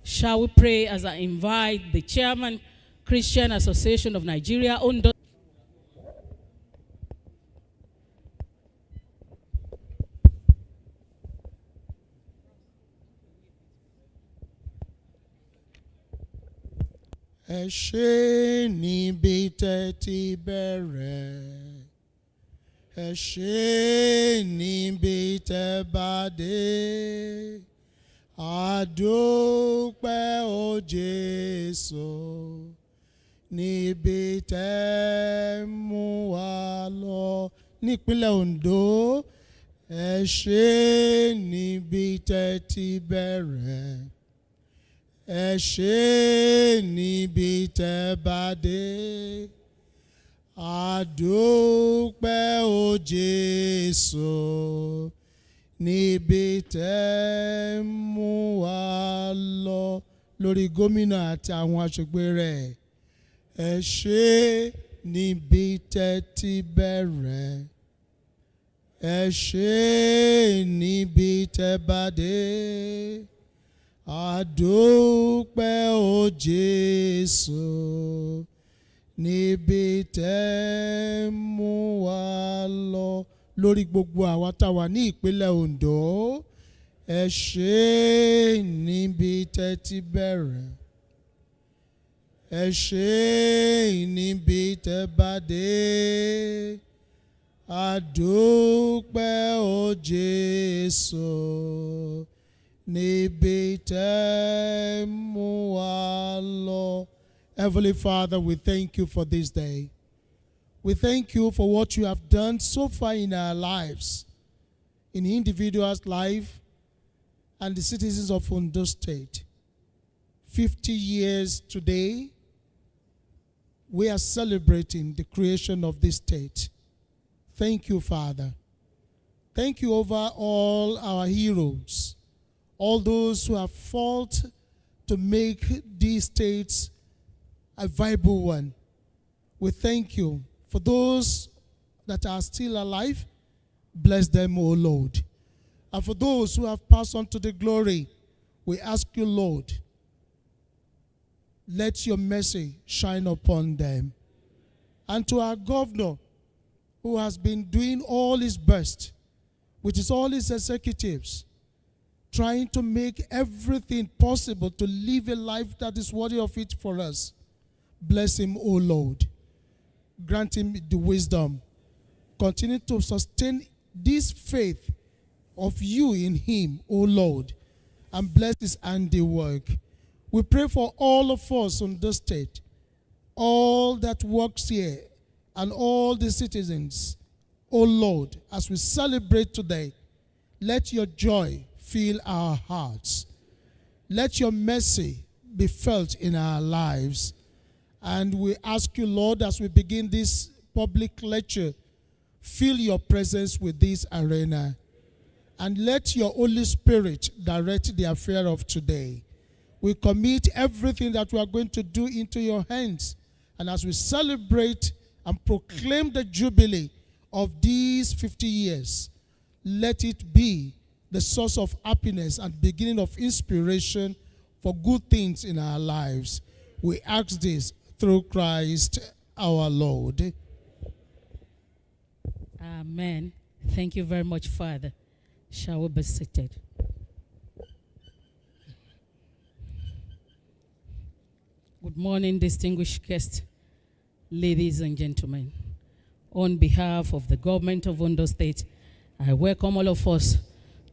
Shall we pray as I invite the Chairman, Christian Association of Nigeria, Ondo. Ẹ ṣé níbi tẹ́ ti bẹ̀rẹ̀, ẹ ṣé níbi tẹ́ bá dé, a dúpẹ́ o Jésù níbi tẹ́ mú wa lọ. Nípínlẹ̀ Ondo, ẹ ṣé níbi tẹ́ ti bẹ̀rẹ̀, ẹ ṣé níbi tẹ́ bá dé, a dúpẹ́ o Jésù níbi tẹ́ mú wa lọ. Lórí gómìnà àti àwọn aṣògbè rẹ̀, ẹ ṣé níbi tẹ́ ti bẹ̀rẹ̀, ẹ ṣé níbi tẹ́ bá dé, a dúpẹ́ o Jésù níbi tẹ́ mú wa lọ. Lórí gbogbo àwa tá wà ní ìpínlẹ̀ Ondo, ẹ ṣé níbi tẹ́ ti bẹ̀rẹ̀, ẹ ṣé níbi tẹ́ bá dé, a dúpẹ́ o Jésù níbi tẹ́ mú wa lọ. Heavenly Father, we thank you for this day. We thank you for what you have done so far in our lives, in the individual's life and the citizens of Ondo State. 50 years today, we are celebrating the creation of this state. Thank you, Father. Thank you over all our heroes, all those who have fought to make these states a viable one. We thank you. For those that are still alive, bless them, O Lord. And for those who have passed on to the glory, we ask you, Lord, let your mercy shine upon them. And to our governor, who has been doing all his best, which is all his executives, trying to make everything possible to live a life that is worthy of it for us. Bless him, O Lord. Grant him the wisdom. Continue to sustain this faith of you in him, O Lord, and bless his handiwork. We pray for all of us on this state, all that works here, and all the citizens. O Lord, as we celebrate today, let your joy fill our hearts. Let your mercy be felt in our lives. And we ask you, Lord, as we begin this public lecture, fill your presence with this arena. and let your Holy Spirit direct the affair of today. We commit everything that we are going to do into your hands. And as we celebrate and proclaim the jubilee of these 50 years, let it be the source of happiness and beginning of inspiration for good things in our lives. We ask this through Christ our Lord. Amen. Thank you very much, Father. Shall we be seated? Good morning, distinguished guests, ladies and gentlemen. On behalf of the government of Ondo State, I welcome all of us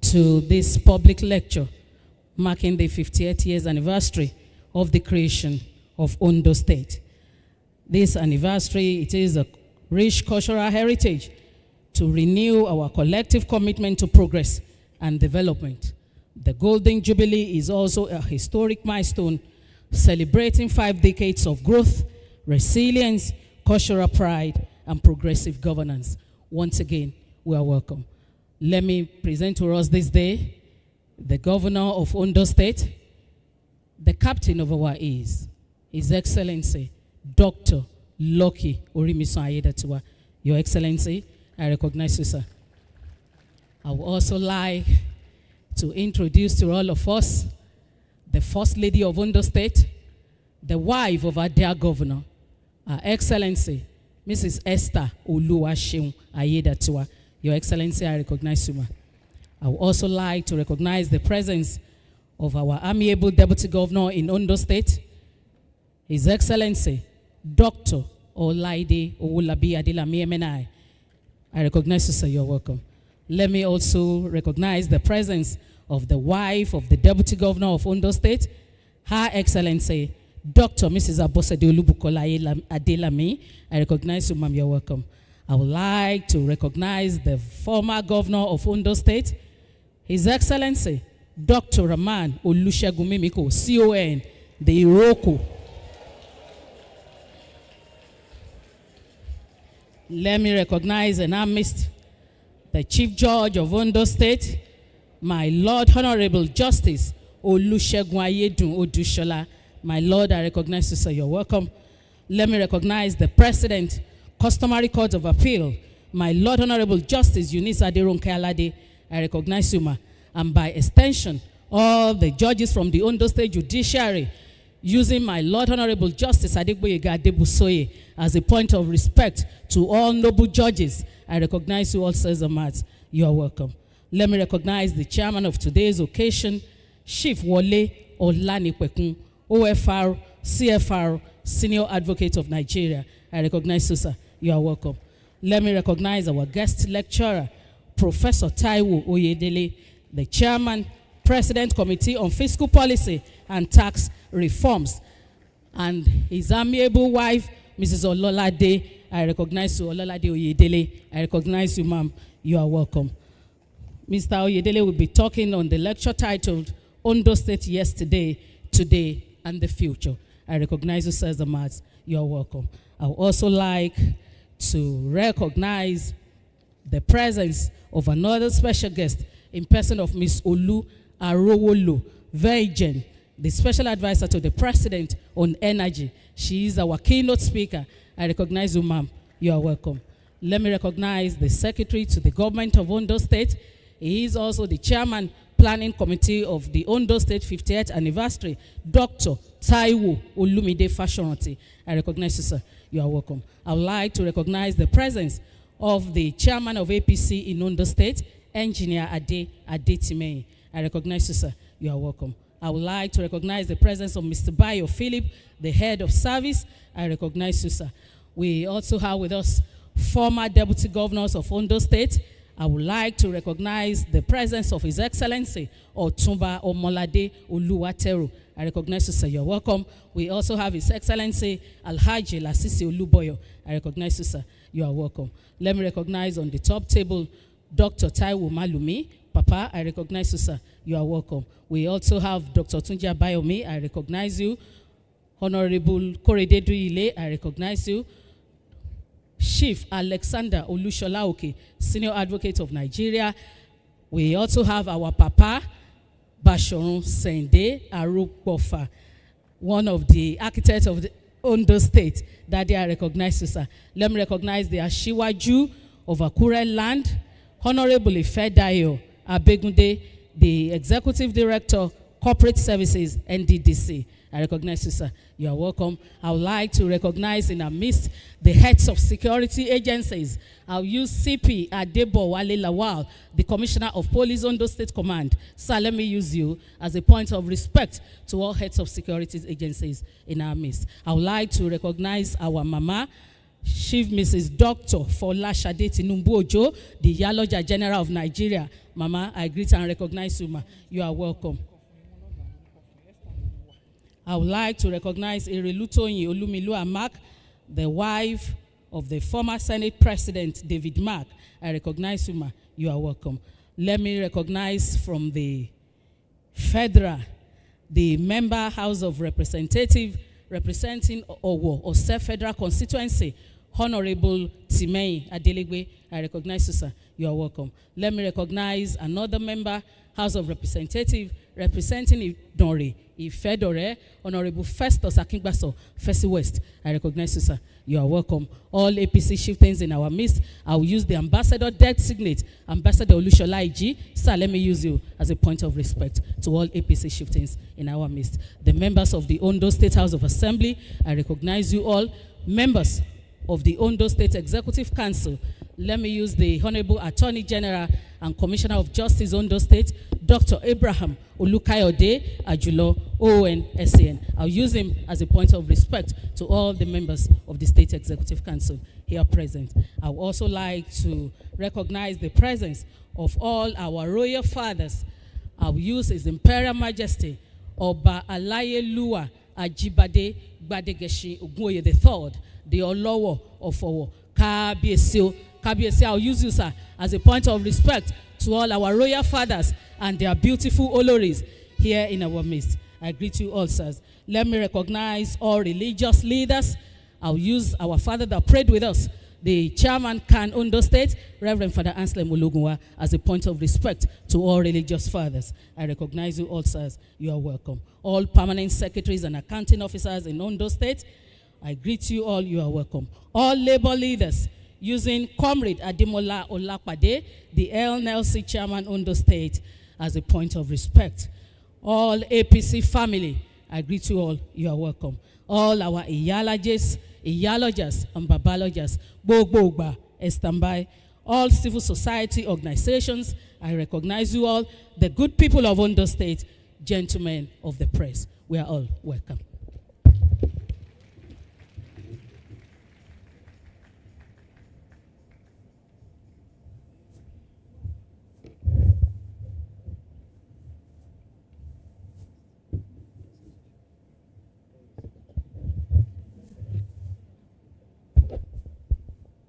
to this public lecture marking the 58th years anniversary of the creation of Ondo State. This anniversary, it is a rich cultural heritage to renew our collective commitment to progress and development. The Golden Jubilee is also a historic milestone celebrating 5 decades of growth, resilience, cultural pride, and progressive governance. Once again, we are welcome. Let me present to us this day the Governor of Ondo State, the captain of our E's, His Excellency, Dr. Lucky Orimisan Aiyedatiwa. Your Excellency, I recognize you, sir. I would also like to introduce to all of us the First Lady of Ondo State, the wife of our dear Governor, Her Excellency, Mrs. Esther Oluwaseun Aiyedatiwa. Your Excellency, I recognize you, ma'am. I would also like to recognize the presence of our amiable Deputy Governor in Ondo State, His Excellency, Dr. Olaide Owolabi Adelami MNI. I recognize you, sir. You're welcome. Let me also recognize the presence of the wife of the Deputy Governor of Ondo State, Her Excellency, Dr. Mrs. Abosede Olubukola Adelami. I recognize you, ma'am. You're welcome. I would like to recognize the former Governor of Ondo State, His Excellency, Dr. Rahman Olusegun Mimiko, CON, the Iroko. Let me recognize and amidst the Chief Judge of Ondo State, my Lord Honorable Justice Olusegun Ayedun Odushola. My Lord, I recognize you, sir. You're welcome. Let me recognize the President, Customary Court of Appeal, my Lord Honorable Justice Eunice Aderonke Alade. I recognize you, ma. And by extension, all the judges from the Ondo State Judiciary, using my Lord Honorable Justice Adegboyega Adebusoye as a point of respect to all noble judges, I recognize you all, sirs and mats. You are welcome. Let me recognize the chairman of today's occasion, Chief Wole Olanipekun, OFR, CFR, Senior Advocate of Nigeria. I recognize you, sir. You are welcome. Let me recognize our guest lecturer, Professor Taiwo Oyedele, the Chairman, President Committee on Fiscal Policy and Tax Reforms, and his amiable wife, Mrs. Ololade. I recognize you, Ololade Oyedele. I recognize you, ma'am. You are welcome. Mr. Oyedele will be talking on the lecture titled Ondo State Yesterday, Today, and the Future. I recognize you, sirs and mats. You are welcome. I would also like to recognize the presence of another special guest in person of Ms. Olu Arowolo Virgin, the special advisor to the President on Energy. She is our keynote speaker. I recognize you, ma'am. You are welcome. Let me recognize the Secretary to the Government of Ondo State. He is also the Chairman, Planning Committee of the Ondo State 50th Anniversary, Dr. Taiwo Olumide Fashoranti. I recognize you, sir. You are welcome. I would like to recognize the presence of the Chairman of APC in Ondo State, Engineer Adetime. I recognize you, sir. You are welcome. I would like to recognize the presence of Mr. Bayo Philip, the Head of Service. I recognize you, sir. We also have with us former Deputy Governors of Ondo State. I would like to recognize the presence of His Excellency Otumba Omolade Oluwateru. I recognize you, sir. You're welcome. We also have His Excellency Alhaji Lasisi Oluboyo. I recognize you, sir. You are welcome. Let me recognize on the top table Dr. Taiwo Malumi. Papa, I recognize you, sir. You are welcome. We also have Dr. Tunji Abayomi. I recognize you. Honorable Korededu Ile. I recognize you. Chief Alexander Olushola Oke, Senior Advocate of Nigeria. We also have our Papa, Bashorun Sende Arukbofa, one of the architects of the Ondo State, that they are recognized, sir. Let me recognize the Ashiwaju of Akure land, Honorable Ifedayo Abegunde, the Executive Director, Corporate Services, NDDC. I recognize you, sir. You are welcome. I would like to recognize in our midst the heads of security agencies. I'll use CP Adebo Wale Lawal, the Commissioner of Police Ondo State Command. Sir, let me use you as a point of respect to all heads of security agencies in our midst. I would like to recognize our Mama, Chief Mrs. Dr. Fola Shade Tinumbu Ojo, the Yaloja General of Nigeria. Mama, I greet and recognize you, ma. You are welcome. I would like to recognize Irelutoyin Olumilu Amak, the wife of the former Senate President David Mark. I recognize you, ma. You are welcome. Let me recognize from the Federal, the Member House of Representatives representing Owo or Federal Constituency, Honorable Timei Adelegbe. I recognize you, sir. You are welcome. Let me recognize another member, House of Representatives, representing Idonre, Ifedore, Honorable Festus Akingbaso, Fesi West. I recognize you, sir. You are welcome. All APC chieftains in our midst, I will use the ambassador designate, Ambassador Olushola Iji. Sir, let me use you as a point of respect to all APC chieftains in our midst. The members of the Ondo State House of Assembly, I recognize you all. Members of the Ondo State Executive Council, let me use the Honorable Attorney General and Commissioner of Justice Ondo State, Dr. Abraham Olukayode Ajulo, ONSCN. I'll use him as a point of respect to all the members of the State Executive Council here present. I would also like to recognize the presence of all our royal fathers. I'll use His Imperial Majesty, Oba Alayeluwa Ajibade Gbadegeshi Ogunwoye III, the Olowo of Owo. Kabiesi, I'll use you, sir, as a point of respect to all our royal fathers and their beautiful Oloris here in our midst. I greet you all, sirs. Let me recognize all religious leaders. I'll use our father that prayed with us, the chairman Kan Ondo State, Reverend Father Anselm Ologunwa, as a point of respect to all religious fathers. I recognize you all, sirs. You are welcome. All permanent secretaries and accounting officers in Ondo State, I greet you all. You are welcome. All labor leaders, using Comrade Ademola Olapade, the LNLC chairman Ondo State, as a point of respect. All APC family, I greet you all. You are welcome. All our Iyalojas, and Babalojas, Bogba, Estambai, all civil society organizations, I recognize you all. The good people of Ondo State, gentlemen of the press, we are all welcome.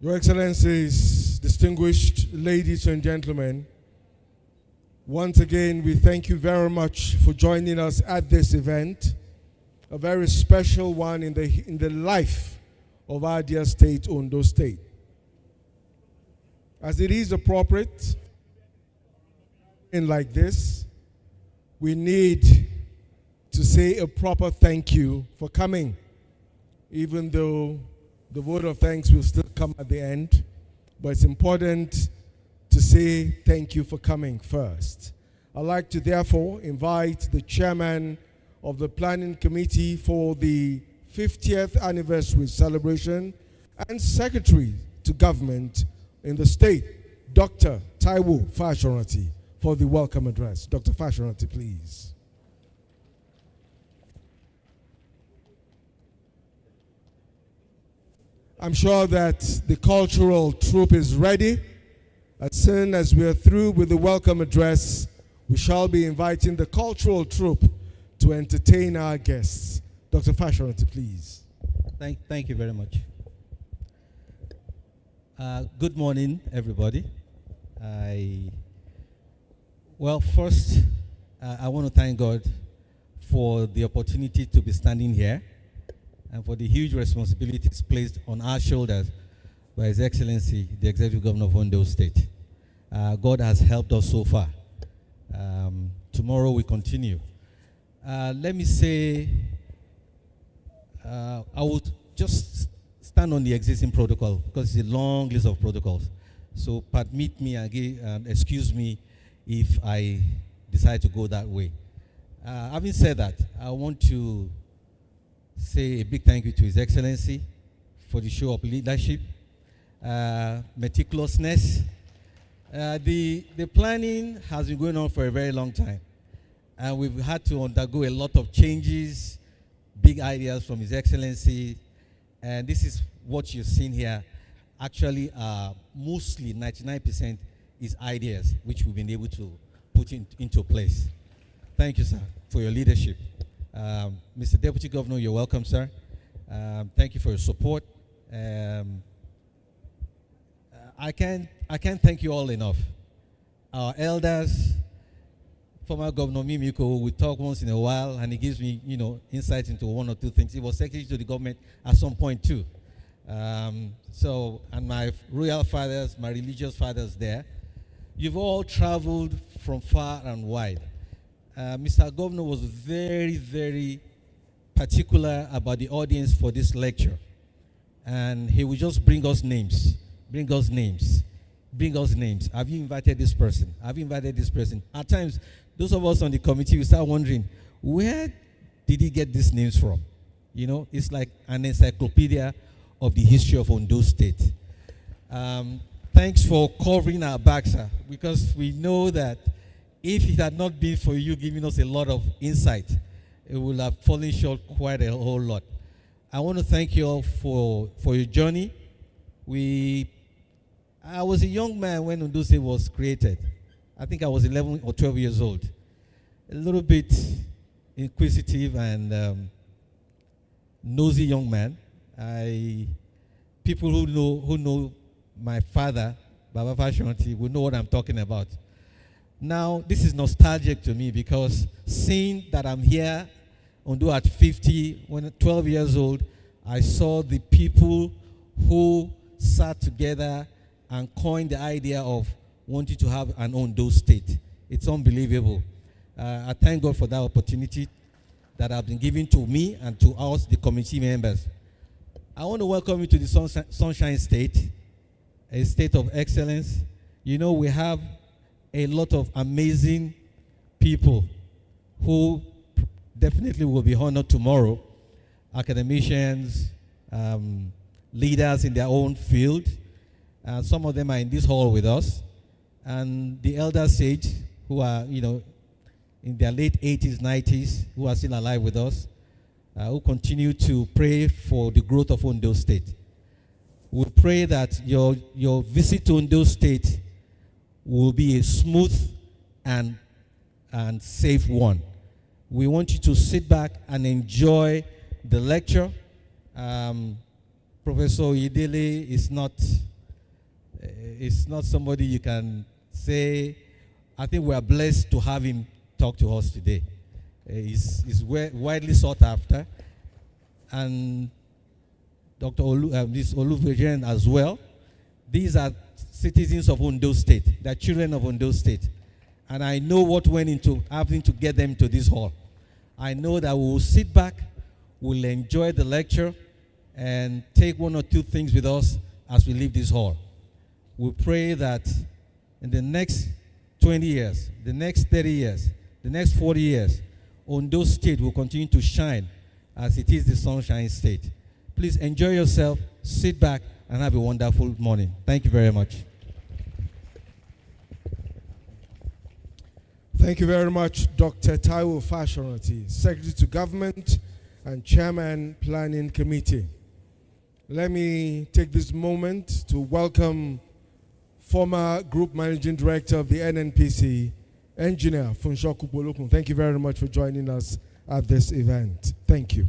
Your Excellencies, distinguished ladies and gentlemen, once again, we thank you very much for joining us at this event, a very special one in the life of our dear state, Ondo State. As it is appropriate, in like this, we need to say a proper thank you for coming, even though the vote of thanks will still come at the end, but it's important to say thank you for coming first. I'd like to therefore invite the chairman of the Planning Committee for the 50th anniversary celebration and secretary to government in the state, Dr. Taiwo Fashoranti, for the welcome address. Dr. Fashoranti, please. I'm sure that the cultural troupe is ready. As soon as we are through with the welcome address, we shall be inviting the cultural troupe to entertain our guests. Dr. Fashoranti, please. Thank you very much. Good morning, everybody. Well, first, I want to thank God for the opportunity to be standing here and for the huge responsibilities placed on our shoulders by His Excellency, the Executive Governor of Ondo State. God has helped us so far. Tomorrow we continue. Let me say, I would just stand on the existing protocol because it's a long list of protocols. So permit me and excuse me if I decide to go that way. Having said that, I want to say a big thank you to His Excellency for the show of leadership, meticulousness. The planning has been going on for a very long time, and we've had to undergo a lot of changes, big ideas from His Excellency, and this is what you've seen here. Actually, mostly 99% is ideas which we've been able to put into place. Thank you, sir, for your leadership. Mr. Deputy Governor, you're welcome, sir. Thank you for your support. I can't thank you all enough. Our elders, former Governor Mimiko, we talk once in a while, and he gives me, insights into one or two things. He was secretary to the government at some point too. And my royal fathers, my religious fathers there, you've all traveled from far and wide. Mr. Governor was very, very particular about the audience for this lecture. And he would just bring us names. Bring us names. Bring us names. Have you invited this person? Have you invited this person? At times, those of us on the committee, we start wondering, where did he get these names from? It's like an encyclopedia of the history of Ondo State. Thanks for covering our back, sir, because we know that if it had not been for you giving us a lot of insight, it would have fallen short quite a whole lot. I want to thank you all for your journey. I was a young man when Ondo State was created. I think I was 11 or 12 years old. A little bit inquisitive and nosy young man. People who know my father, Baba Fashanti, will know what I'm talking about. Now, this is nostalgic to me because seeing that I'm here, Ondo at 50, when 12 years old, I saw the people who sat together and coined the idea of wanting to have an Ondo State. It's unbelievable. I thank God for that opportunity that has been given to me and to us, the committee members. I want to welcome you to the Sunshine State, a state of excellence. We have a lot of amazing people who definitely will be honored tomorrow. Academicians, leaders in their own field. Some of them are in this hall with us. And the elder sage who are, in their late 80s, 90s, who are still alive with us, who continue to pray for the growth of Ondo State. We pray that your visit to Ondo State will be a smooth and safe one. We want you to sit back and enjoy the lecture. Professor Idele is not somebody you can say. I think we are blessed to have him talk to us today. He's widely sought after. And Dr. Oluvejen as well. These are citizens of Ondo State. They're children of Ondo State. And I know what went into having to get them to this hall. I know that we will sit back, we'll enjoy the lecture, and take one or two things with us as we leave this hall. We pray that in the next 20 years, the next 30 years, the next 40 years, Ondo State will continue to shine as it is the Sunshine State. Please enjoy yourself, sit back, and have a wonderful morning. Thank you very much. Thank you very much, Dr. Taiwo Fashanti, Secretary to Government and Chairman Planning Committee. Let me take this moment to welcome former Group Managing Director of the NNPC, Engineer Funshoku Bolokun. Thank you very much for joining us at this event. Thank you.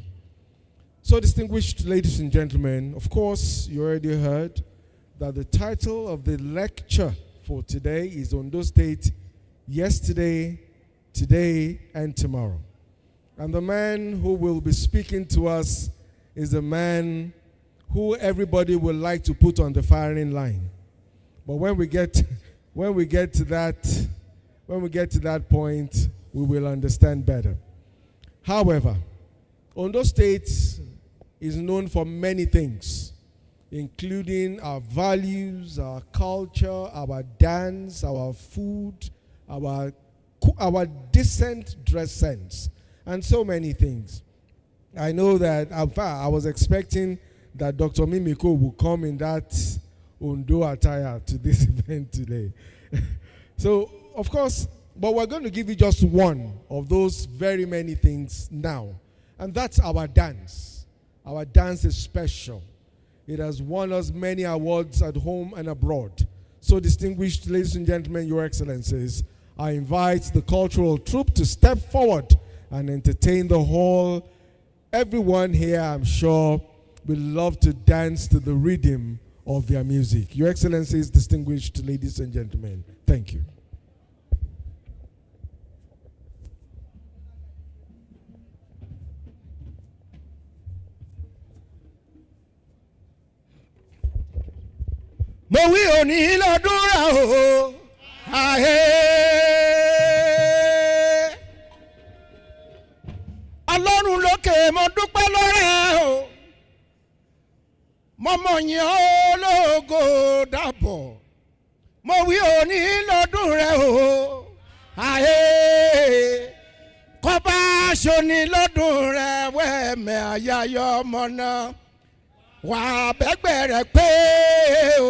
So, distinguished ladies and gentlemen, of course, you already heard that the title of the lecture for today is Ondo State, Yesterday, Today, and Tomorrow. And the man who will be speaking to us is a man who everybody would like to put on the firing line. But when we get when we get to that point, we will understand better. However, Ondo State is known for many things, including our values, our culture, our dance, our food, our decent dress sense, and so many things. I know that I was expecting that Dr. Mimiko will come in that Ondo attire to this event today. So, of course, but we're going to give you just one of those very many things now, and that's our dance. Our dance is special. It has won us many awards at home and abroad. So, distinguished ladies and gentlemen, Your Excellencies, I invite the cultural troupe to step forward and entertain the hall. Everyone here, I'm sure, will love to dance to the rhythm of their music. Your Excellencies, distinguished ladies and gentlemen, thank you. Mo wí òní lọ́dún rà o, àhẹ́. Ọlọ́run lókè mo dúpẹ́ lọ́rẹ́ o, mo mọ̀ yín ológo dàbọ̀. Mo wí òní lọ́dún rẹ̀ o, àhẹ́. Kọ́ba aṣọ́ni lọ́dún rẹ̀ wẹ́ẹ̀mẹ̀ àyàyọ́ ọmọ náà. Wà bẹ́gbẹ́ rẹ̀ pé o.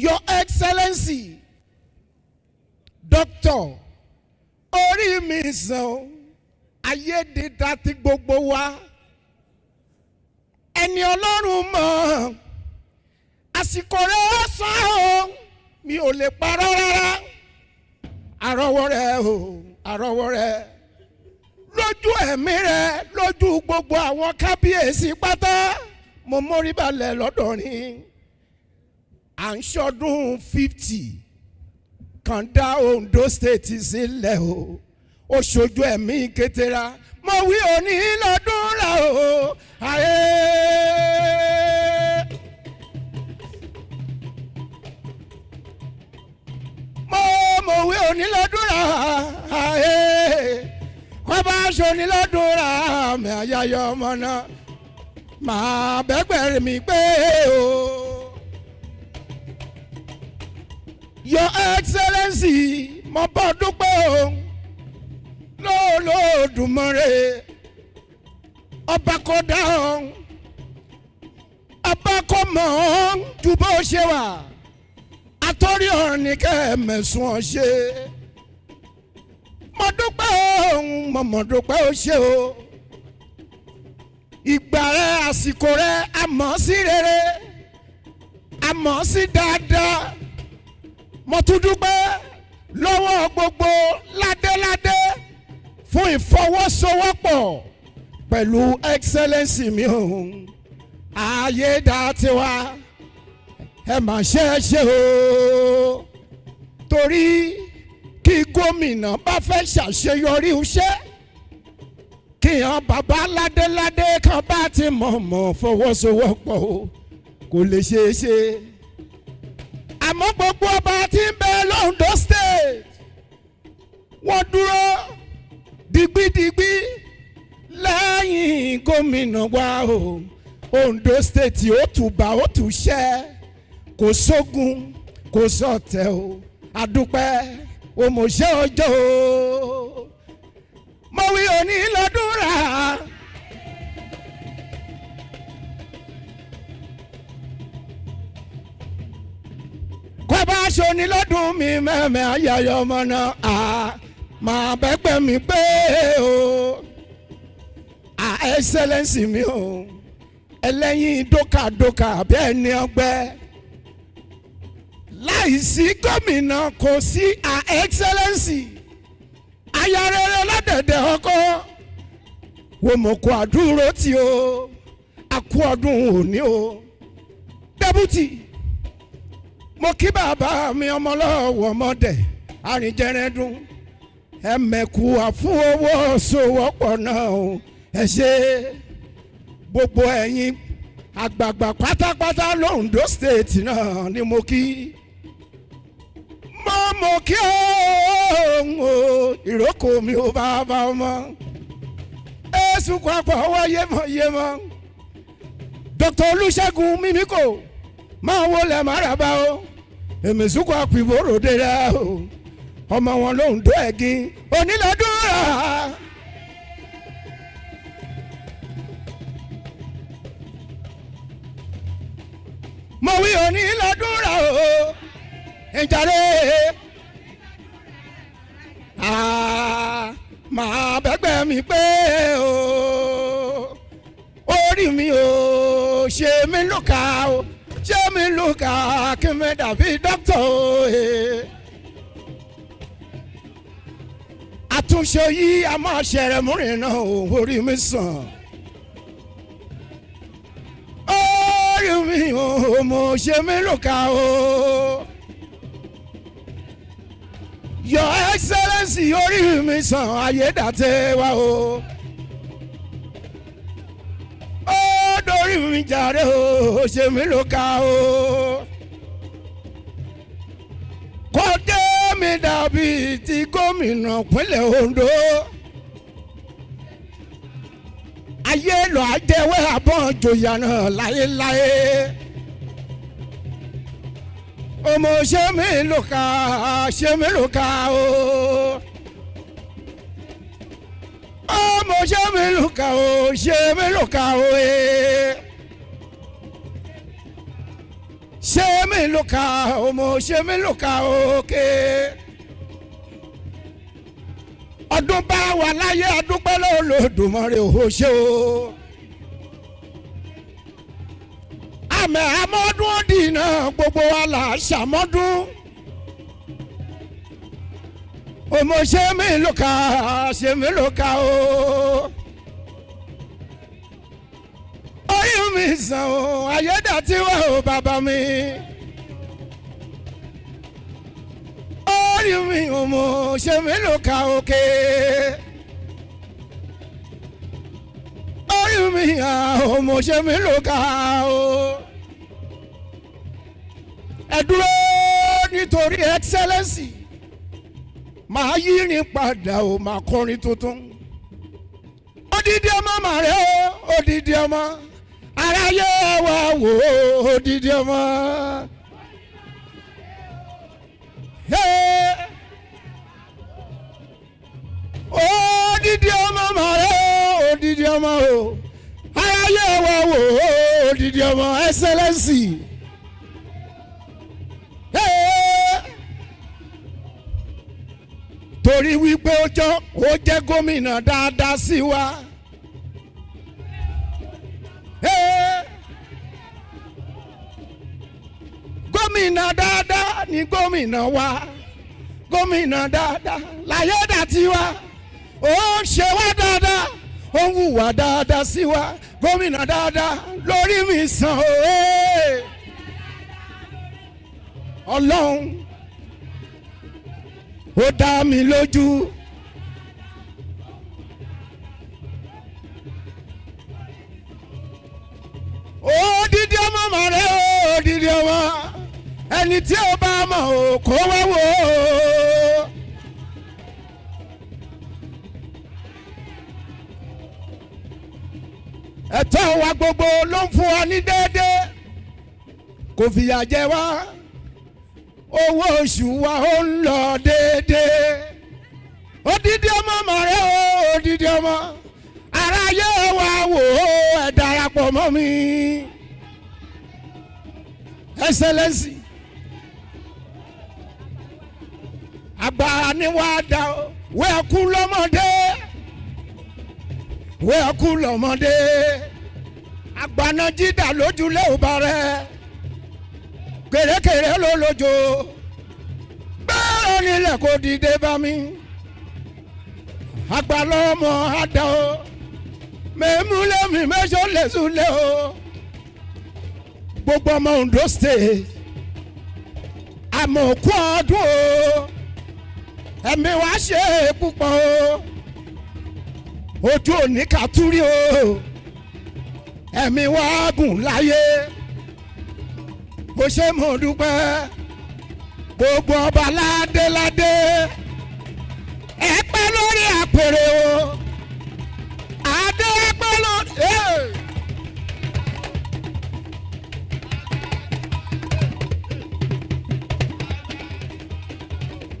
Your Excellency, Dr. Orimisan Aiyedatiwa ti gbogbo wa. Ẹni Ọlọ́run mọ̀, àsìkò rẹ̀ sàn o, mi ò lè parọ́ rárá. Àrọ́wọ́ rẹ̀ o, àrọ́wọ́ rẹ̀. Lójú ẹ̀mí rẹ̀, lójú gbogbo àwọn kábíyèsí pátá, mo mórí balẹ̀ lọ́dọ̀ ni. À ń ṣọdún 50 kan dá Ondo State sílẹ̀ o. Ó ṣojú ẹ̀mí kétera, mo wí òní lọ́dún rà o. Ayé. Mo wí òní lọ́dún rà ayé. Wọ́n bá ṣoni lọ́dún rà mí àyàyọ́ ọmọ náà. Màá bẹ́gbẹ̀rẹ̀ mi pé o. Your Excellency, mo bọ́ dúpẹ́ o. Lóòlódùmarè, ọba kò dáhùn, ọba kò mọ̀ ọ́n ju bó ṣe wà. Àtọ́rí ọ̀run ní kẹ́mẹ̀sùn ọ̀ṣẹ́. Mo dúpẹ́ o, mo dúpẹ́ o ṣe o. Ìgbà rẹ, àsìkò rẹ, àmọ́ sí rere, àmọ́ sí dáadáa. Mo tún dúpẹ́ lọ́wọ́ gbogbo ládéládé fún ìfọwọ́sowọ́pọ̀ pẹ̀lú Excellency mi o. Aiyedatiwa, ẹ mà ṣe é ṣe o. Torí kí gómìnà bá fẹ́ ṣàṣeyọrí iṣẹ́, kí hàn bàbá ládéládé kan bá ti mọ̀ọ́mọ̀ fọwọ́sowọ́pọ̀ o, kò lè ṣeé ṣe. Àmọ́ gbogbo ọba tí ń bẹ l'Ondo State, wọ́n dúró digbidigbi lẹ́yìn gómìnà wa o. Ondo State ó tùbà ó tùṣẹ́, kò sógun kò sọ̀tẹ̀ o. Adúpẹ́ òmòṣẹ́ ọjọ́ o. Mo wí òní lọ́dún rà. Kọ́ba aṣọ́ni lọ́dún mi mẹ́mẹ́ ayayọ̀ ọmọ náà. Màá bẹ́gbẹ́ mi pé o. Excellency mi o. Ẹlẹ́yin dókàdókà bẹ́ẹ̀ ni ọgbẹ́. Láìsí gómìnà kò sí Excellency. Ayarere ládẹ̀dẹ̀ ọkọ. Wo mo kó àdúró tí o. A kú ọdún òní o. Deputy. Mo kí bàbá mi ọmọ lọ́wọ́ ọmọdé àrìnjẹrẹdún. Ẹ̀mẹ̀kù àfún owó sowọ́pọ̀ náà o. Ẹ ṣé gbogbo ẹ̀yin àgbààgbà pátápátá l'Ondo State náà ni mo kí. Mo kí o ìrókò mi ò bá bá ọmọ. Èsù papọ̀ wáyé mọ̀ yé mọ́. Dr. Olúṣẹ́gun Mímíkò máa wọlé máraba o. Èmi sùkú àpìbòrò dèrè o. Ọmọ wọn l'Ondo ẹ̀gìn onílẹ̀dúrà. Mo wí onílẹ̀dúrà o. Ìjàre máa bẹ́gbẹ́ mi pé o. Orí mi o ṣe mí lùkà o. Ṣé mi lùkà kí mi dàbí dókítà o. Àtúnṣe yìí a máa ṣẹ̀rẹ̀ múrin náà o. Orí mi sàn. Orí mi o mo ṣe mí lùkà o. Your Excellency Orimisan Aiyedatiwa o. Ó dorí mi jàre o, ṣe mí lóka o. Kò dé mi dàbí ti gómìnà ìpínlẹ̀ Ondo. Ayé lọ àjẹwé àbọ̀n jòyà náà láyéláyé. Ọmọ ṣe mí lóka o. Ọmọ ṣe mí lóka o, ṣe mí lóka o. Ṣe mí lóka, ọmọ ṣe mí lóka o ké. Ọdún bá wà láyé adúpẹ́ l'Olódùmarè ò ṣe o. Àmẹ́ àmọ́dún dìínà gbogbo wa là ṣàmọ́dún. Ọmọ ṣe mí lóka o. Orimisan Aiyedatiwa o bàbá mi. Orí mi ọmọ ṣe mí lóka òkè. Orí mi ọmọ ṣe mí lóka o. Ẹ dúró nítorí Excellency máa yí ní padà o máa kọrin tuntun. Odidi ọmọ màrẹ́ o, odidi ọmọ aráyé wa wò ó, odidi ọmọ. Odidi ọmọ màrẹ́ o, odidi ọmọ o aráyé wa wò ó, odidi ọmọ Excellency. Torí wípé ó jẹ́ gómìnà dáadáa sí wa. Gómìnà dáadáa ni gómìnà wa. Gómìnà dáadáa l'Aiyedatiwa. Ó ń ṣe wá dáadáa, ó ń hùwà dáadáa sí wa. Gómìnà dáadáa l'Orimisan o. Ọlọ́run ó dá mi lójú. Odidi ọmọ màrẹ́ o, odidi ọmọ ẹni tí ó bá mọ̀ o kó wá wò ó. Ẹ̀tọ́ wa gbogbo ló ń fún wa ní déédéé, kò fìyà jẹ wá. Owó oṣù wa ó ń lọ déédéé. Odidi ọmọ màrẹ́ o, odidi ọmọ aráyé wa wò ó, ẹ darapọ̀ mọ́ mi. Excellency agbára ni wàá dá o, wẹ́ẹ̀ kú lọ́mọdé, wẹ́ẹ̀ kú lọ́mọdé. Àgbàna jídà lójúlé ò bá rẹ̀, kèrèkèrè ló lójó. Bẹ́ẹ̀ nílẹ̀ kò dìde bá mi. Àgbàlọ́mọ àdá o, mẹ́múlẹ̀ mi mẹ́sọ̀ lẹ́sùlẹ̀ o. Gbogbo ọmọ Ondo State àmọ̀kú ọdún o, ẹ̀mí wa ṣe púpọ̀ o. Ojú òní kàtúrí o, ẹ̀mí wá gùn láyé mo ṣe mo dúpẹ́ gbogbo ọba ládéládé ẹ pẹ́ lórí àpèrè o adé ẹ pẹ́ lórí.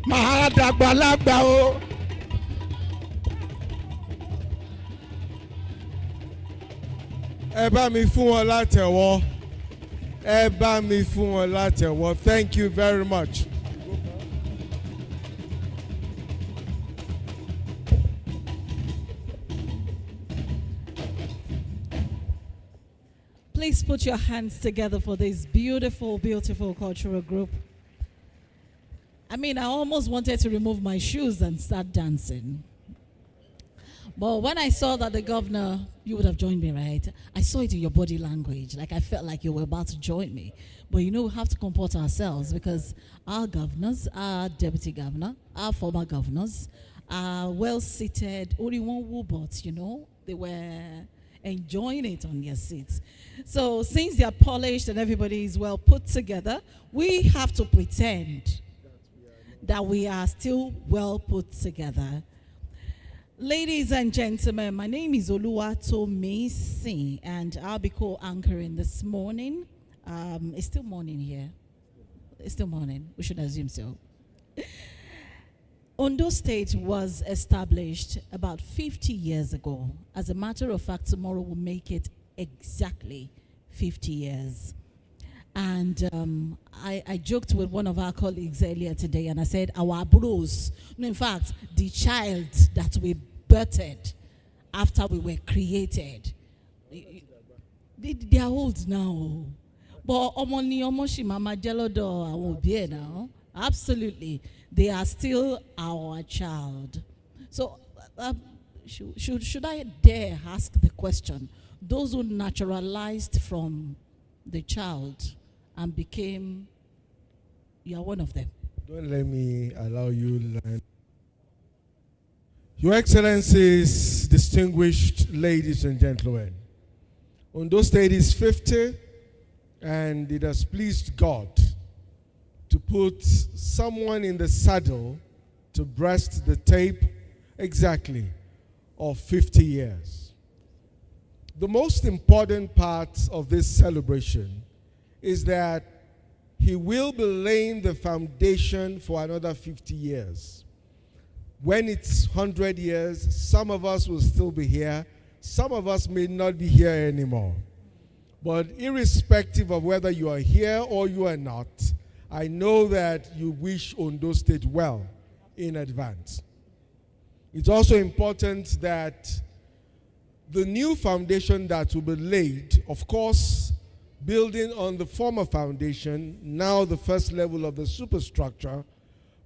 máa dàgbà lágbà o. Ẹ bá mi fún wọn látẹ̀wọ́. Ẹ bá mi fún wọn látẹ̀wọ́. Thank you very much. Please put your hands together for this beautiful, beautiful cultural group. I mean, I almost wanted to remove my shoes and start dancing. But when I saw that the governor, you would have joined me, right? I saw it in your body language. Like I felt like you were about to join me. But you know, we have to comport ourselves because our governors, our deputy governor, our former governors are well seated. Only one robot, you know, they were enjoying it on their seats. So since they are polished and everybody is well put together, we have to pretend that we are still well put together. Ladies and gentlemen, my name is Oluwatomi Singh, and I'll be co-anchoring this morning. It's still morning here. It's still morning. We should assume so. Ondo State was established about 50 years ago. As a matter of fact, tomorrow will make it exactly 50 years. And I joked with one of our colleagues earlier today, and I said, our bros, no, in fact, the child that we birthed after we were created, they are old now. But now, absolutely, they are still our child. So should I dare ask the question, those who naturalized from the child and became, you are one of them. Don't let me allow you learn. Your Excellencies, distinguished ladies and gentlemen, Ondo State is 50, and it has pleased God to put someone in the saddle to breast the tape exactly of 50 years. The most important part of this celebration is that he will be laying the foundation for another 50 years. When it's 100 years, some of us will still be here. Some of us may not be here anymore. But irrespective of whether you are here or you are not, I know that you wish Ondo State well in advance. It's also important that the new foundation that will be laid, of course, building on the former foundation, now the first level of the superstructure,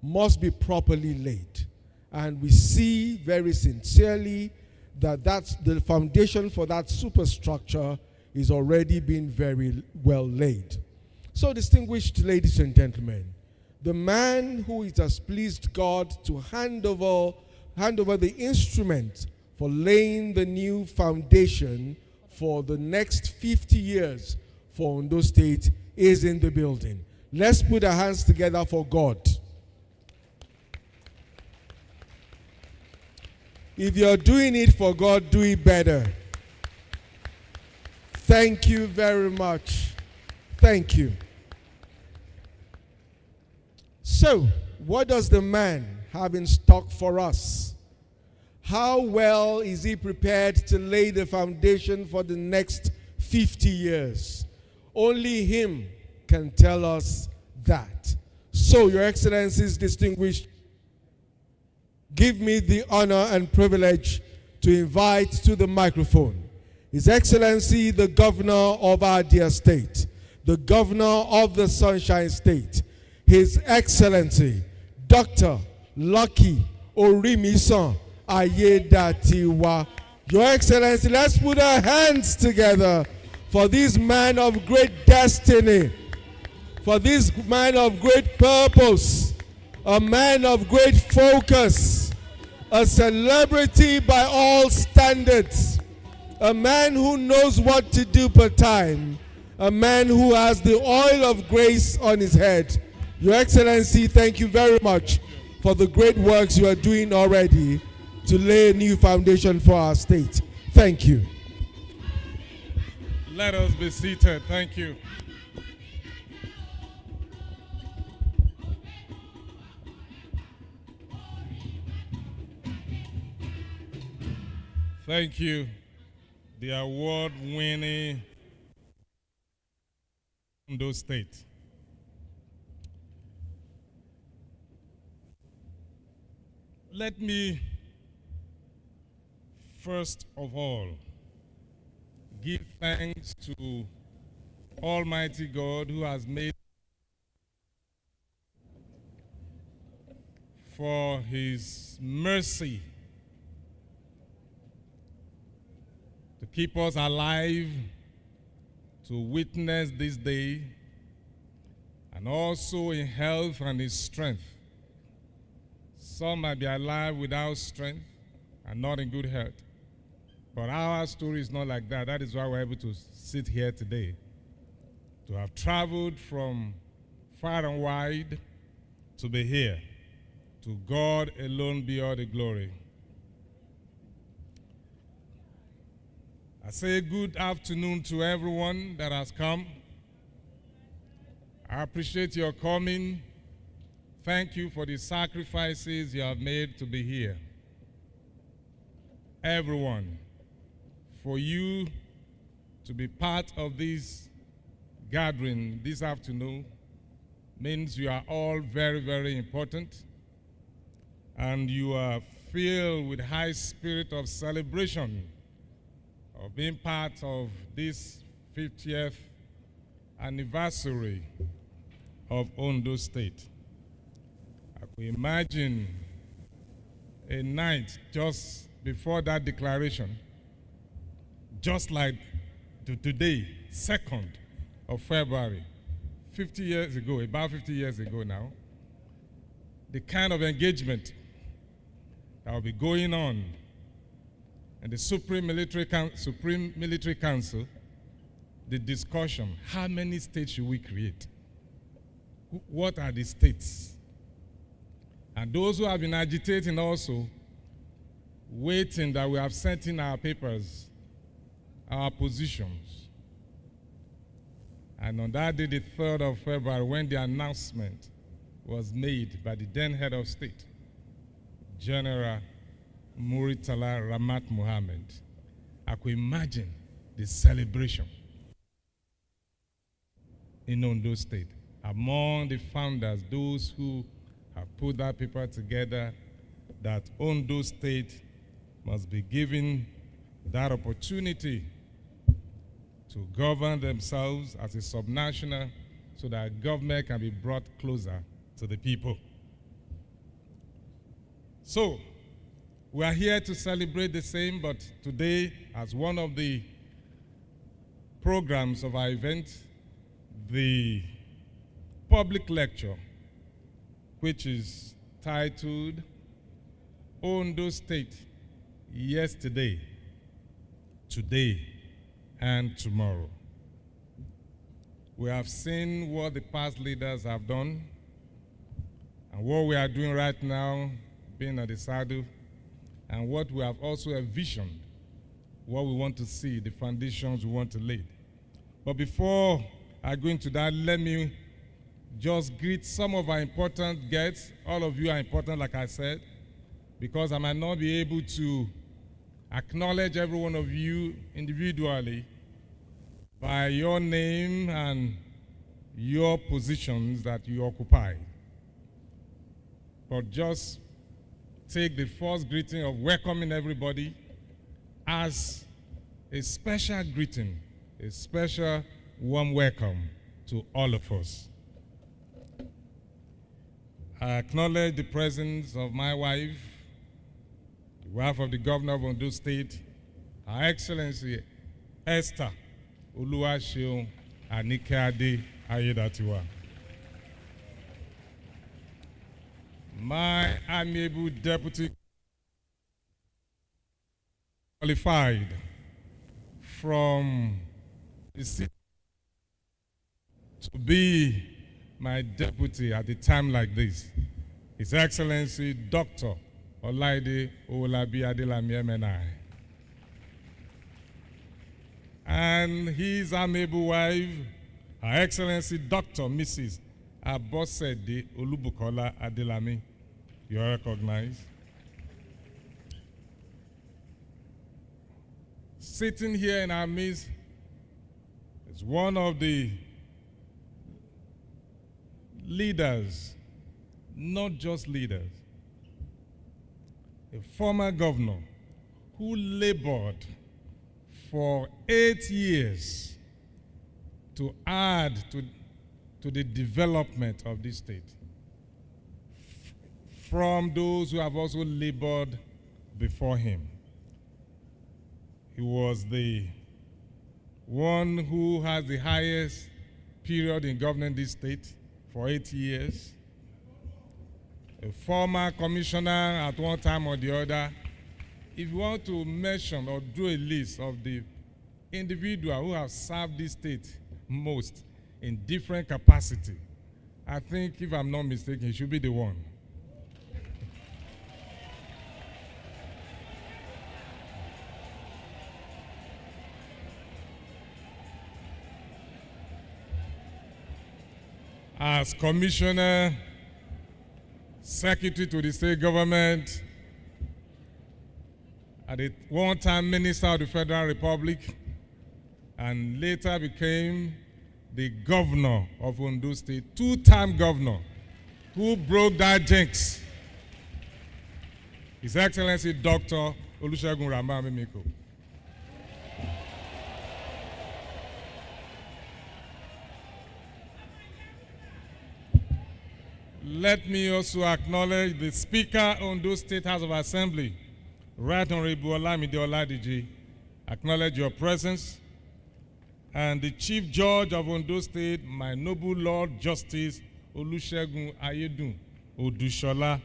must be properly laid. And we see very sincerely that the foundation for that superstructure is already being very well laid. So, distinguished ladies and gentlemen, the man who it has pleased God to hand over the instrument for laying the new foundation for the next 50 years for Ondo State is in the building. Let's put our hands together for God. If you're doing it for God, do it better. Thank you very much. Thank you. So, what does the man have in stock for us? How well is he prepared to lay the foundation for the next 50 years? Only him can tell us that. So, Your Excellencies, distinguished, give me the honor and privilege to invite to the microphone His Excellency, the Governor of our dear state, the Governor of the Sunshine State, His Excellency, Dr. Lucky Orimisan Aiyedatiwa. Your Excellency, let's put our hands together for this man of great destiny, for this man of great purpose, a man of great focus, a celebrity by all standards, a man who knows what to do per time, a man who has the oil of grace on his head. Your Excellency, thank you very much for the great works you are doing already to lay a new foundation for our state. Thank you. Let us be seated. Thank you. Thank you, the award-winning Ondo State. Let me, first of all, give thanks to Almighty God who has made for his mercy to keep us alive to witness this day, and also in health and in strength. Some might be alive without strength and not in good health. But our story is not like that. That is why we're able to sit here today, to have traveled from far and wide to be here. To God alone be all the glory. I say good afternoon to everyone that has come. I appreciate your coming. Thank you for the sacrifices you have made to be here. Everyone, for you to be part of this gathering this afternoon means you are all very, very important, and you are filled with high spirit of celebration of being part of this 50th anniversary of Ondo State. I could imagine a night just before that declaration, just like today, 2nd of February, 50 years ago, about 50 years ago now, the kind of engagement that will be going on in the Supreme Military Council, the discussion, how many states should we create? What are the states? And those who have been agitating also, waiting that we have sent in our papers, our positions. And on that day, the 3rd of February, when the announcement was made by the then head of state, General Muritala Ramat Mohammed, I could imagine the celebration in Ondo State. Among the founders, those who have put that paper together, that Ondo State must be given that opportunity to govern themselves as a subnational so that government can be brought closer to the people. So, we are here to celebrate the same, but today, as one of the programs of our event, the public lecture, which is titled Ondo State, Yesterday, Today, and Tomorrow. We have seen what the past leaders have done, and what we are doing right now, being at the saddle, and what we have also envisioned, what we want to see, the foundations we want to lay. But before I go into that, let me just greet some of our important guests. All of you are important, like I said, because I might not be able to acknowledge every one of you individually by your name and your positions that you occupy. But just take the first greeting of welcoming everybody as a special greeting, a special warm welcome to all of us. I acknowledge the presence of my wife, the wife of the Governor of Ondo State, Her Excellency Esther Oluwaseun Aiyedatiwa. My amiable deputy qualified from the city to be my deputy at a time like this, His Excellency Dr. Olaide Owolabi Adelami MNI. And his amiable wife, Her Excellency Dr. Mrs. Abosede Olubukola Adelami. You are recognized. Sitting here in our midst is one of the leaders, not just leaders, a former governor who labored for 8 years to add to the development of this state. From those who have also labored before him. He was the one who has the highest period in governing this state for 8 years. A former commissioner at one time or the other. If you want to mention or do a list of the individuals who have served this state most in different capacity, I think, if I'm not mistaken, he should be the one. As commissioner, secretary to the state government, at a one-time minister of the Federal Republic, and later became the governor of Ondo State, two-time governor, who broke that jinx. His Excellency Dr. Olusegun Ramamimiko. Let me also acknowledge the Speaker of Ondo State House of Assembly, Right Honorable Olamide Oladiji, acknowledge your presence, and the Chief Judge of Ondo State, my noble Lord Justice Olusegun Aiyedatiwa Odushola.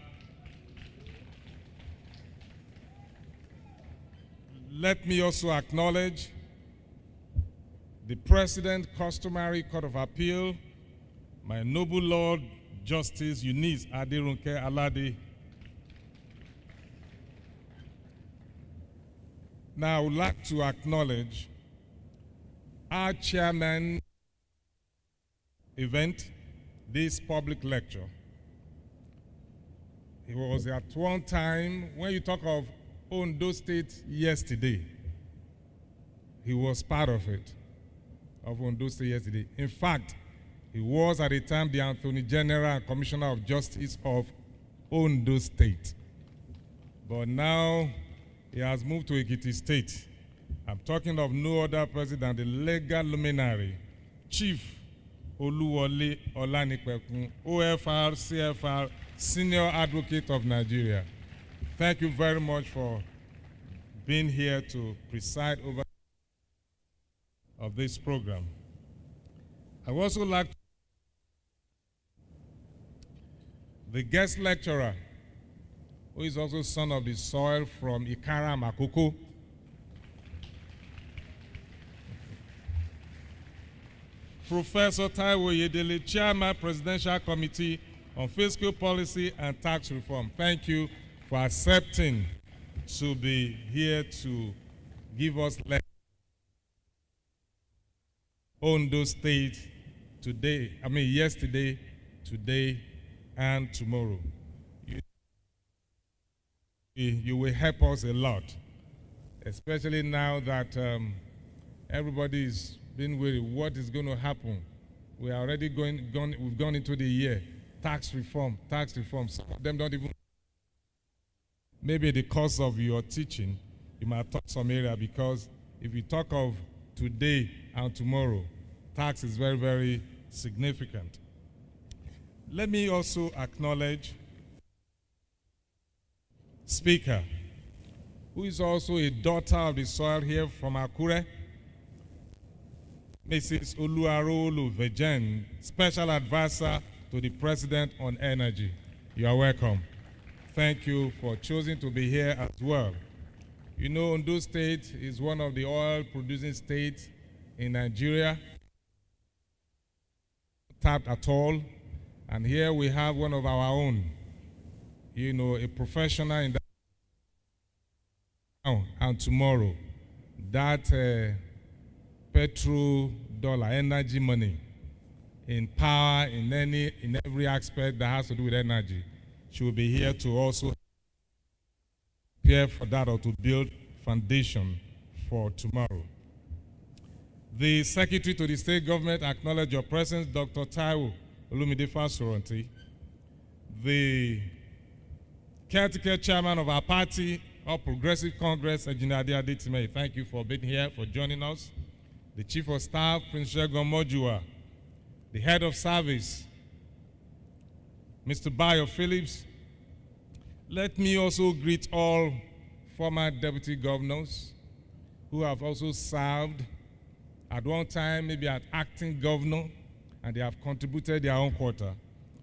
Let me also acknowledge the President Customary Court of Appeal, my noble Lord Justice Eunice Aderunke Alade. Now I would like to acknowledge our chairman event, this public lecture. He was at one time, when you talk of Ondo State yesterday, he was part of it, of Ondo State yesterday. In fact, he was at the time the Attorney General and Commissioner of Justice of Ondo State. But now he has moved to Ekiti State. I'm talking of no other person than the legal luminary, Chief Oluwole Olanipekun, OFR, CFR, Senior Advocate of Nigeria. Thank you very much for being here to preside over of this program. I would also like to the guest lecturer, who is also son of the soil from Ikara Makoko. Professor Taiwo Yedele, Chairman, Presidential Committee on Fiscal Policy and Tax Reform. Thank you for accepting to be here to give us lecture. Ondo State today, yesterday, today, and tomorrow. You will help us a lot, especially now that everybody is being worried what is going to happen. We are already we've gone into the year. Tax reform. Some of them don't even. Maybe the course of your teaching, you might touch some area, because if you talk of today and tomorrow, tax is very, very significant. Let me also acknowledge Speaker, who is also a daughter of the soil here from Akure, Mrs. Oluarolu Vejen, Special Advisor to the President on Energy. You are welcome. Thank you for choosing to be here as well. You know, Ondo State is one of the oil-producing states in Nigeria. Tapped at all. And here we have one of our own, you know, a professional in that now and tomorrow. That petrol dollar, energy money, in power, in every aspect that has to do with energy, she will be here to also prepare for that or to build foundation for tomorrow. The Secretary to the State Government acknowledge your presence, Dr. Taiwo Olumide Fasoranti. The caretaker chairman of our party, All Progressive Congress, Engineer Aiyedatiwa, thank you for being here, for joining us. The Chief of Staff, Prince Shegun Mojua. The Head of Service, Mr. Bayo Phillips. Let me also greet all former deputy governors who have also served at one time, maybe as acting governor, and they have contributed their own quota.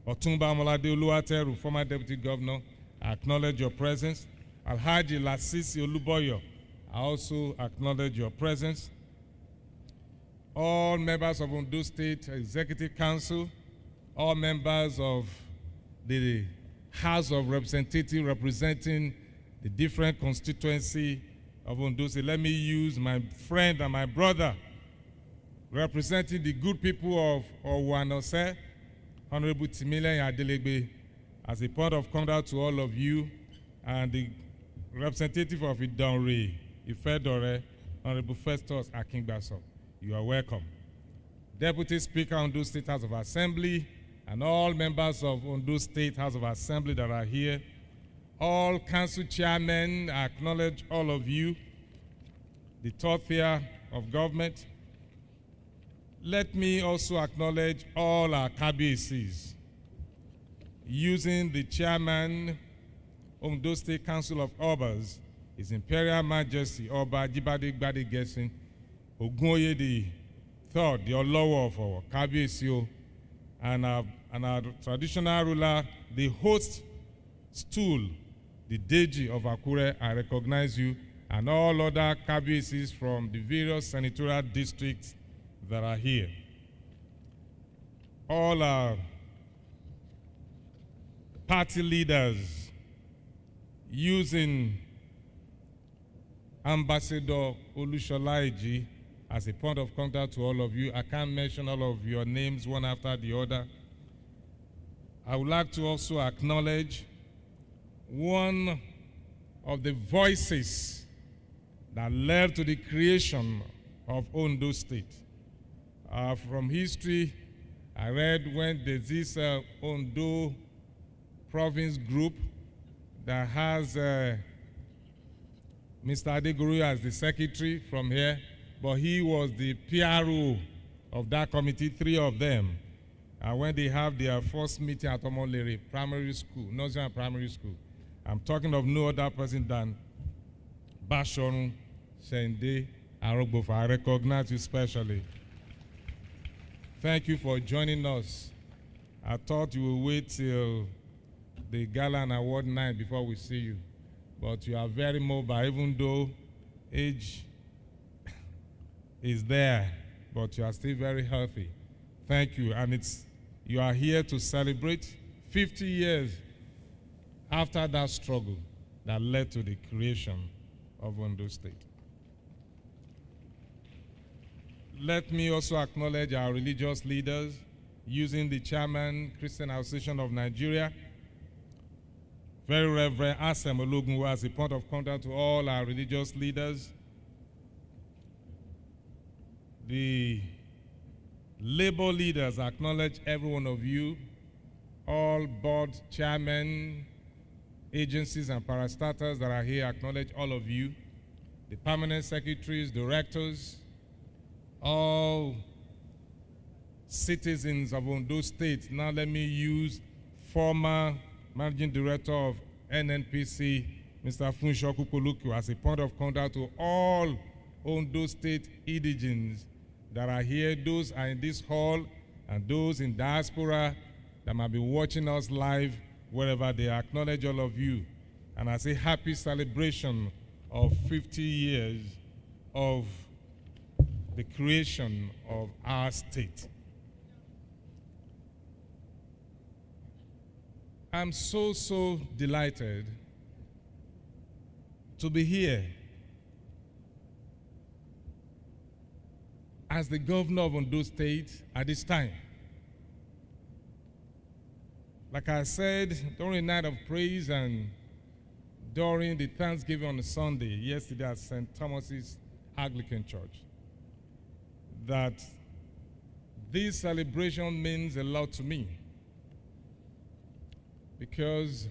Otumba Molade Oluwateru, former deputy governor, I acknowledge your presence. Alhaji Lasisi Oluboyo, I also acknowledge your presence. All members of Ondo State Executive Council, all members of the House of Representatives representing the different constituency of Ondo State. Let me use my friend and my brother, representing the good people of Owanose, Honorable Timile Adelegbe, as a point of contact to all of you, and the representative of Idonre, Ifedore, Honorable Festus Akingbaso. You are welcome. Deputy Speaker, Ondo State House of Assembly, and all members of Ondo State House of Assembly that are here, all council chairmen, I acknowledge all of you, the third tier of government. Let me also acknowledge all our KBCs. Using the chairman, Ondo State Council of Obas, His Imperial Majesty Oba Jibade Gbade Gesin Ogunye the third, the Olowo of our KBCO, and our traditional ruler, the host stool, the Deji of Akure. I recognize you, and all other KBCs from the various senatorial districts that are here. All our party leaders, using Ambassador Olushola Eji as a point of contact to all of you. I can't mention all of your names one after the other. I would like to also acknowledge one of the voices that led to the creation of Ondo State. From history, I read when there's this Ondo province group that has Mr. Adeguru as the secretary from here, but he was the PRO of that committee, three of them. And when they have their first meeting at Omolere Primary School, Nursery and Primary School, I'm talking of no other person than Bashorun Sende Arogbofa. I recognize you specially. Thank you for joining us. I thought you would wait till the gala and award night before we see you. But you are very mobile, even though age is there, but you are still very healthy. Thank you. And you are here to celebrate 50 years after that struggle that led to the creation of Ondo State. Let me also acknowledge our religious leaders, using the chairman, Christian Association of Nigeria, Very Reverend Asem Ologunwa, as a point of contact to all our religious leaders. The labor leaders acknowledge every one of you, all board chairmen, agencies and parastatals that are here acknowledge all of you, the permanent secretaries, directors, all citizens of Ondo State. Now let me use former Managing Director of NNPC, Mr. Funshoku Poluku, as a point of contact to all Ondo State indigents that are here. Those are in this hall and those in diaspora that might be watching us live wherever they acknowledge all of you. And I say happy celebration of 50 years of the creation of our state. I'm so delighted to be here as the governor of Ondo State at this time. Like I said, during the night of praise and during the Thanksgiving on a Sunday, yesterday at St. Thomas's Anglican Church, that this celebration means a lot to me. Because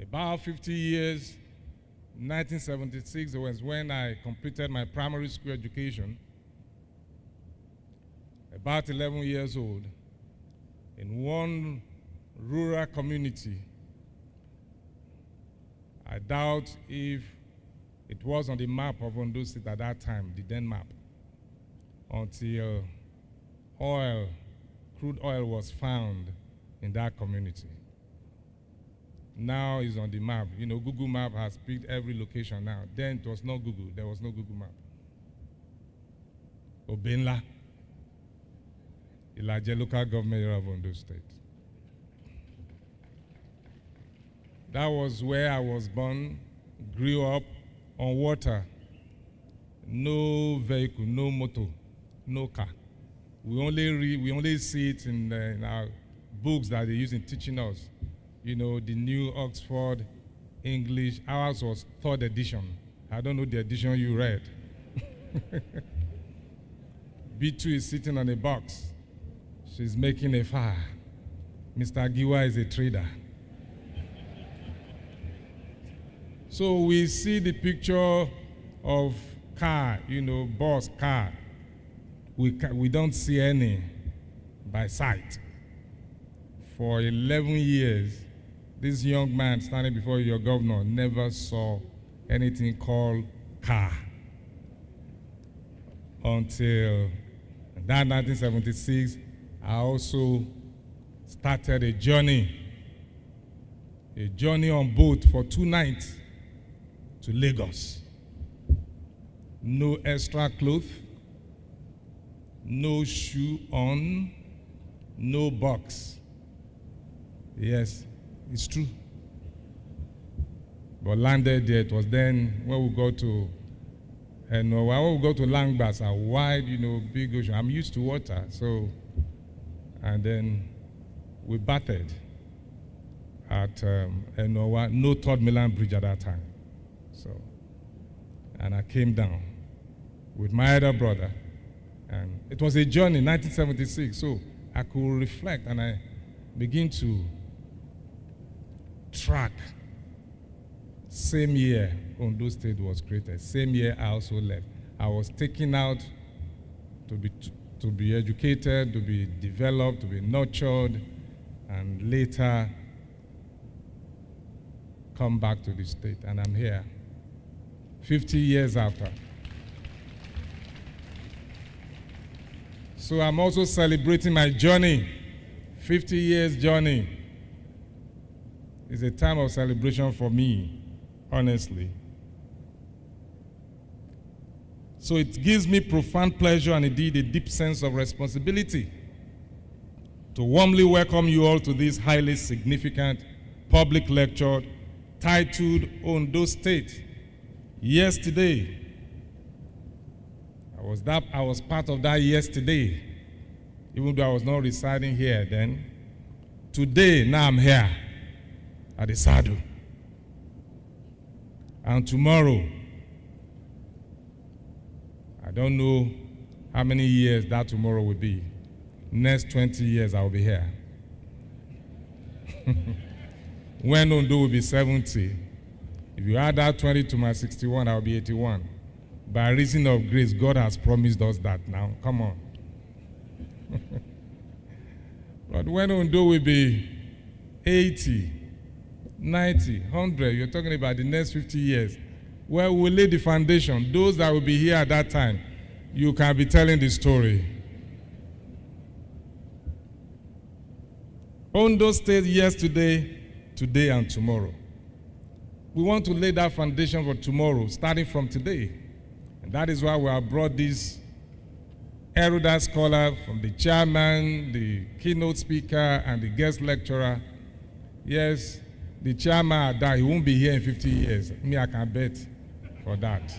about 50 years, 1976 was when I completed my primary school education. About 11 years old, in one rural community. I doubt if it was on the map of Ondo State at that time, the then map, until crude oil was found in that community. Now it's on the map. You know, Google Map has picked every location now. Then it was not Google. There was no Google Map. Obenla, Ilaje local government area of Ondo State. That was where I was born, grew up on water. No vehicle, no motor, no car. We only see it in our books that they use in teaching us. You know, the new Oxford English. Ours was 3rd edition. I don't know the edition you read. B2 is sitting on a box. She's making a fire. Mr. Giwa is a trader. So we see the picture of car, you know, bus, car. We don't see any by sight. For 11 years, this young man standing before your governor never saw anything called car. Until that 1976, I also started a journey on boat for 2 nights to Lagos. No extra clothes, no shoe on, no box. Yes, it's true. But landed there, it was then when we go to, and when we go to Langbas, a wide, you know, big ocean. I'm used to water, so, and then we bathed at Enowa, no 3rd Milan Bridge at that time. So, and I came down with my elder brother, and it was a journey, 1976, so I could reflect and I begin to track. Same year Ondo State was created. Same year I also left. I was taken out to be educated, to be developed, to be nurtured, and later come back to the state. And I'm here 50 years after. So I'm also celebrating my journey, 50 years journey. It's a time of celebration for me, honestly. So it gives me profound pleasure and indeed a deep sense of responsibility to warmly welcome you all to this highly significant public lecture titled Ondo State. Yesterday, I was part of that yesterday, even though I was not residing here then. Today, now I'm here at the saddle. And tomorrow, I don't know how many years that tomorrow will be. Next 20 years, I'll be here. When Ondo will be 70, if you add that 20 to my 61, I'll be 81. By reason of grace, God has promised us that now. Come on. But when Ondo will be 80, 90, 100, you're talking about the next 50 years, where we'll lay the foundation. Those that will be here at that time, you can be telling the story. Ondo State yesterday, today, and tomorrow. we want to lay that foundation for tomorrow, starting from today. And that is why we have brought this erudite scholar from the chairman, the keynote speaker, and the guest lecturer. Yes, the chairman died. He won't be here in 50 years. Me, I can bet for that.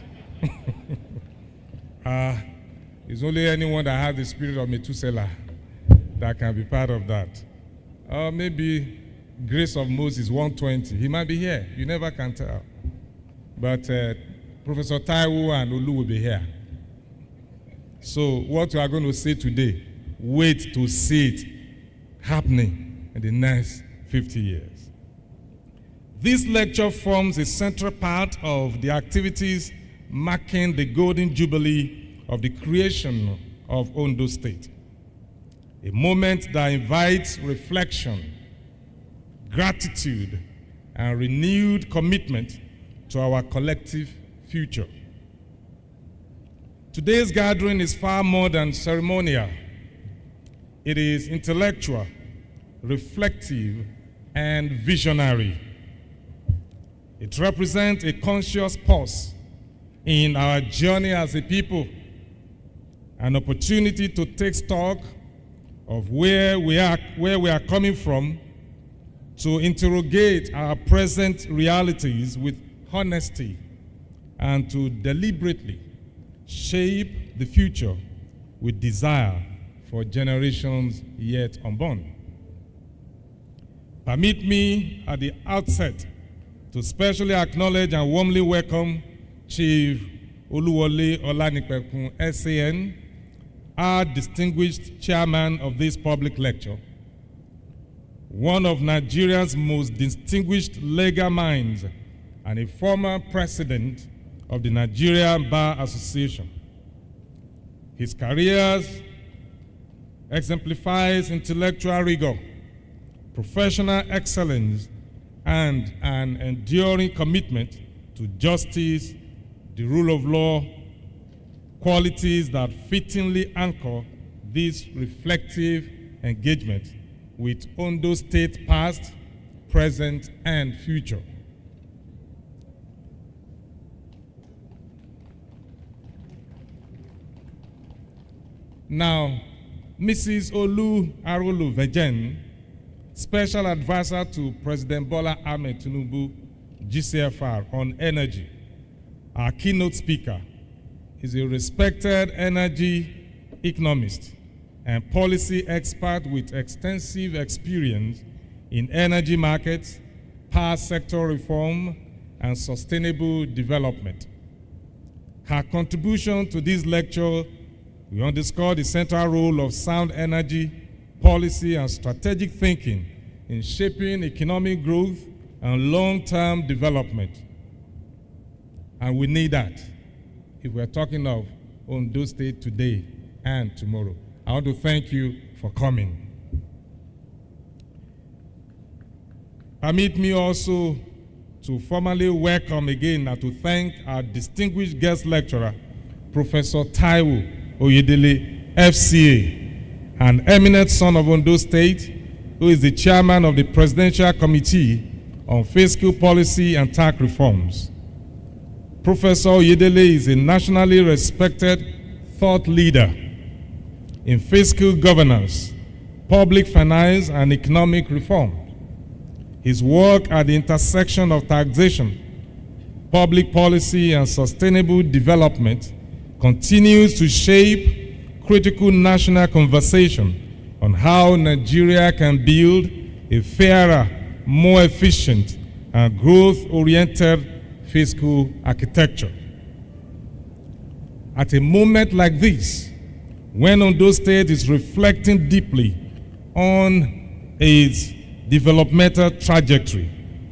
It's only anyone that has the spirit of Methuselah that can be part of that. Or maybe Grace of Moses 120. He might be here. You never can tell. But Professor Taiwo and Olu will be here. So what we are going to say today, wait to see it happening in the next 50 years. This lecture forms a central part of the activities marking the Golden Jubilee of the creation of Ondo State. A moment that invites reflection, gratitude, and renewed commitment to our collective future. Today's gathering is far more than ceremonial. It is intellectual, reflective, and visionary. It represents a conscious pause in our journey as a people, an opportunity to take stock of where we are coming from, to interrogate our present realities with honesty, and to deliberately shape the future with desire for generations yet unborn. Permit me at the outset to specially acknowledge and warmly welcome Chief Oluwole Olanipekun, SAN, our distinguished chairman of this public lecture, one of Nigeria's most distinguished legal minds and a former president of the Nigerian Bar Association. His career exemplifies intellectual rigor, professional excellence, and an enduring commitment to justice, the rule of law, qualities that fittingly anchor this reflective engagement with Ondo State past, present, and future. Now, Mrs. Olu Arolu Vejen, Special Advisor to President Bola Ahmed Tinubu, GCFR, on energy, our keynote speaker, is a respected energy economist and policy expert with extensive experience in energy markets, power sector reform, and sustainable development. Her contribution to this lecture will underscore the central role of sound energy, policy, and strategic thinking in shaping economic growth and long-term development. And we need that if we're talking of Ondo State today and tomorrow. I want to thank you for coming. Permit me also to formally welcome again and to thank our distinguished guest lecturer, Professor Taiwo Oyedele, FCA, an eminent son of Ondo State, who is the chairman of the Presidential Committee on Fiscal Policy and Tax Reforms. Professor Oyedele is a nationally respected thought leader in fiscal governance, public finance, and economic reform. His work at the intersection of taxation, public policy, and sustainable development continues to shape critical national conversation on how Nigeria can build a fairer, more efficient, and growth-oriented fiscal architecture. At a moment like this, when Ondo State is reflecting deeply on its developmental trajectory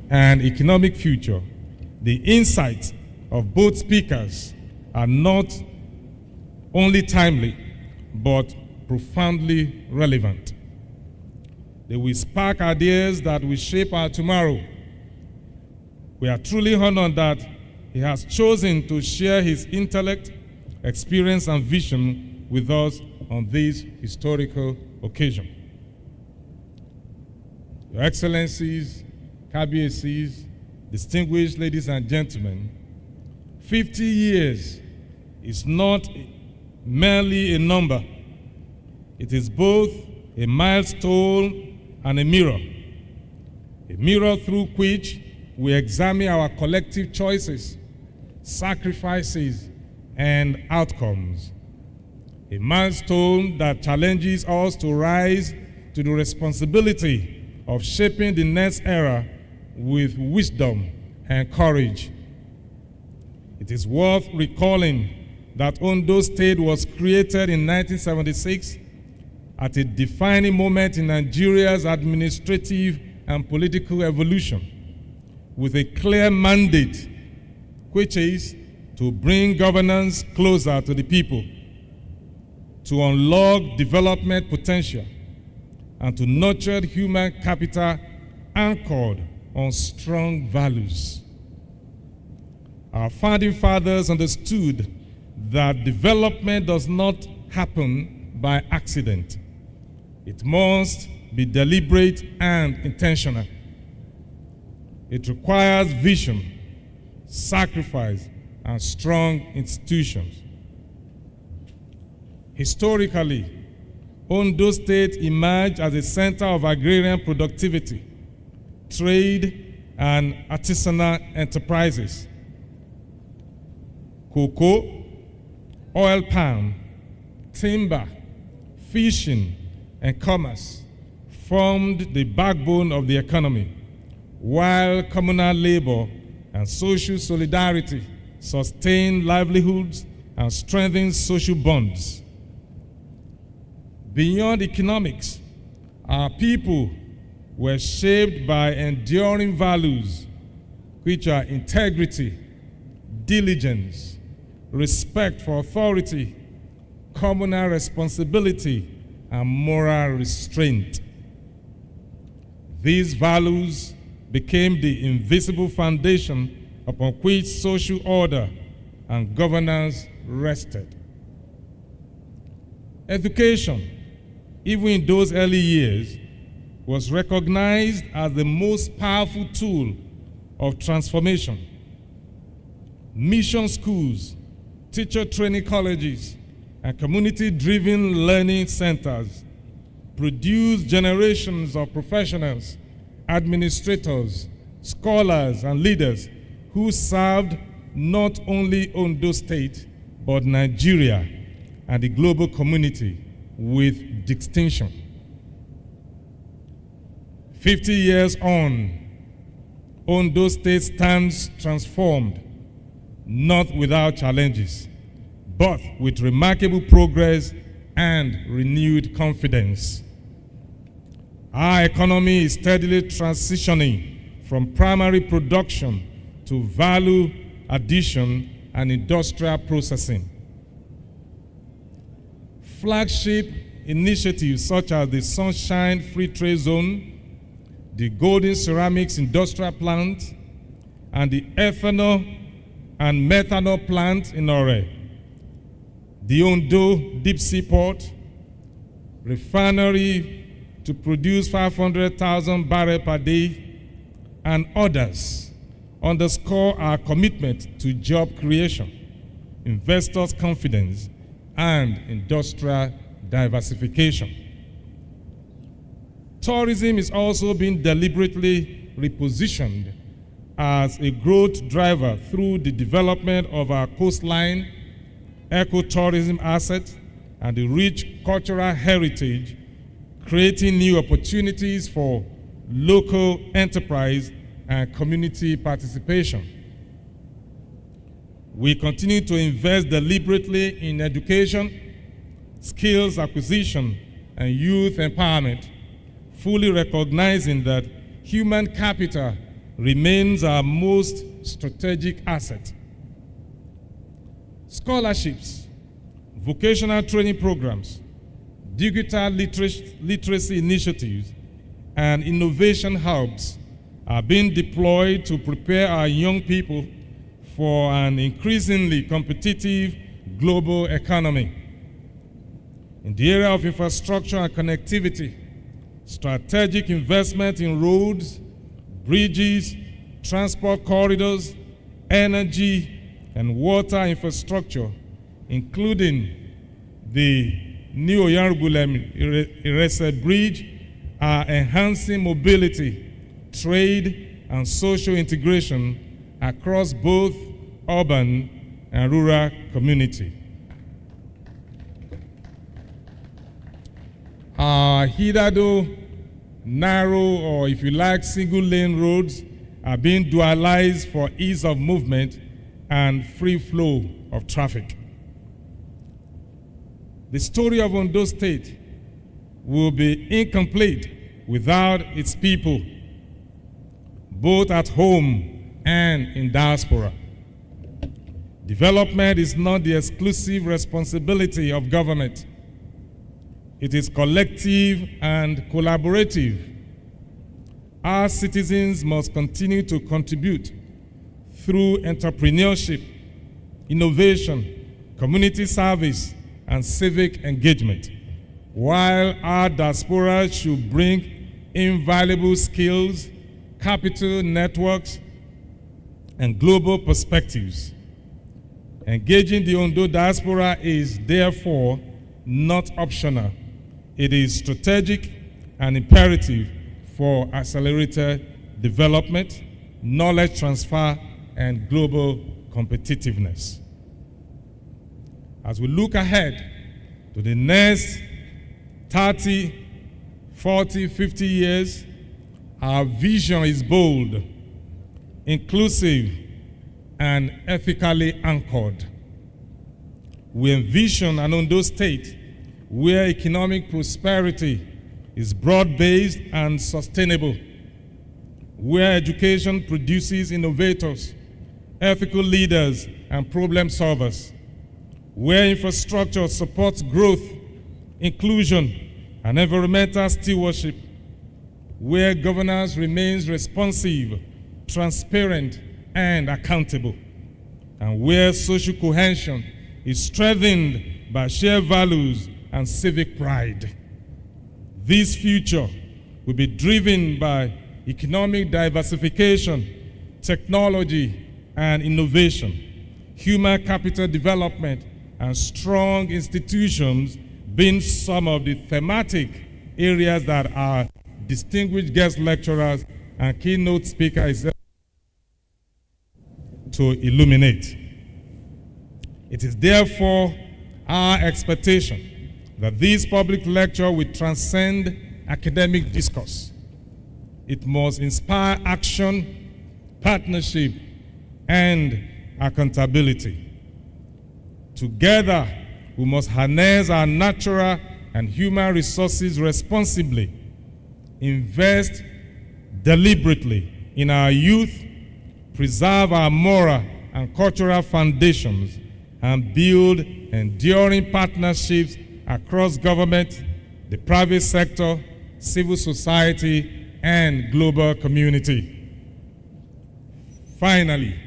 and economic future, the insights of both speakers are not only timely, but profoundly relevant. They will spark ideas that will shape our tomorrow. We are truly honored that he has chosen to share his intellect, experience, and vision with us on this historical occasion. Your Excellencies, Kabiyesi's, distinguished ladies and gentlemen, 50 years is not merely a number. It is both a milestone and a mirror through which we examine our collective choices, sacrifices, and outcomes. A milestone that challenges us to rise to the responsibility of shaping the next era with wisdom and courage. It is worth recalling that Ondo State was created in 1976 at a defining moment in Nigeria's administrative and political evolution, with a clear mandate, which is to bring governance closer to the people, to unlock development potential, and to nurture human capital anchored on strong values. Our founding fathers understood that development does not happen by accident. It must be deliberate and intentional. It requires vision, sacrifice, and strong institutions. Historically, Ondo State emerged as a center of agrarian productivity, trade, and artisanal enterprises. Cocoa, oil palm, timber, fishing, and commerce formed the backbone of the economy, while communal labor and social solidarity sustained livelihoods and strengthened social bonds. Beyond economics, our people were shaped by enduring values, which are integrity, diligence, respect for authority, communal responsibility, and moral restraint. These values became the invisible foundation upon which social order and governance rested. Education, even in those early years, was recognized as the most powerful tool of transformation. Mission schools, teacher training colleges, and community-driven learning centers produce generations of professionals, administrators, scholars, and leaders who served not only Ondo State, but Nigeria and the global community with distinction. 50 years on, Ondo State stands transformed, not without challenges, but with remarkable progress and renewed confidence. Our economy is steadily transitioning from primary production to value addition and industrial processing. Flagship initiatives such as the Sunshine Free Trade Zone, the Golden Ceramics Industrial Plant, and the ethanol and methanol plant in Ore, the Ondo Deep Sea Port, refinery to produce 500,000 barrels per day, and others underscore our commitment to job creation, investors' confidence, and industrial diversification. Tourism is also being deliberately repositioned as a growth driver through the development of our coastline, ecotourism assets, and the rich cultural heritage, creating new opportunities for local enterprise and community participation. We continue to invest deliberately in education, skills acquisition, and youth empowerment, fully recognizing that human capital remains our most strategic asset. Scholarships, vocational training programs, digital literacy initiatives, and innovation hubs are being deployed to prepare our young people for an increasingly competitive global economy. In the area of infrastructure and connectivity, strategic investment in roads, bridges, transport corridors, energy, and water infrastructure, including the new Oyanrugulem Irese Bridge, are enhancing mobility, trade, and social integration across both urban and rural community. Our hitherto narrow, or if you like, single lane roads are being dualized for ease of movement and free flow of traffic. The story of Ondo State will be incomplete without its people, both at home and in diaspora. Development is not the exclusive responsibility of government. It is collective and collaborative. Our citizens must continue to contribute through entrepreneurship, innovation, community service, and civic engagement, while our diaspora should bring invaluable skills, capital networks, and global perspectives. Engaging the Ondo diaspora is therefore not optional. It is strategic and imperative for accelerated development, knowledge transfer, and global competitiveness. As we look ahead to the next 30, 40, 50 years, our vision is bold, inclusive, and ethically anchored. We envision an Ondo State where economic prosperity is broad-based and sustainable, where education produces innovators, ethical leaders, and problem solvers, where infrastructure supports growth, inclusion, and environmental stewardship, where governance remains responsive, transparent, and accountable, and where social cohesion is strengthened by shared values and civic pride. This future will be driven by economic diversification, technology and innovation, human capital development, and strong institutions being some of the thematic areas that our distinguished guest lecturers and keynote speakers to illuminate. It is therefore our expectation that this public lecture will transcend academic discourse. It must inspire action, partnership, and accountability. Together, we must harness our natural and human resources responsibly, invest deliberately in our youth, preserve our moral and cultural foundations, and build enduring partnerships across government, the private sector, civil society, and global community. Finally,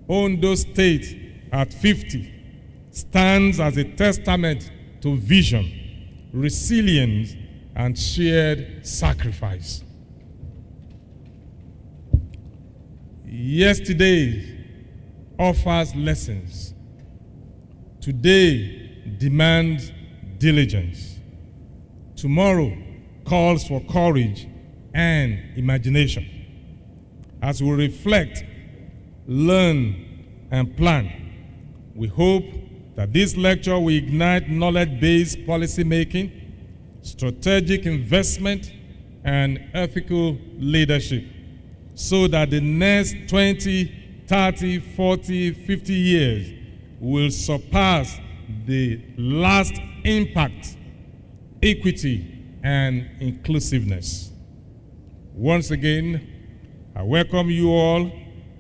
Ondo State at 50 stands as a testament to vision, resilience, and shared sacrifice. Yesterday offers lessons. Today demands diligence. Tomorrow calls for courage and imagination. As we reflect, learn, and plan, we hope that this lecture will ignite knowledge-based policy making, strategic investment, and ethical leadership, so that the next 20, 30, 40, 50 years will surpass the last impact, equity, and inclusiveness. Once again, I welcome you all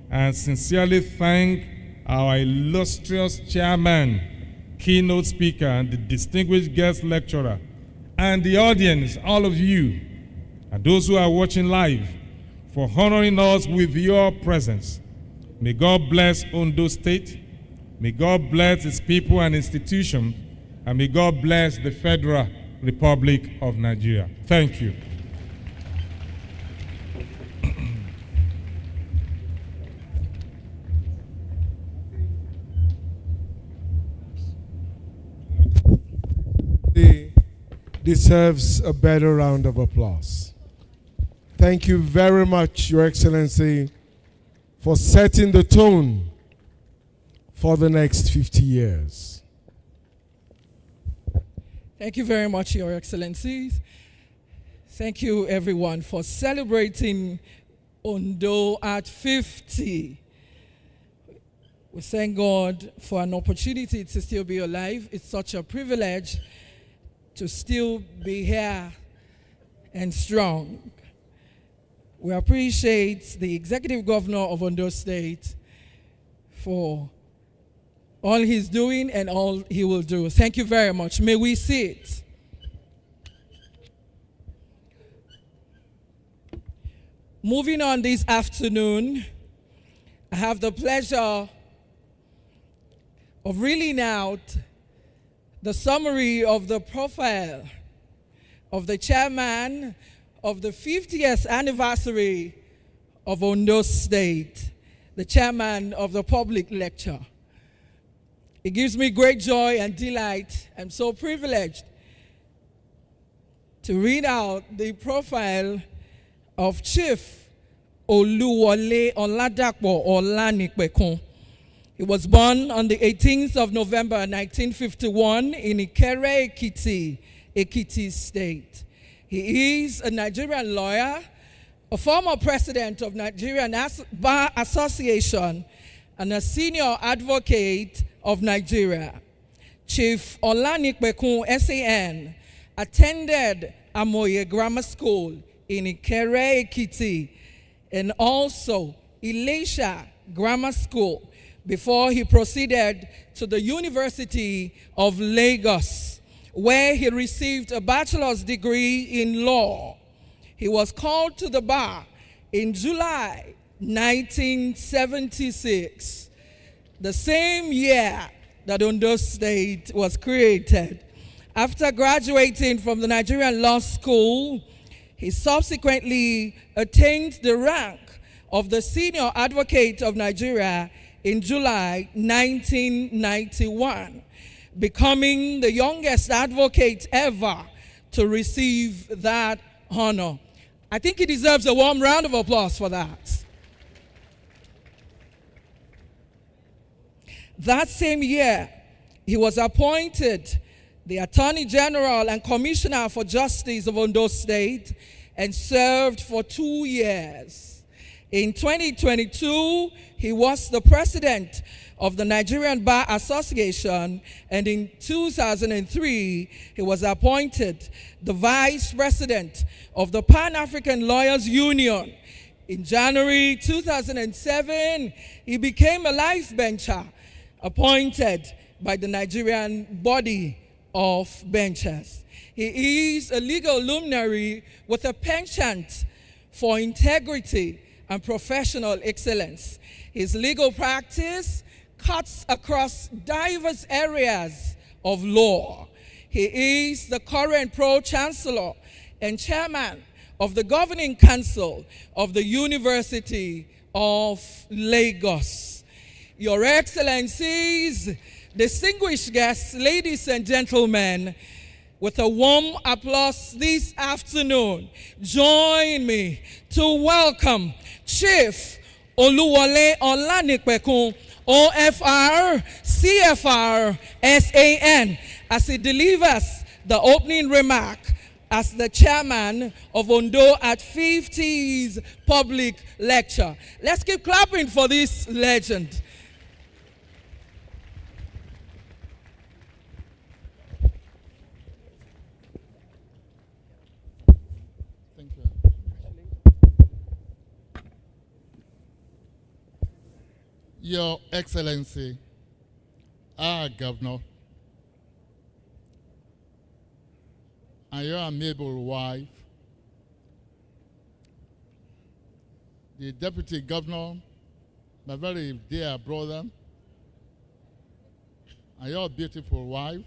and sincerely thank our illustrious chairman, keynote speaker, and the distinguished guest lecturer, and the audience, all of you, and those who are watching live, for honoring us with your presence. May God bless Ondo State. May God bless its people and institutions, and may God bless the Federal Republic of Nigeria. Thank you. deserves a better round of applause. Thank you very much, Your Excellency, for setting the tone for the next 50 years. Thank you very much, Your Excellencies. Thank you, everyone, for celebrating Ondo at 50. We thank God for an opportunity to still be alive. It's such a privilege to still be here and strong. We appreciate the Executive Governor of Ondo State for all he's doing and all he will do. Thank you very much. May we sit. Moving on this afternoon, I have the pleasure of reading out the summary of the profile of the chairman of the 50th anniversary of Ondo State, the chairman of the public lecture. It gives me great joy and delight. I'm so privileged to read out the profile of Chief Oluwole Oladapo Olanipekun. He was born on the 18th of November 1951 in Ikere, Ekiti, Ekiti State. He is a Nigerian lawyer, a former president of Nigerian Bar Association, and a senior advocate of Nigeria. Chief Olanipekun SAN attended Amoye Grammar School in Ikere, Ekiti, and also Elisha Grammar School before he proceeded to the University of Lagos, where he received a bachelor's degree in law. He was called to the bar in July 1976, the same year that Ondo State was created. After graduating from the Nigerian Law School, he subsequently attained the rank of the Senior Advocate of Nigeria in July 1991, becoming the youngest advocate ever to receive that honor. I think he deserves a warm round of applause for that. That same year, he was appointed the Attorney General and Commissioner for Justice of Ondo State and served for 2 years. In 2022, he was the president of the Nigerian Bar Association, and in 2003, he was appointed the vice president of the Pan-African Lawyers Union. In January 2007, he became a life bencher appointed by the Nigerian body of benchers. He is a legal luminary with a penchant for integrity and professional excellence. His legal practice cuts across diverse areas of law. He is the current Pro-Chancellor and Chairman of the Governing Council of the University of Lagos. Your Excellencies, distinguished guests, ladies and gentlemen, with a warm applause this afternoon, join me to welcome Chief Oluwole Olanipekun, OFR, CFR, SAN, as he delivers the opening remark as the chairman of Ondo at 50's public lecture. Let's keep clapping for this legend. Your Excellency, our Governor, and your amiable wife, the Deputy Governor, my very dear brother, and your beautiful wife,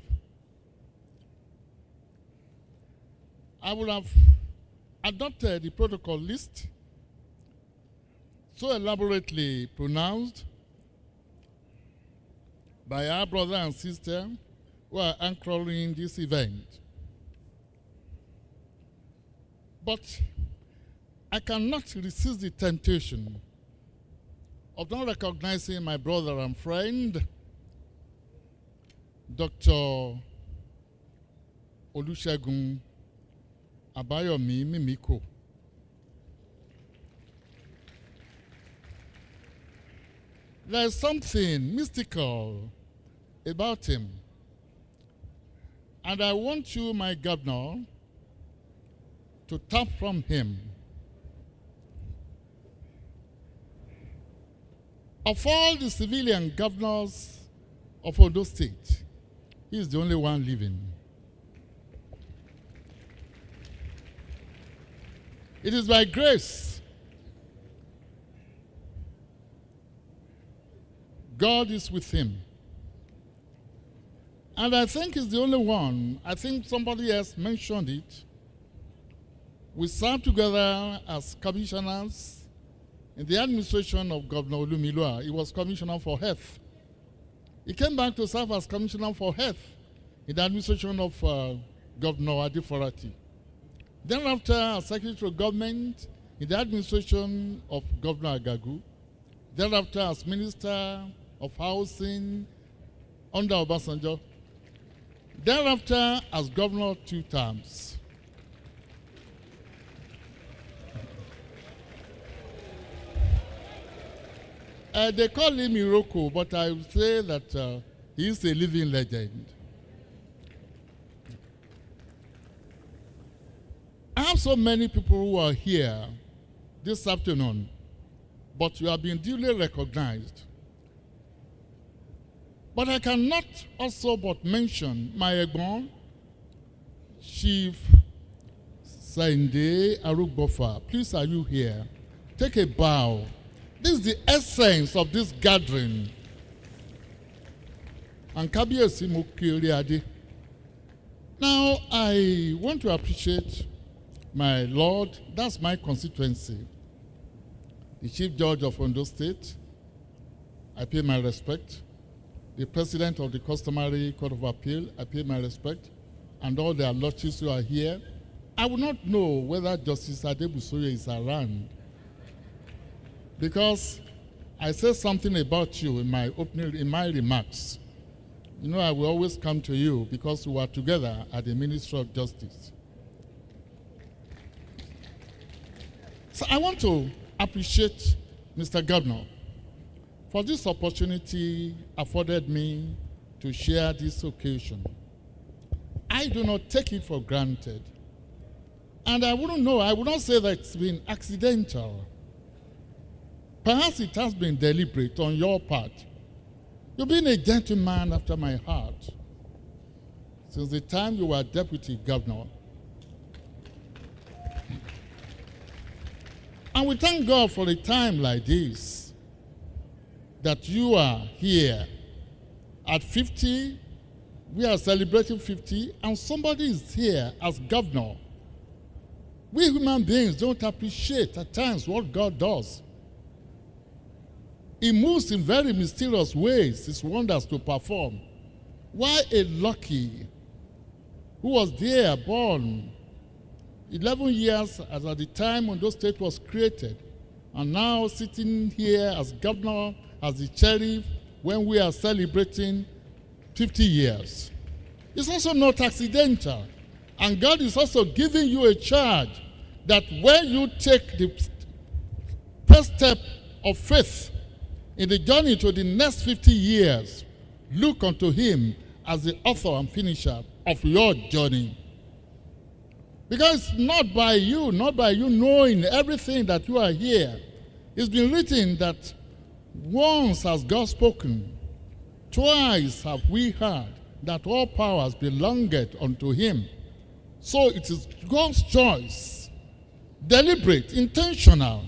I would have adopted the protocol list so elaborately pronounced by our brother and sister who are anchoring this event. But I cannot resist the temptation of not recognizing my brother and friend, Dr. Olusegun Abayomi Mimiko. There's something mystical about him. And I want you, my governor, to tap from him. Of all the civilian governors of Ondo State, he is the only one living. It is by grace. God is with him. And I think he's the only one. I think somebody else mentioned it. We served together as commissioners in the administration of Governor Olumilua. He was commissioner for health. He came back to serve as commissioner for health in the administration of Governor Adiforati. Then after, as secretary of government in the administration of Governor Agagu. Thereafter, as minister of housing under Obasanjo. Thereafter, as governor 2 terms. They call him Iroko, but I would say that he is a living legend. I have so many people who are here this afternoon, but you have been duly recognized. But I cannot also but mention my Egbon, Chief Sinde Arugbofa. Please, are you here? Take a bow. This is the essence of this gathering. And Kabiyesi mo ki ori ade. Now, I want to appreciate my Lord, that's my constituency, the Chief Judge of Ondo State. I pay my respect. The President of the Customary Court of Appeal, I pay my respect. And all the lordships who are here. I would not know whether Justice Adebusoye is around, because I said something about you in my remarks. You know, I will always come to you because we were together at the Ministry of Justice. So I want to appreciate Mr. Governor for this opportunity afforded me to share this occasion. I do not take it for granted. And I wouldn't know, I would not say that it's been accidental. Perhaps it has been deliberate on your part. You've been a gentleman after my heart since the time you were deputy governor. And we thank God for a time like this, that you are here at 50, we are celebrating 50, and somebody is here as governor. We human beings don't appreciate at times what God does. He moves in very mysterious ways, his wonders to perform. Why a Lucky, who was there, born 11 years as at the time Ondo State was created, and now sitting here as governor, as the sheriff, when we are celebrating 50 years. It's also not accidental. And God is also giving you a charge that when you take the first step of faith in the journey to the next 50 years, look unto him as the author and finisher of your journey. Because it's not by you knowing everything that you are here. It's been written that once has God spoken, twice have we heard that all powers belongeth unto him. So it is God's choice, deliberate, intentional,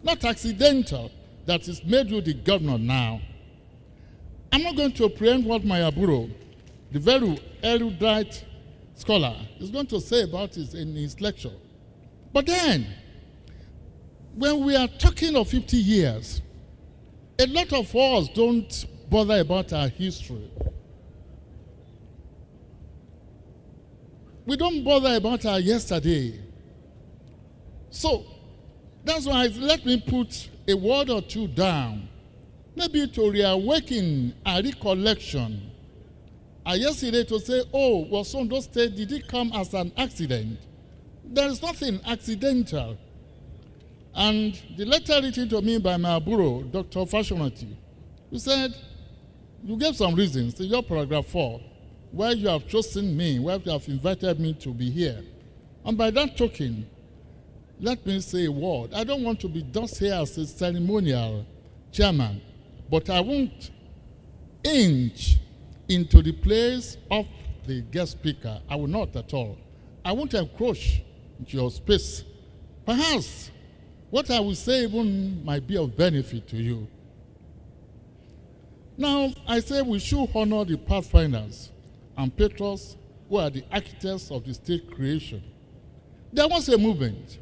not accidental, that is made you the governor now. I'm not going to preempt what my Aburo, the very erudite scholar, is going to say about it in his lecture. But then, when we are talking of 50 years, a lot of us don't bother about our history. We don't bother about our yesterday. So that's why let me put a word or two down, maybe to reawaken a recollection. Yesterday to say, oh, was Ondo State, did it come as an accident? There is nothing accidental. And the letter written to me by my bureau, Dr. Fashionati, who said, you gave some reasons in your paragraph 4, why you have chosen me, why you have invited me to be here. And by that token, let me say a word. I don't want to be just here as a ceremonial chairman, but I won't inch into the place of the guest speaker. I will not at all. I won't encroach into your space. Perhaps what I will say even might be of benefit to you. Now, I say we should honor the pathfinders and patrons who are the architects of the state creation. There was a movement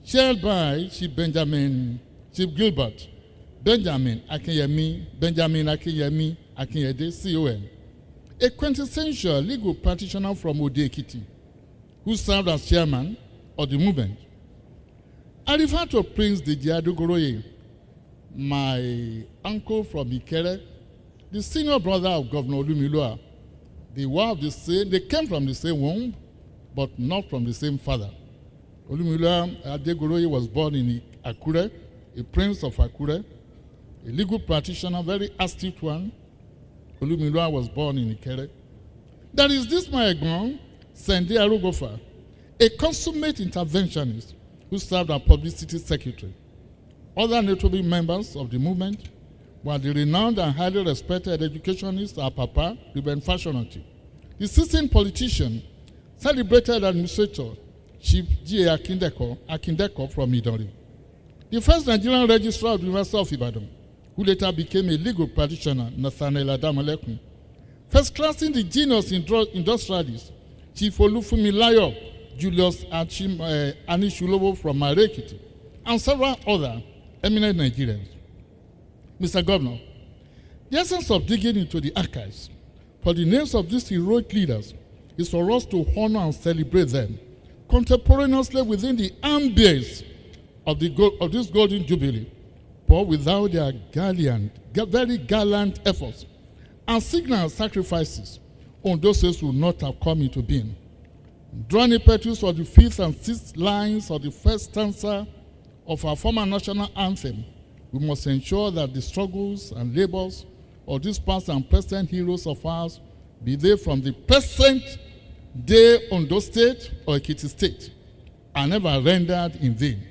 chaired by Chief Gilbert, Benjamin Akinyemi Akinyede, CON, a quintessential legal practitioner from Ode Ekiti, who served as chairman of the movement. I refer to Prince Deji Adogoroye, my uncle from Ikere, the senior brother of Governor Olumilua. They came from the same womb, but not from the same father. Olumilua Adegoroye was born in Akure, a prince of Akure, a legal practitioner, very astute one. Olumilua was born in Ikere. There is this my Egbon, Sende Arugofa, a consummate interventionist who served as publicity secretary. Other notable members of the movement were the renowned and highly respected educationist, our Papa, Ruben Fashionati, the seasoned politician, celebrated administrator, Chief G.A. Akindeko from Idori, the first Nigerian registrar of the University of Ibadan, who later became a legal practitioner, Nathaniel Adamalekun, first-classing the genius industrialist, Chief Olufumilayo Julius Anishulowo from Marekiti, and several other eminent Nigerians. Mr. Governor, the essence of digging into the archives for the names of these heroic leaders is for us to honor and celebrate them contemporaneously within the ambience of this golden jubilee, but without their very gallant efforts and signal sacrifices, Ondo State would not have come into being. Drawing impetus for the 5th and 6th lines of the first stanza of our former national anthem, we must ensure that the struggles and labors of these past and present heroes of ours, be they from the present day Ondo State or Ekiti State, are never rendered in vain.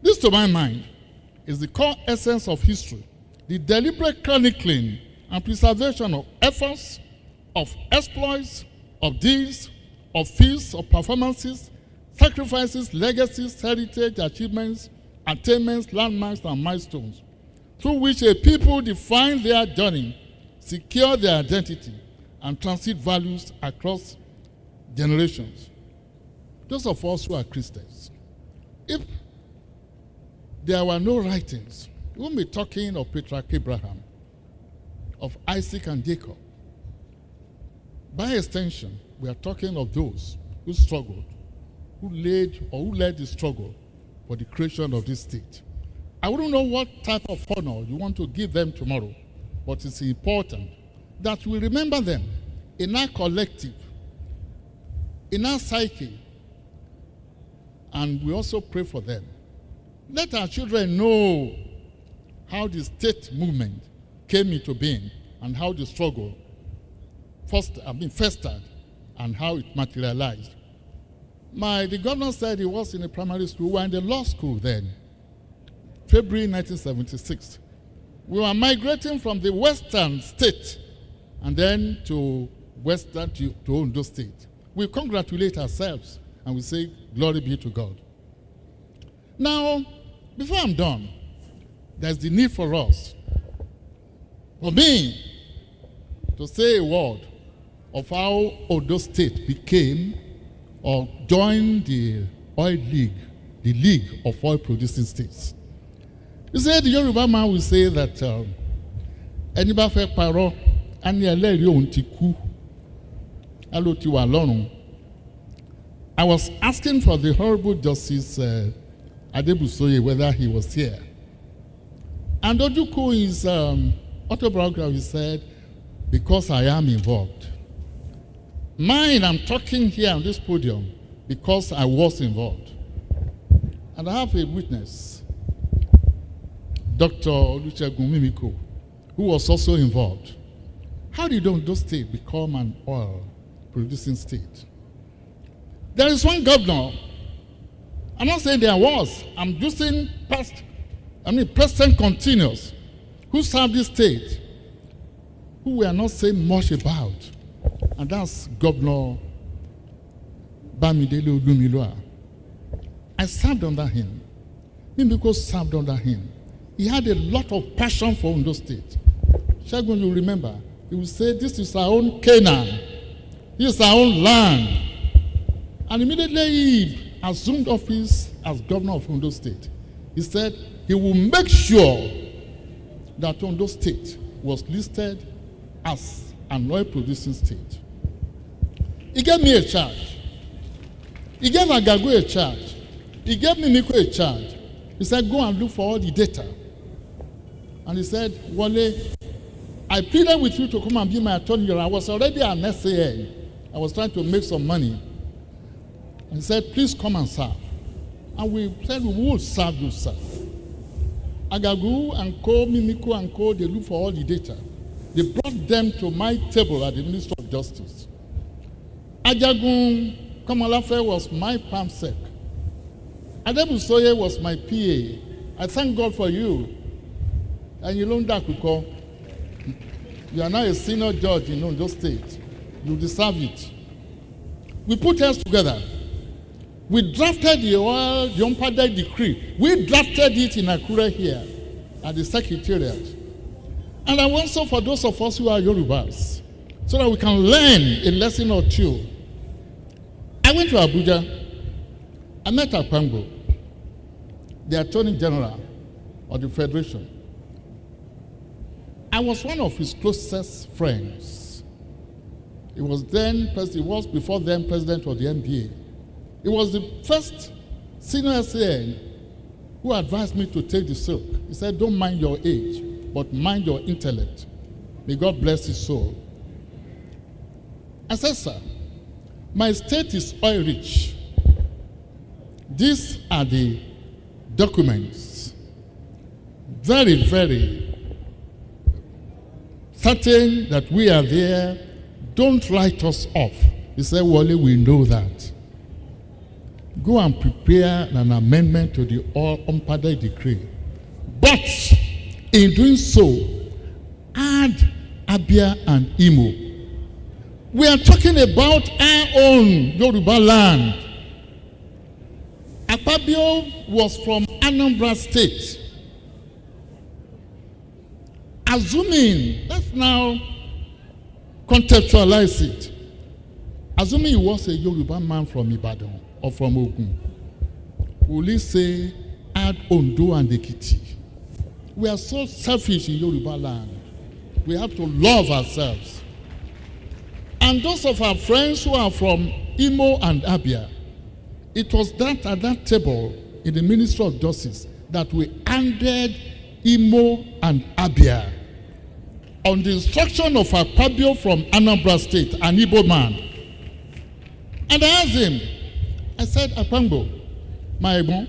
This, to my mind, is the core essence of history, the deliberate chronicling and preservation of efforts, of exploits, of deeds, of feats, of performances, sacrifices, legacies, heritage, achievements, attainments, landmarks, and milestones, through which a people define their journey, secure their identity, and transit values across generations. Those of us who are Christians, if there were no writings, we won't be talking of Patriarch Abraham, of Isaac and Jacob. By extension, we are talking of those who struggled, who led the struggle for the creation of this state. I wouldn't know what type of honor you want to give them tomorrow, but it's important that we remember them in our collective, in our psyche, and we also pray for them. Let our children know how the movement came into being and how the struggle festered and how it materialized. The governor said he was in a primary school. We were in the law school then, February 1976. We were migrating from the western state and then to Ondo State. We congratulate ourselves and we say, glory be to God. Now, before I'm done, there's the need for us, for me, to say a word of how Ondo State became or joined the oil league, the League of Oil Producing States. You see, the Yoruba man will say that anybody fẹ́ parọ́, ani ẹlẹ́rìí òun ti kú, alo ti wà lọ́run. I was asking for the Honorable Justice Adebusoye whether he was here. And Ojuku, in his autobiography, said, because I am involved. Mine, I'm talking here on this podium because I was involved. And I have a witness, Dr. Olusegun Mimiko, who was also involved. How did Ondo State become an oil-producing state? There is one governor, I'm not saying there was, I'm using present continuous, who served this state, who we are not saying much about, and that's Governor Bamidele Olumilua. I served under him. Mimiko served under him. He had a lot of passion for Ondo State. Shagun, you remember, he would say, this is our own Canaan. This is our own land. And immediately he assumed office as governor of Ondo State. He said he will make sure that Ondo State was listed as an oil-producing state. He gave me a charge. He gave Agagu a charge. He gave Mimiko a charge. He said, go and look for all the data. And he said, Wale, I pleaded with you to come and be my attorney general. I was already an SAN. I was trying to make some money. And he said, please come and serve. And we said, we will serve you, sir. Agagu and Co, Mimiko and Co, they look for all the data. They brought them to my table at the Ministry of Justice. Ajagun Kamalafe was my palm sec. Adebusoye was my PA. I thank God for you. And you learned that, you are now a senior judge in Ondo State. You deserve it. We put hands together. We drafted the Umpada decree. We drafted it in Akure here at the Secretariat. And I want so for those of us who are Yorubas, so that we can learn a lesson or two. I went to Abuja. I met Akpango, the Attorney General of the Federation. I was one of his closest friends. He was before then president of the NBA. He was the first senior SAN who advised me to take the silk. He said, don't mind your age, but mind your intellect. May God bless his soul. I said, sir, my state is oil rich. These are the documents. Very, very certain that we are there. Don't write us off. He said, Wale, we know that. Go and prepare an amendment to the Umpada decree. But in doing so, add Abia and Imo. We are talking about our own Yoruba land. Akpabio was from Anambra State. Assuming, let's now contextualize it. Assuming he was a Yoruba man from Ibadan or from Ogun, will he say, add Ondo and Ekiti? We are so selfish in Yoruba land. We have to love ourselves. And those of our friends who are from Imo and Abia, it was that at that table in the Ministry of Justice that we handed Imo and Abia on the instruction of Akpabio from Anambra State, an Igbo man. And I asked him, I said, Akpango, my Igbo,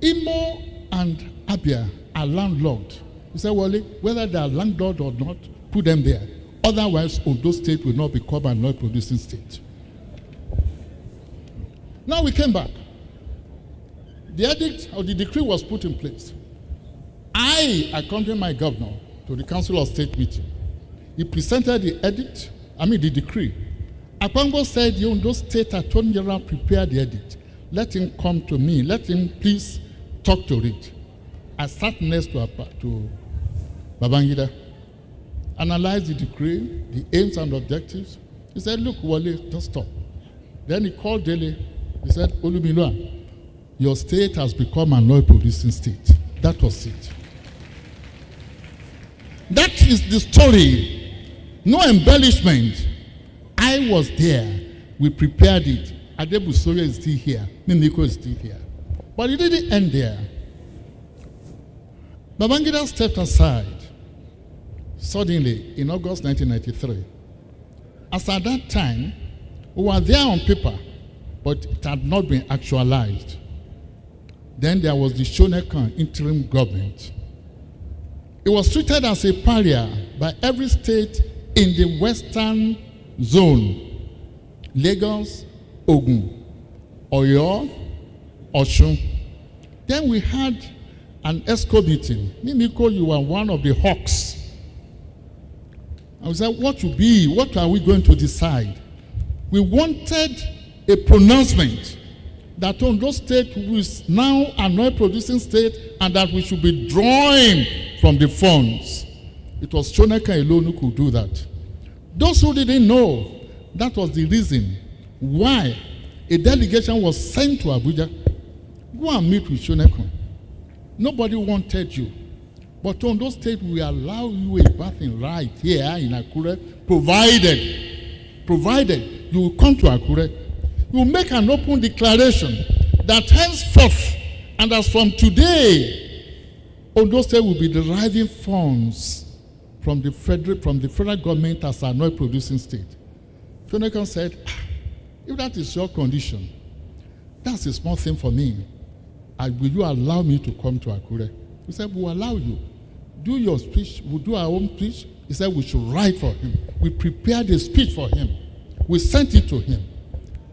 Imo and Abia are landlocked. He said, well, whether they are landlord or not, put them there. Otherwise, Ondo State will not become an oil-producing state. Now we came back. The edict or the decree was put in place. I accompanied my governor to the Council of State meeting. He presented the decree. Akpango said, the Ondo State Attorney General prepared the edict. Let him come to me. Let him please talk to it. I sat next to Babangida, analyzed the decree, the aims and objectives. He said, look, Wale, just stop. Then he called Dele. He said, Olumilua, your state has become an oil-producing state. That was it. That is the story. No embellishment. I was there. We prepared it. Adebusoye is still here. Mimiko is still here. But it didn't end there. Babangida stepped aside suddenly in August 1993. As at that time, we were there on paper, but it had not been actualized. Then there was the Shonekan interim government. It was treated as a pariah by every state in the western zone: Lagos, Ogun, Oyo, Osun. Then we had an ESCO meeting. Mimiko, you were one of the hawks. I was like, what will be? What are we going to decide? We wanted a pronouncement that Ondo State is now an oil-producing state and that we should be drawing from the funds. It was Shoneka alone who could do that. Those who didn't know, that was the reason why a delegation was sent to Abuja. Go and meet with Shoneka. Nobody wanted you. But Ondo State will allow you a bathing right here in Akure, provided you will come to Akure. You will make an open declaration that henceforth and as from today, Ondo State will be deriving funds from the federal government as an oil producing state. Shoneka said, if that is your condition, that's a small thing for me. Will you allow me to come to Akure? He said, we'll allow you. Do your speech. We'll do our own speech. He said, we should write for him. We prepared a speech for him. We sent it to him.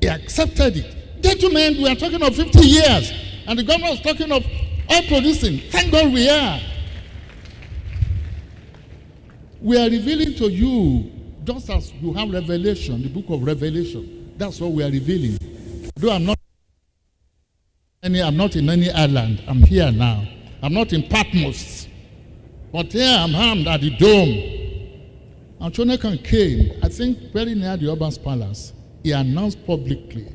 He accepted it. Gentlemen, we are talking of 50 years. And the governor was talking of oil producing. Thank God we are. We are revealing to you, just as you have Revelation, the book of Revelation. That's what we are revealing. Though I'm not in any island. I'm here now. I'm not in Patmos. But here I'm armed at the dome. And Shonekan came, I think, very near the Urban Palace. He announced publicly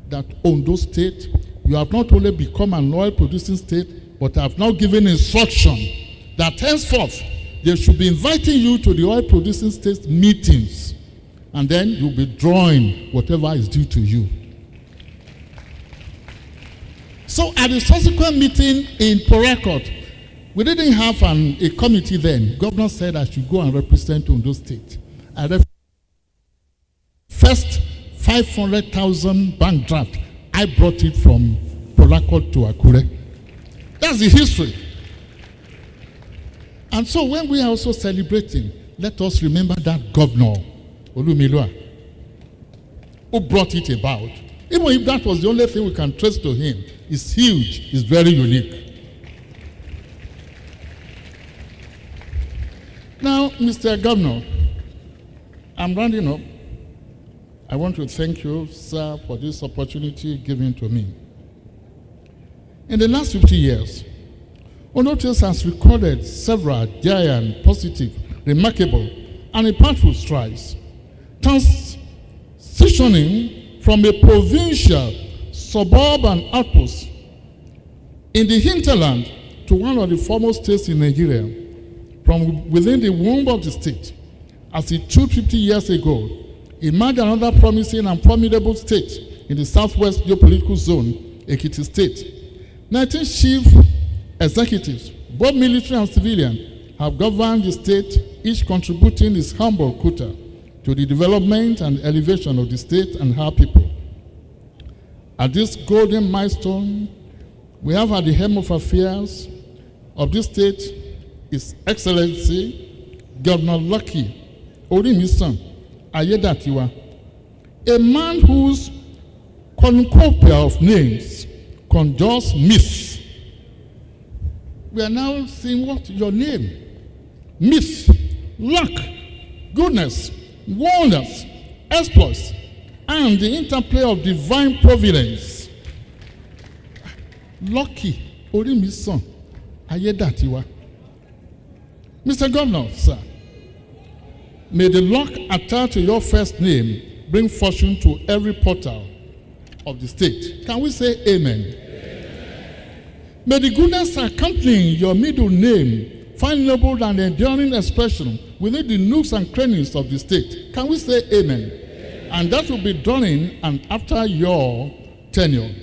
that Ondo State, you have not only become an oil-producing state, but have now given instruction that henceforth they should be inviting you to the oil-producing state meetings. And then you'll be drawing whatever is due to you. So at the subsequent meeting in Porakot, we didn't have a committee then. Governor said I should go and represent Ondo State. First 500,000 bank draft, I brought it from Porakot to Akure. That's the history. And so when we are also celebrating, let us remember that governor, Olumilua, who brought it about. Even if that was the only thing we can trace to him, it's huge, it's very unique. Now, Mr. Governor, I'm rounding up. I want to thank you, sir, for this opportunity given to me. In the last 50 years, Ondo State has recorded several giant, positive, remarkable, and impactful strides, transitioning from a provincial, suburban outpost in the hinterland to one of the foremost states in Nigeria, from within the womb of the state. As it took 50 years ago, emerged another promising and formidable state in the southwest geopolitical zone, Ekiti State. 19 chief executives, both military and civilian, have governed the state, each contributing its humble quota to the development and elevation of the state and her people. At this golden milestone, we have at the helm of affairs of this state His Excellency Governor Lucky Orimisan Aiyedatiwa, a man whose cornucopia of names conjures myths. We are now seeing what your name: myth, luck, goodness, wonders, exploits, and the interplay of divine providence. Lucky Orimisan Aiyedatiwa. Mr. Governor, sir, may the luck attached to your first name bring fortune to every portal of the state. Can we say amen? Amen. May the goodness accompanying your middle name find noble and enduring expression within the nooks and crannies of the state. Can we say amen? Amen. and that will be during and after your tenure.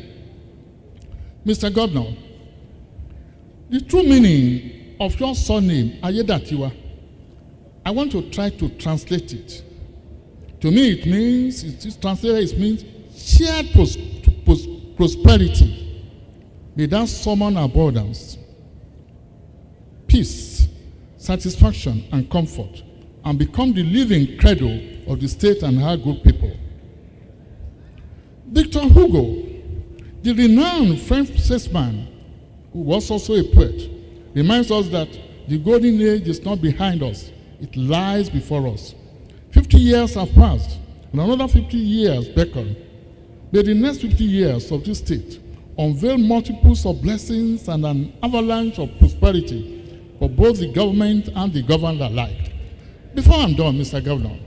Mr. Governor, the true meaning of your surname, Aiyedatiwa, I want to try to translate it. To me, it means, it's translated, it means shared prosperity without summon abundance, peace, satisfaction, and comfort, and become the living credo of the state and our good people. Victor Hugo, the renowned French statesman, who was also a poet, reminds us that the golden age is not behind us, it lies before us. 50 years have passed, and another 50 years beckon. May the next 50 years of this state unveil multiples of blessings and an avalanche of prosperity for both the government and the governed alike. Before I'm done, Mr. Governor,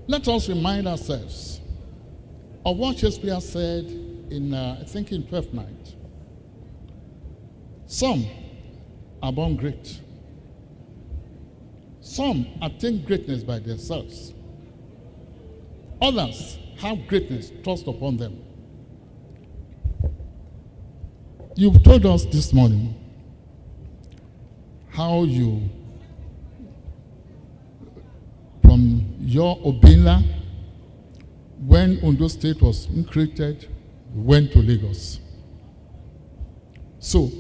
let us remind ourselves of what Shakespeare said in, I think in 12th Night. Some are born great. Some attain greatness by themselves. Others have greatness thrust upon them. You've told us this morning how you, from your Obinla, when Ondo State was created, you went to Lagos. So,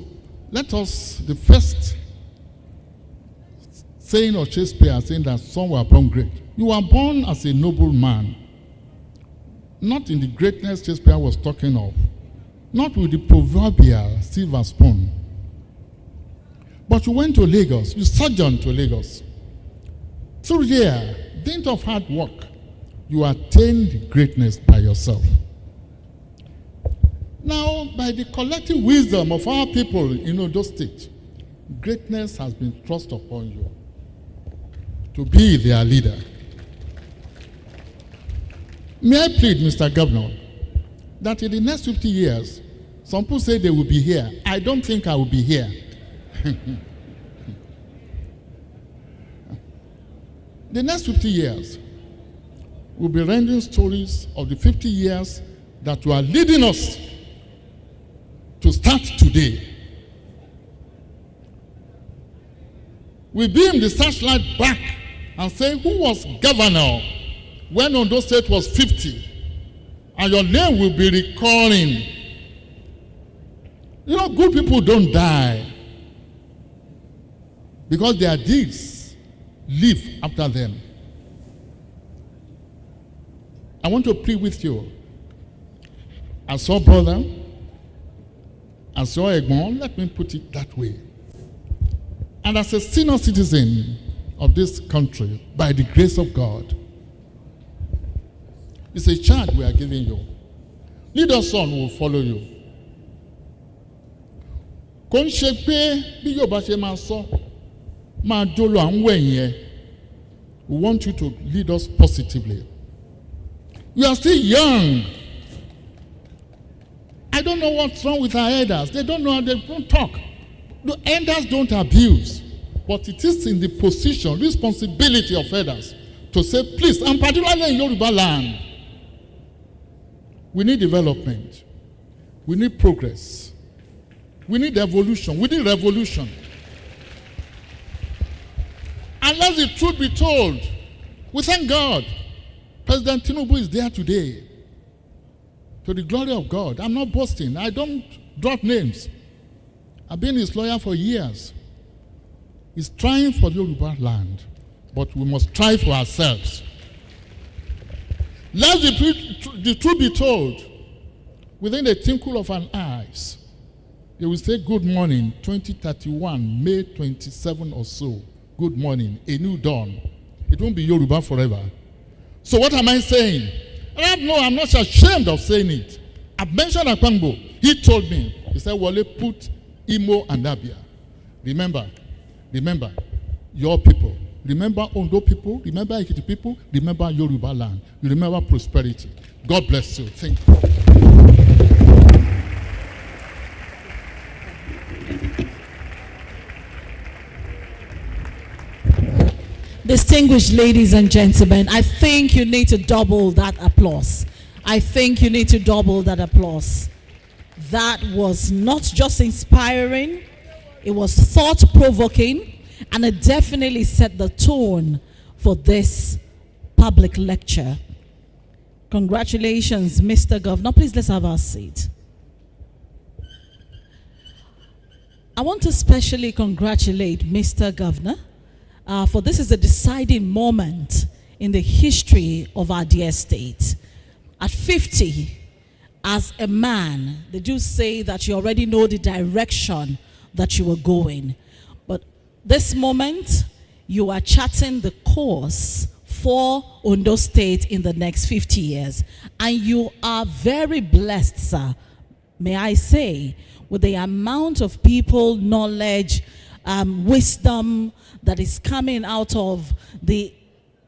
let us, the first saying of Shakespeare, saying that some were born great. You were born as a noble man, not in the greatness Shakespeare was talking of, not with the proverbial silver spoon. But you went to Lagos, you sojourned to Lagos. Through there, dint of hard work, you attained greatness by yourself. Now, by the collective wisdom of our people in Ondo State, greatness has been thrust upon you to be their leader. May I plead, Mr. Governor, that in the next 50 years, some people say they will be here. I don't think I will be here. The next 50 years, we'll be rendering stories of the 50 years that you are leading us to start today. We beam the searchlight back and say, who was governor when Ondo State was 50? And your name will be recurring. You know, good people don't die because their deeds live after them. I want to plead with you, as your brother, as your egbon, let me put it that way, and as a senior citizen of this country, by the grace of God, it's a charge we are giving you. Leader son will follow you. Kò ń ṣe pé bí Yorùbá ṣe máa sọ, máa jóló à ń wẹ̀yìn ẹ. We want you to lead us positively. You are still young. I don't know what's wrong with our elders. They don't know, they don't talk. The elders don't abuse. But it is in the position, responsibility of elders to say, please, and particularly in Yoruba land, we need development. We need progress. We need evolution. We need revolution. And let the truth be told, we thank God. President Tinubu is there today. To the glory of God. I'm not boasting. I don't drop names. I've been his lawyer for years. He's trying for Yoruba land, but we must try for ourselves. Let the truth be told. Within the twinkle of an eye, they will say, good morning, 2031, May 27 or so. Good morning, a new dawn. It won't be Yoruba forever. So what am I saying? I'm not ashamed of saying it. I've mentioned Akpangbo. He told me, he said, Wale, put Imo and Abia. Remember your people. Remember Ondo people. Remember Ekiti people. Remember Yoruba land. You remember prosperity. God bless you. Thank you. Distinguished ladies and gentlemen, I think you need to double that applause. I think you need to double that applause. That was not just inspiring, it was thought-provoking, and it definitely set the tone for this public lecture. Congratulations, Mr. Governor. Please, let's have our seat. I want to specially congratulate Mr. Governor, for this is a deciding moment in the history of our dear state. At 50, as a man, they do say that you already know the direction that you are going. But this moment, you are charting the course for Ondo State in the next 50 years. And you are very blessed, sir, may I say, with the amount of people, knowledge, wisdom that is coming out of the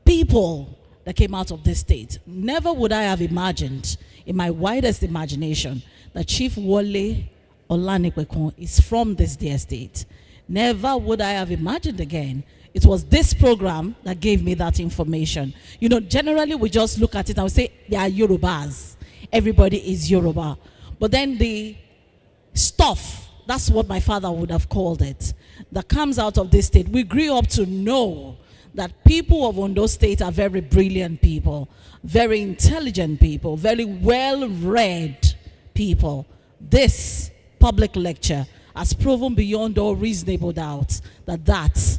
people that came out of this state. Never would I have imagined, in my widest imagination, that Chief Wole Olanikwekun is from this dear state. Never would I have imagined again. It was this program that gave me that information. You know, generally we just look at it and we say, they are Yorubas. Everybody is Yoruba. But then the stuff, that's what my father would have called it, that comes out of this state. We grew up to know that people of Ondo State are very brilliant people, very intelligent people, very well-read people. This public lecture has proven beyond all reasonable doubt that that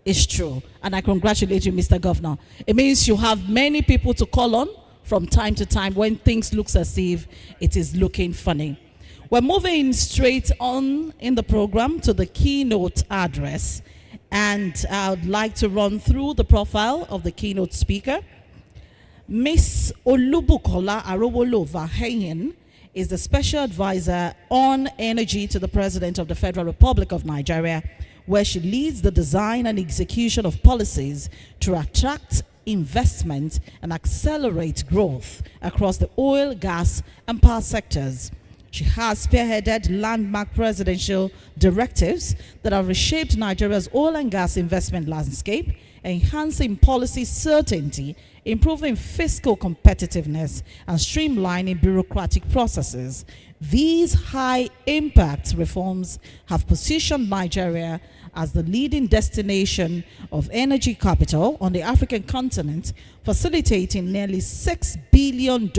is true. And I congratulate you, Mr. Governor. It means you have many people to call on from time to time when things look as if it is looking funny. We're moving straight on in the program to the keynote address, and I would like to run through the profile of the keynote speaker. Miss Olubukola Arowolo-Vaheyen is the Special Advisor on Energy to the President of the Federal Republic of Nigeria, where she leads the design and execution of policies to attract investment and accelerate growth across the oil, gas, and power sectors. She has spearheaded landmark presidential directives that have reshaped Nigeria's oil and gas investment landscape, enhancing policy certainty, improving fiscal competitiveness, and streamlining bureaucratic processes. These high-impact reforms have positioned Nigeria as the leading destination of energy capital on the African continent, facilitating nearly $6 billion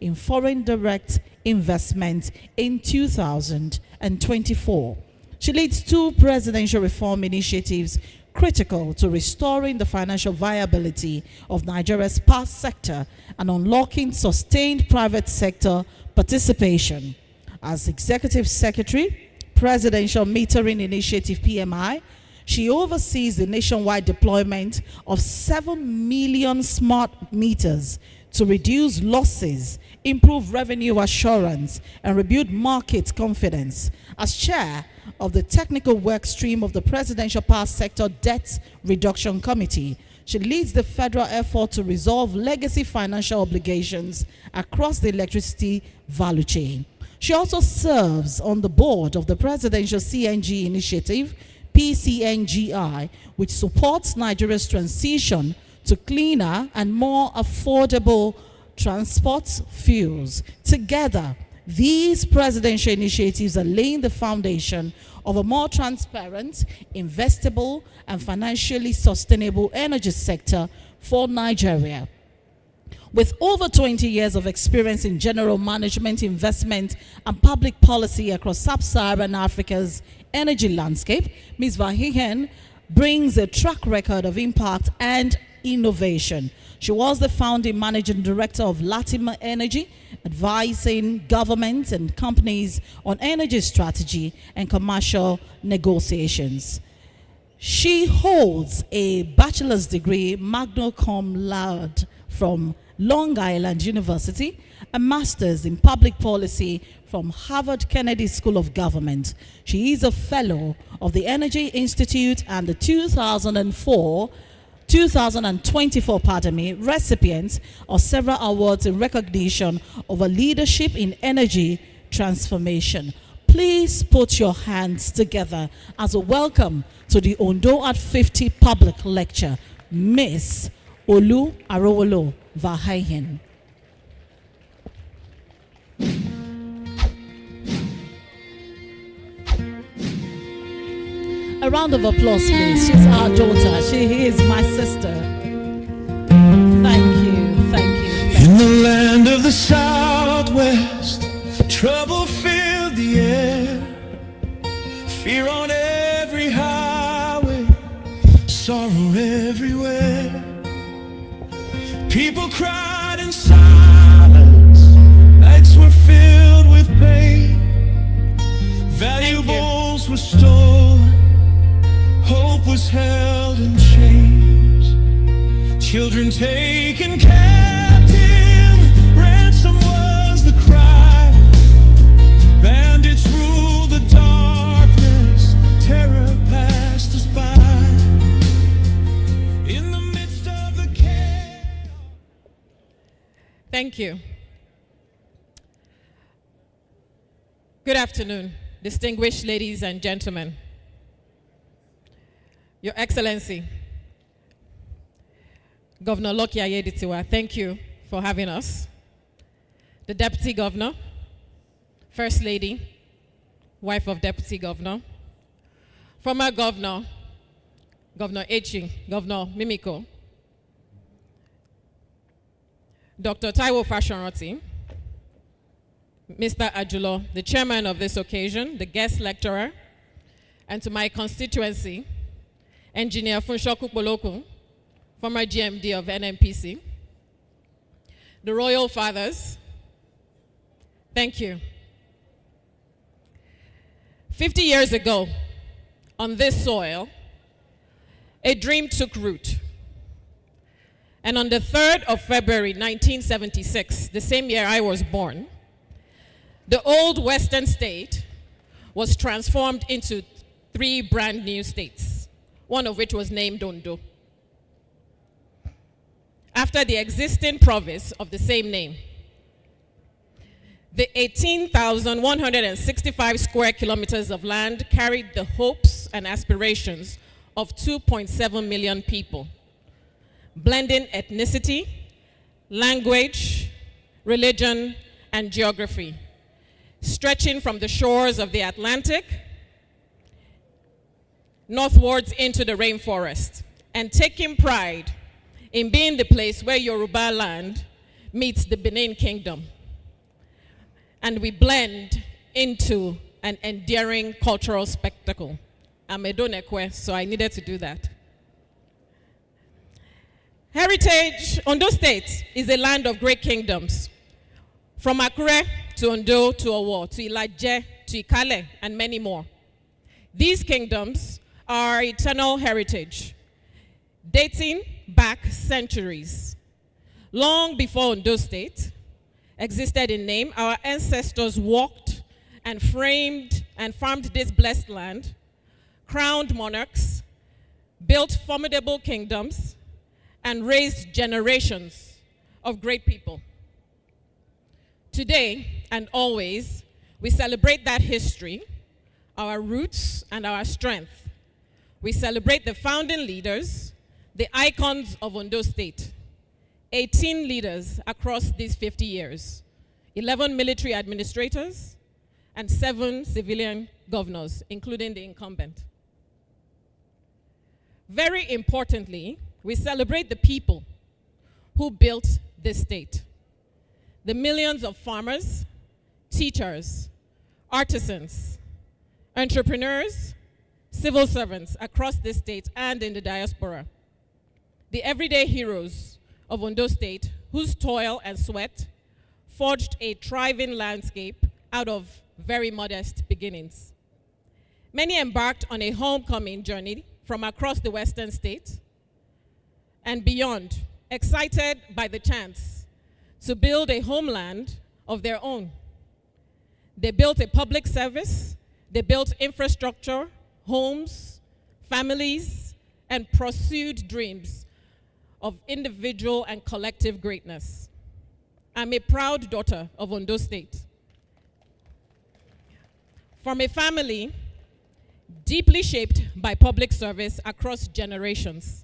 in foreign direct investment in 2024. She leads two presidential reform initiatives critical to restoring the financial viability of Nigeria's power sector and unlocking sustained private sector participation. As Executive Secretary, Presidential Metering Initiative PMI, she oversees the nationwide deployment of 7 million smart meters to reduce losses, improve revenue assurance, and rebuild market confidence. As chair of the technical work stream of the Presidential Power Sector Debt Reduction Committee, she leads the federal effort to resolve legacy financial obligations across the electricity value chain. She also serves on the board of the Presidential CNG Initiative, PCNGI, which supports Nigeria's transition to cleaner and more affordable transport fuels. Together, these presidential initiatives are laying the foundation of a more transparent, investable, and financially sustainable energy sector for Nigeria. With over 20 years of experience in general management, investment, and public policy across sub-Saharan Africa's energy landscape, Ms. Vaheyen brings a track record of impact and innovation. She was the founding managing director of Latima Energy, advising governments and companies on energy strategy and commercial negotiations. She holds a bachelor's degree, magna cum laude, from Long Island University, a master's in public policy from Harvard Kennedy School of Government. She is a fellow of the Energy Institute and the 2024, recipient of several awards in recognition of her leadership in energy transformation. Please put your hands together as a welcome to the Ondo at 50 public lecture. Miss Olu Arowolo Vahayen. A round of applause, please. She's our daughter. She is my sister. Thank you, thank you. In the land of the Southwest, trouble filled the air. Fear on every highway, sorrow everywhere. People cried in silence, nights were filled with pain. Valuables were stolen, hope was held in chains. Children taken captive, ransom was the cry. Bandits ruled the darkness, terror passed us by. In the midst of the chaos. Thank you. Good afternoon, distinguished ladies and gentlemen. Your Excellency, Governor Lucky Aiyedatiwa, thank you for having us. The Deputy Governor, First Lady, wife of Deputy Governor, former Governor, Governor Echi, Governor Mimiko, Dr. Taiwo Fashionroti, Mr. Ajulo, the chairman of this occasion, the guest lecturer, and to my constituency, Engineer Funshoku Boloku, former GMD of NNPC, the Royal Fathers, thank you. 50 years ago, on this soil, a dream took root. And on the 3rd of February, 1976, the same year I was born, the old Western state was transformed into 3 brand new states, one of which was named Ondo, after the existing province of the same name. The 18,165 square kilometers of land carried the hopes and aspirations of 2.7 million people, blending ethnicity, language, religion, and geography, stretching from the shores of the Atlantic northwards into the rainforest, and taking pride in being the place where Yoruba land meets the Benin Kingdom. And we blend into an endearing cultural spectacle. I'm a Donekwe, so I needed to do that. Heritage, Ondo State is a land of great kingdoms. From Akure to Ondo to Owo to Ilaje to Ikale and many more. These kingdoms are eternal heritage, dating back centuries. Long before Ondo State existed in name, our ancestors walked and framed and farmed this blessed land, crowned monarchs, built formidable kingdoms, and raised generations of great people. Today and always, we celebrate that history, our roots, and our strength. We celebrate the founding leaders, the icons of Ondo State. 18 leaders across these 50 years, 11 military administrators, and 7 civilian governors, including the incumbent. Very importantly, we celebrate the people who built this state. The millions of farmers, teachers, artisans, entrepreneurs, civil servants across this state and in the diaspora. The everyday heroes of Ondo State, whose toil and sweat forged a thriving landscape out of very modest beginnings. Many embarked on a homecoming journey from across the Western state and beyond, excited by the chance to build a homeland of their own. They built a public service, they built infrastructure, homes, families, and pursued dreams of individual and collective greatness. I'm a proud daughter of Ondo State. From a family deeply shaped by public service across generations.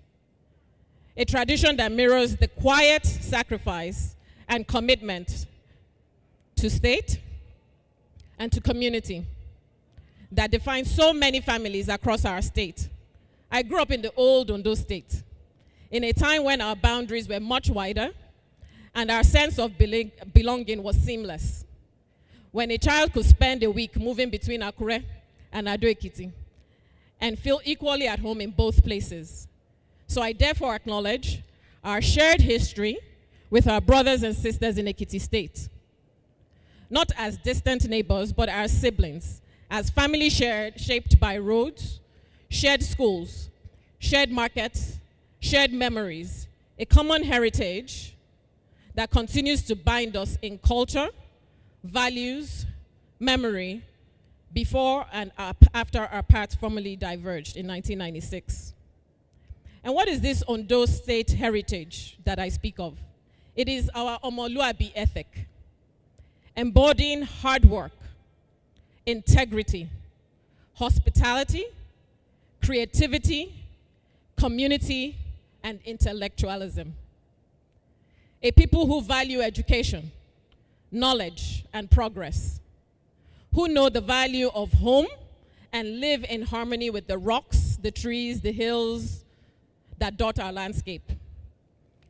a tradition that mirrors the quiet sacrifice and commitment to state and to community that defines so many families across our state. I grew up in the old Ondo State, in a time when our boundaries were much wider and our sense of belonging was seamless. When a child could spend a week moving between Akure and Ado-Ekiti and feel equally at home in both places. So I therefore acknowledge our shared history with our brothers and sisters in Ekiti State. Not as distant neighbors, but as siblings, as family shaped by roads, shared schools, shared markets, shared memories, a common heritage that continues to bind us in culture, values, memory, before and after our paths formally diverged in 1996. And what is this Ondo State heritage that I speak of? It is our Omoluabi ethic, embodying hard work, integrity, hospitality, creativity, community, and intellectualism. A people who value education, knowledge, and progress, who know the value of home and live in harmony with the rocks, the trees, the hills that dot our landscape.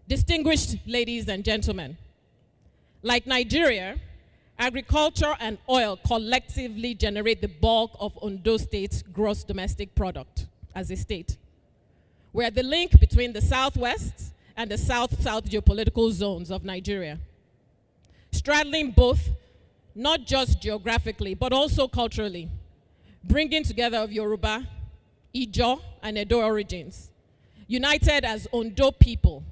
Distinguished ladies and gentlemen, like Nigeria, agriculture and oil collectively generate the bulk of Ondo State's gross domestic product as a state. We're the link between the southwest and the south-south geopolitical zones of Nigeria, straddling both not just geographically, but also culturally, bringing together of Yoruba, Ijo, and Edo origins, united as Ondo people,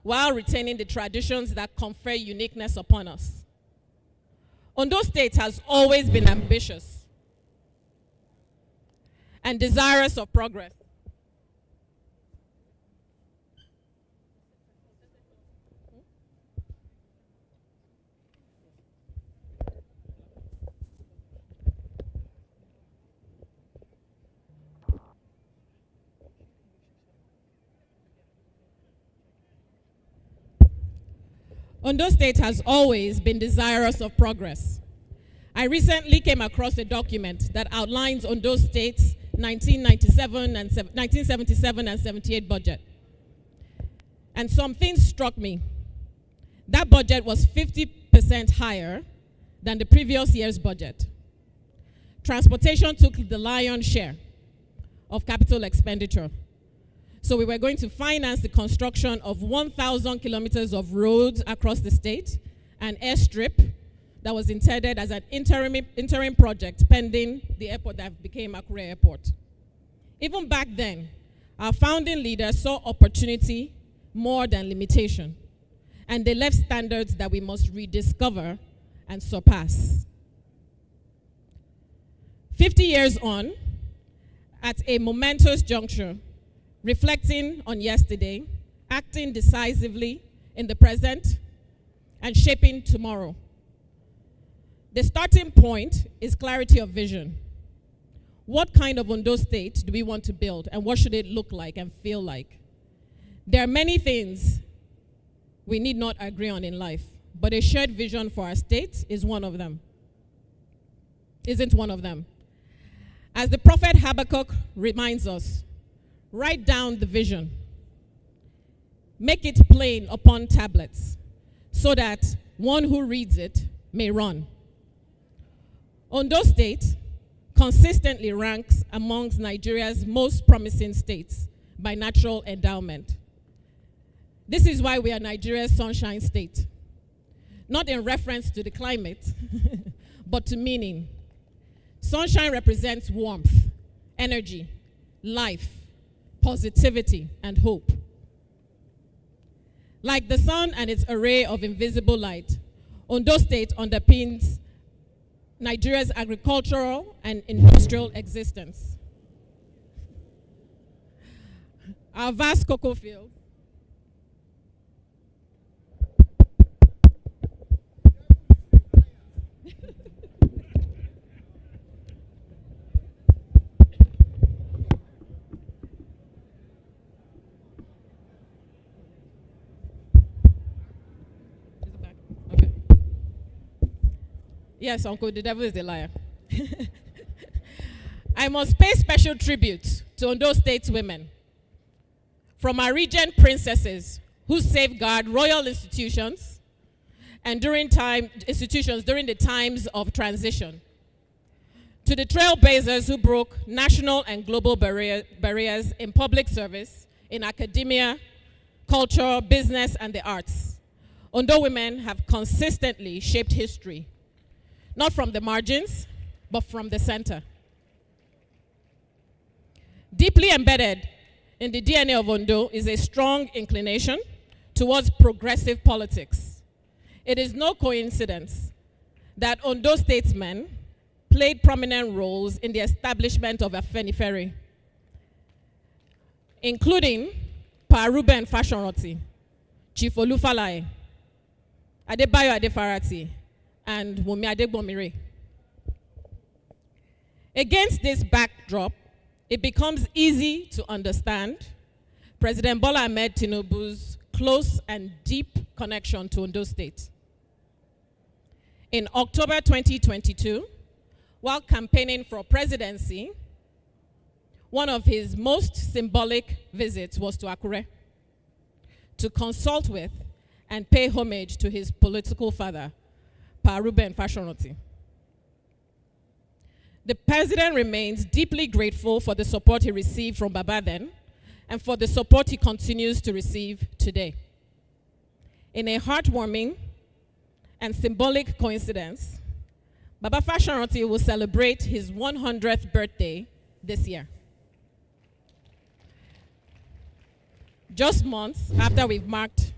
while retaining the traditions that confer uniqueness upon us. Ondo State has always been ambitious and desirous of progress. Ondo State has always been desirous of progress. I recently came across a document that outlines Ondo State's 1977 and 78 budget. And some things struck me. That budget was 50% higher than the previous year's budget. Transportation took the lion's share of capital expenditure. So we were going to finance the construction of 1,000 kilometers of roads across the state, an airstrip that was intended as an interim project pending the airport that became Akure Airport. Even back then, our founding leaders saw opportunity more than limitation, and they left standards that we must rediscover and surpass. 50 years on, at a momentous juncture, reflecting on yesterday, acting decisively in the present, and shaping tomorrow. The starting point is clarity of vision. What kind of Ondo State do we want to build, and what should it look like and feel like? There are many things we need not agree on in life, but a shared vision for our state is one of them. Isn't one of them. As the prophet Habakkuk reminds us, write down the vision. Make it plain upon tablets so that one who reads it may run. Ondo State consistently ranks amongst Nigeria's most promising states by natural endowment. This is why we are Nigeria's sunshine state. Not in reference to the climate, but to meaning. Sunshine represents warmth, energy, life, positivity, and hope. Like the sun and its array of invisible light, Ondo State underpins Nigeria's agricultural and industrial existence. Our vast cocoa field Yes, Uncle, the devil is a liar. I must pay special tribute to Ondo State's women. From our regent princesses who safeguard royal institutions and during the times of transition, to the trailblazers who broke national and global barriers in public service, in academia, culture, business, and the arts. Ondo women have consistently shaped history, not from the margins, but from the center. Deeply embedded in the DNA of Ondo is a strong inclination towards progressive politics. It is no coincidence that Ondo statesmen played prominent roles in the establishment of Afenifere, including Pa Ruben Fashionroti, Chief Olufalaye, Adebayo Adefarati, and Wunmi Adegbomire. Against this backdrop, it becomes easy to understand President Bola Ahmed Tinubu's close and deep connection to Ondo State. In October 2022, while campaigning for presidency, one of his most symbolic visits was to Akure to consult with and pay homage to his political father, Pa Ruben Fashionroti. The president remains deeply grateful for the support he received from Baba then and for the support he continues to receive today. In a heartwarming and symbolic coincidence, Baba Fashionroti will celebrate his 100th birthday this year. Just months after we've marked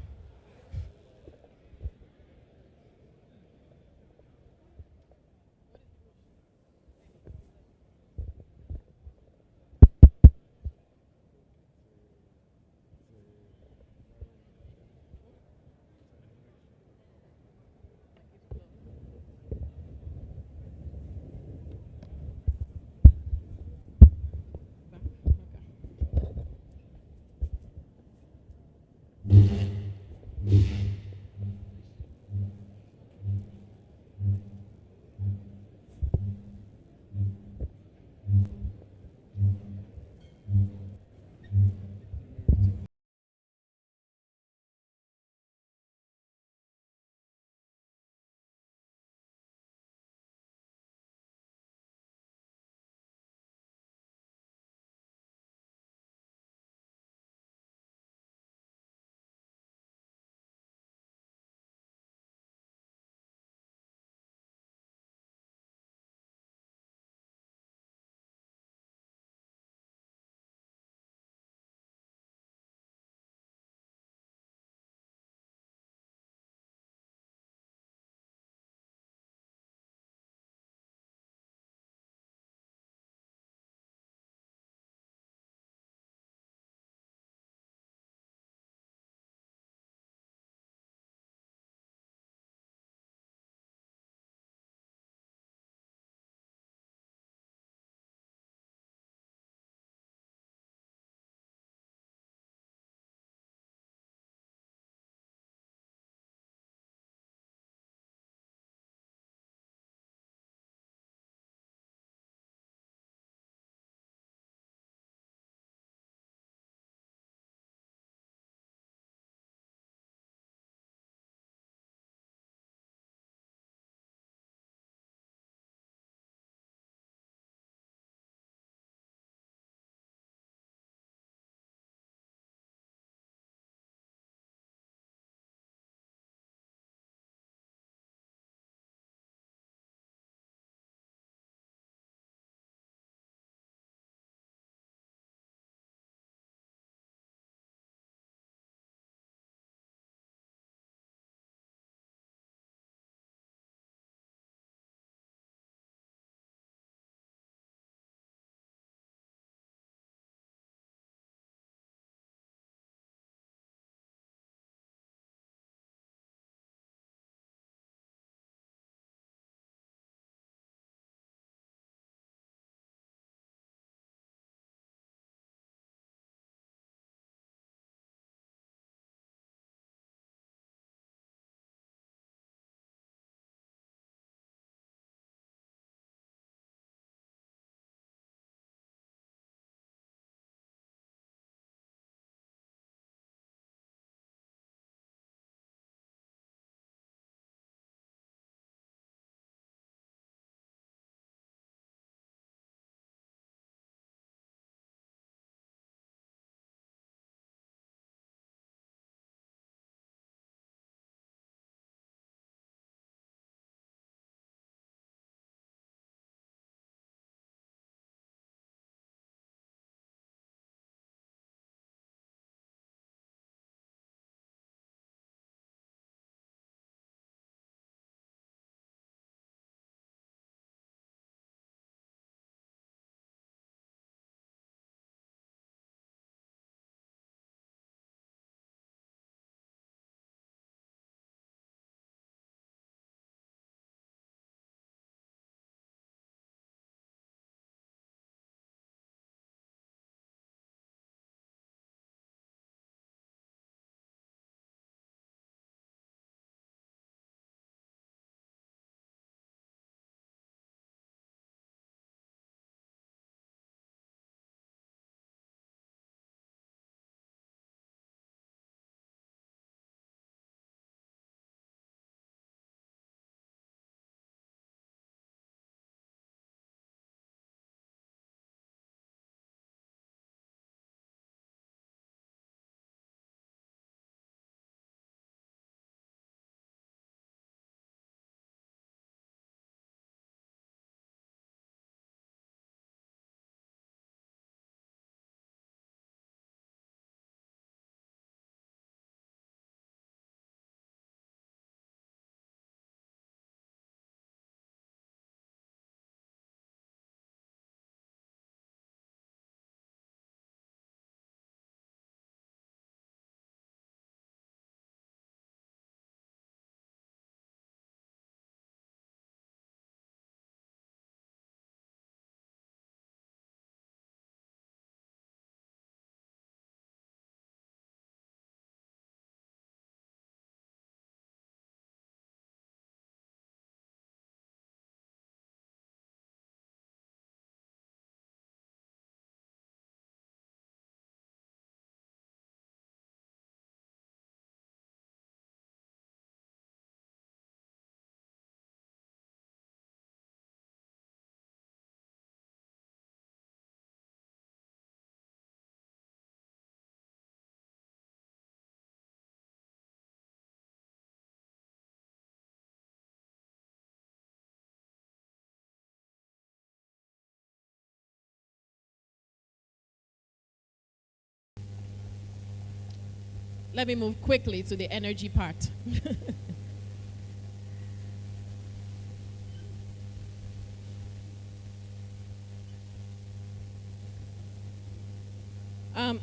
let me move quickly to the energy part.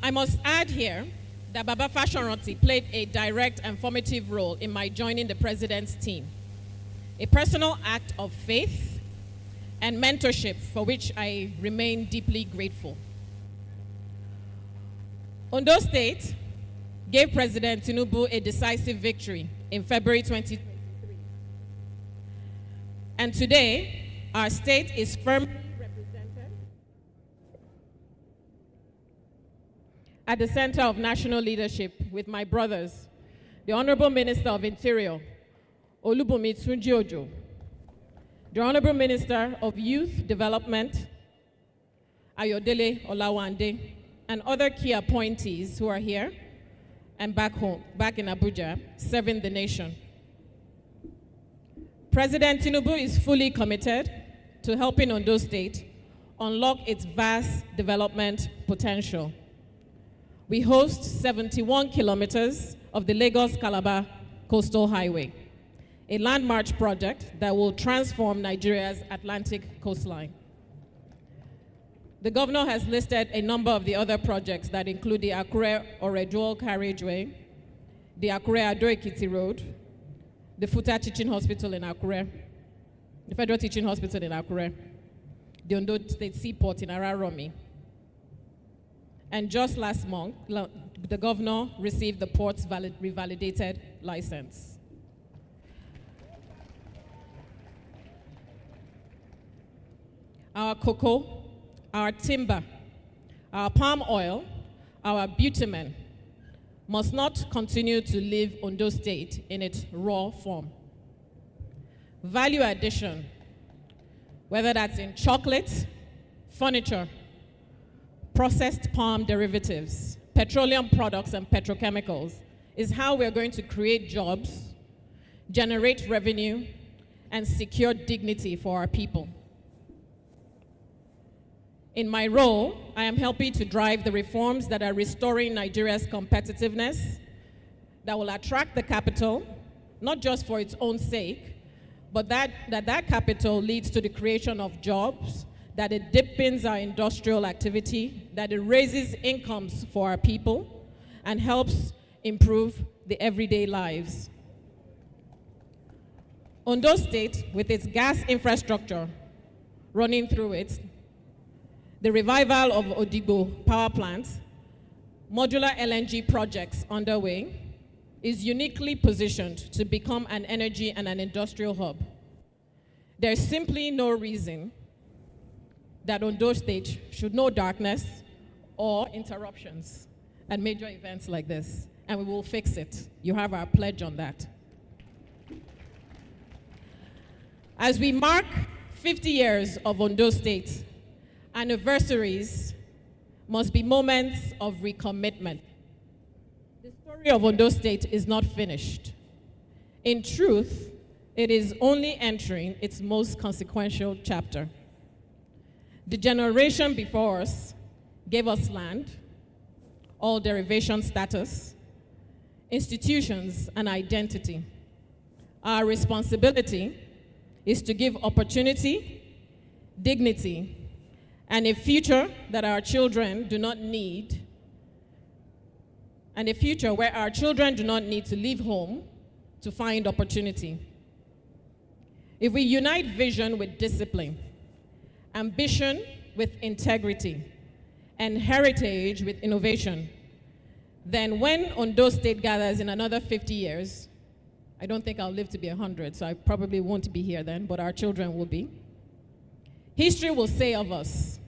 I must add here that Baba Fashoranti played a direct and formative role in my joining the president's team. A personal act of faith and mentorship for which I remain deeply grateful. Ondo State gave President Tinubu a decisive victory in February 2023. And today, our state is firmly represented at the center of national leadership with my brothers, the Honorable Minister of Interior, Olubunmi Tunji-Ojo, the Honorable Minister of Youth Development, Ayodele Olawande, and other key appointees who are here and back home, back in Abuja, serving the nation. President Tinubu is fully committed to helping Ondo State unlock its vast development potential. We host 71 kilometers of the Lagos-Calabar Coastal Highway, a landmark project that will transform Nigeria's Atlantic coastline. The governor has listed a number of the other projects that include the Akure-Ore-Dual Carriageway, the Akure-Ado-Ekiti Road, the Futa Teaching Hospital in Akure, the Federal Teaching Hospital in Akure, the Ondo State Seaport in Araromi. And just last month, the governor received the port's revalidated license. Our cocoa, our timber, our palm oil, our bitumen must not continue to leave Ondo State in its raw form. Value addition, whether that's in chocolate, furniture, processed palm derivatives, petroleum products, and petrochemicals, is how we're going to create jobs, generate revenue, and secure dignity for our people. In my role, I am helping to drive the reforms that are restoring Nigeria's competitiveness, that will attract the capital, not just for its own sake, but that capital leads to the creation of jobs, that it deepens our industrial activity, that it raises incomes for our people, and helps improve the everyday lives. Ondo State, with its gas infrastructure running through it, the revival of Odigbo power plants, modular LNG projects underway, is uniquely positioned to become an energy and an industrial hub. There's simply no reason that Ondo State should know darkness or interruptions at major events like this, and we will fix it. You have our pledge on that. As we mark 50 years of Ondo State, anniversaries must be moments of recommitment. The story of Ondo State is not finished. In truth, it is only entering its most consequential chapter. The generation before us gave us land, all derivation status, institutions, and identity. Our responsibility is to give opportunity, dignity, and a future that our children do not need, and a future where our children do not need to leave home to find opportunity. If we unite vision with discipline, ambition with integrity, and heritage with innovation, then when Ondo State gathers in another 50 years, I don't think I'll live to be 100, so I probably won't be here then, but our children will be. History will say of us,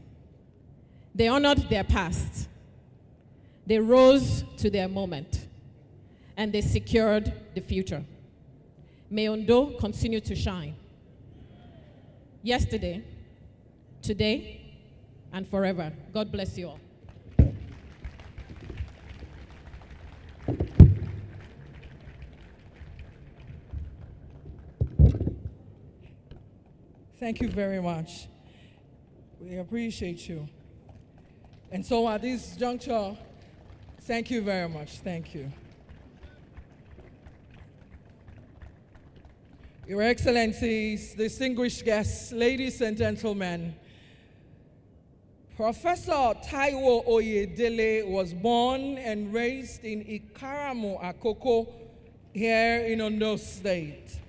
they honored their past, they rose to their moment, and they secured the future. May Ondo continue to shine. Yesterday, today, and forever. God bless you all. Thank you very much. We appreciate you. And so at this juncture, thank you very much. Thank you. Your Excellencies, distinguished guests, ladies and gentlemen, Professor Taiwo Oyedele was born and raised in Ikaramu, Akoko, here in Ondo State.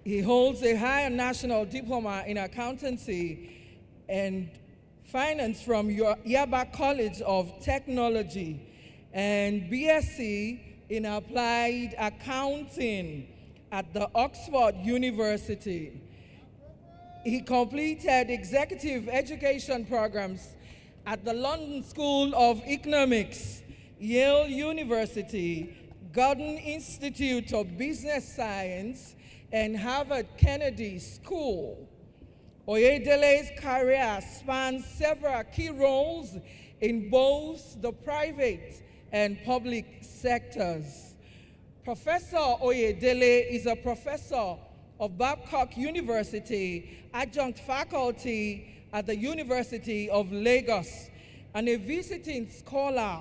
He holds a higher national diploma in accountancy and finance from Yaba College of Technology and BSc in applied accounting at the Oxford University. He completed executive education programs at the London School of Economics, Yale University, Gordon Institute of Business Science, and Harvard Kennedy School. Oyedele's career spans several key roles in both the private and public sectors. Professor Oyedele is a professor of Babcock University, adjunct faculty at the University of Lagos, and a visiting scholar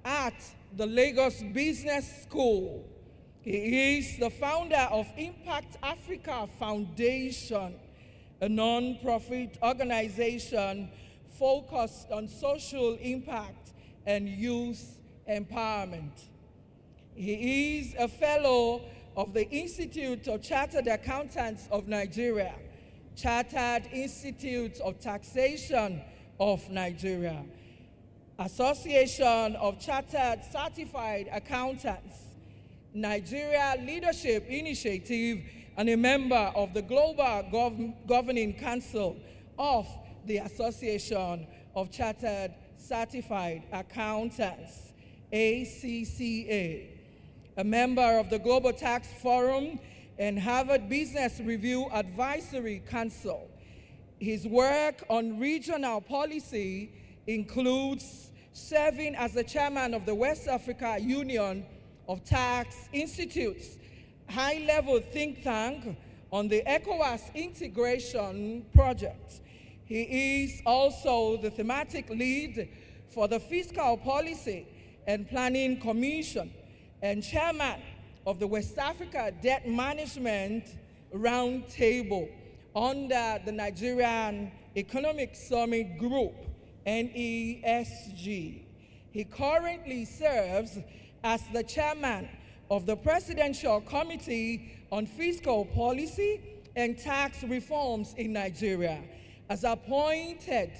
at the Lagos Business School. He is the founder of Impact Africa Foundation, a non-profit organization focused on social impact and youth empowerment. He is a fellow of the Institute of Chartered Accountants of Nigeria, Chartered Institute of Taxation of Nigeria, Association of Chartered Certified Accountants, Nigeria Leadership Initiative, and a member of the Global Governing Council of the Association of Chartered Certified Accountants, ACCA, a member of the Global Tax Forum and Harvard Business Review Advisory Council. His work on regional policy includes serving as the chairman of the West Africa Union of Tax Institutes, high-level think tank on the ECOWAS integration project. He is also the thematic lead for the Fiscal Policy and Planning Commission and chairman of the West Africa Debt Management Roundtable under the Nigerian Economic Summit Group, NESG. He currently serves as the chairman of the Presidential Committee on Fiscal Policy and Tax Reforms in Nigeria, as appointed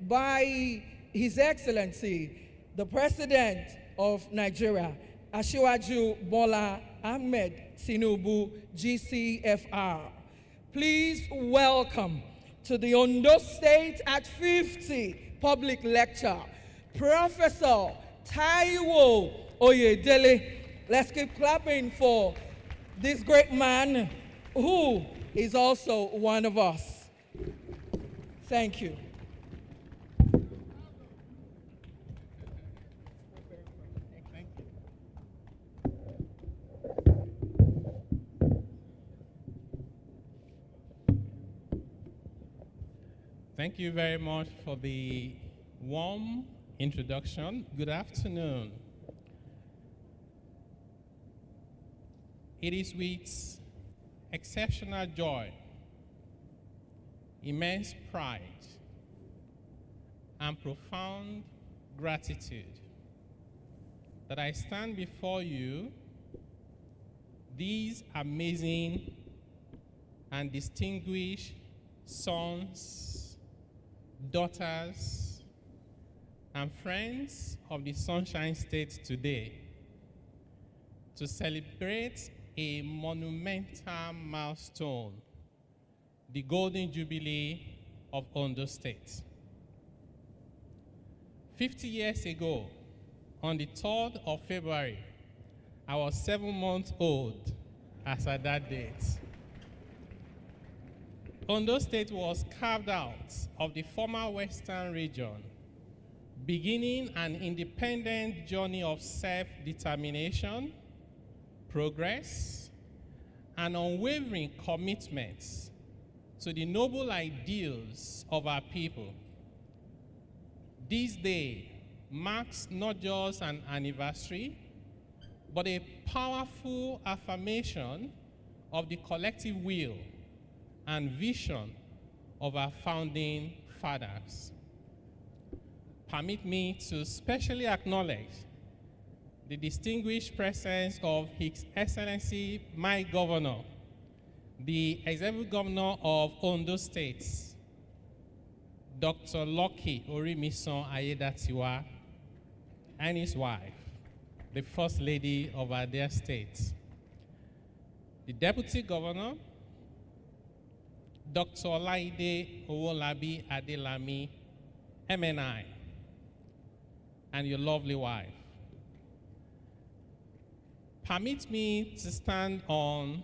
by His Excellency, the President of Nigeria, Asiwaju Bola Ahmed Tinubu, GCFR. Please welcome to the Ondo State at 50 public lecture, Professor Taiwo Oyedele. Let's keep clapping for this great man who is also one of us. Thank you. Thank you very much for the warm introduction. Good afternoon. It is with exceptional joy, immense pride, and profound gratitude that I stand before you, these amazing and distinguished sons, daughters, and friends of the Sunshine State today, to celebrate a monumental milestone, the Golden Jubilee of Ondo State. 50 years ago, on the 3rd of February, I was 7 months old as at that date. Ondo State was carved out of the former Western region, beginning an independent journey of self-determination, progress, and unwavering commitments to the noble ideals of our people. This day marks not just an anniversary, but a powerful affirmation of the collective will and vision of our founding fathers. Permit me to specially acknowledge the distinguished presence of His Excellency, my Governor, the Executive Governor of Ondo State, Dr. Lucky Orimisan Aiyedatiwa, and his wife, the First Lady of our dear state, the Deputy Governor, Dr. Olaide Owolabi Adelami, MNI, and your lovely wife. Permit me to stand on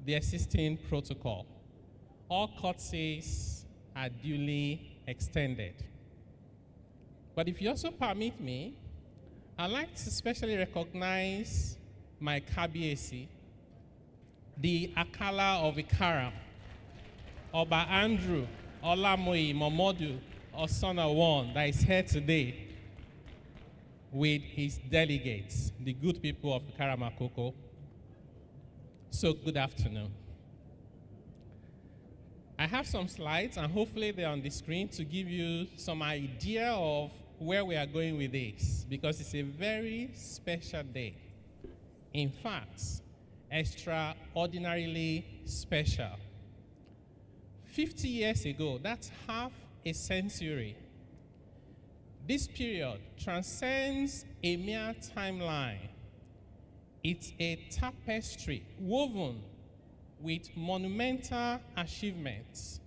the existing protocol. All courtesies are duly extended. But if you also permit me, I'd like to specially recognize my Kabiesi, the Akala of Ikara, Oba Andrew Olamoyi Momodu Osona One, that is here today with his delegates, the good people of Ikara-Makoko. So good afternoon. I have some slides, and hopefully they're on the screen to give you some idea of where we are going with this, because it's a very special day. In fact, extraordinarily special. 50 years ago, that's half a century, this period transcends a mere timeline. It's a tapestry woven with monumental achievements,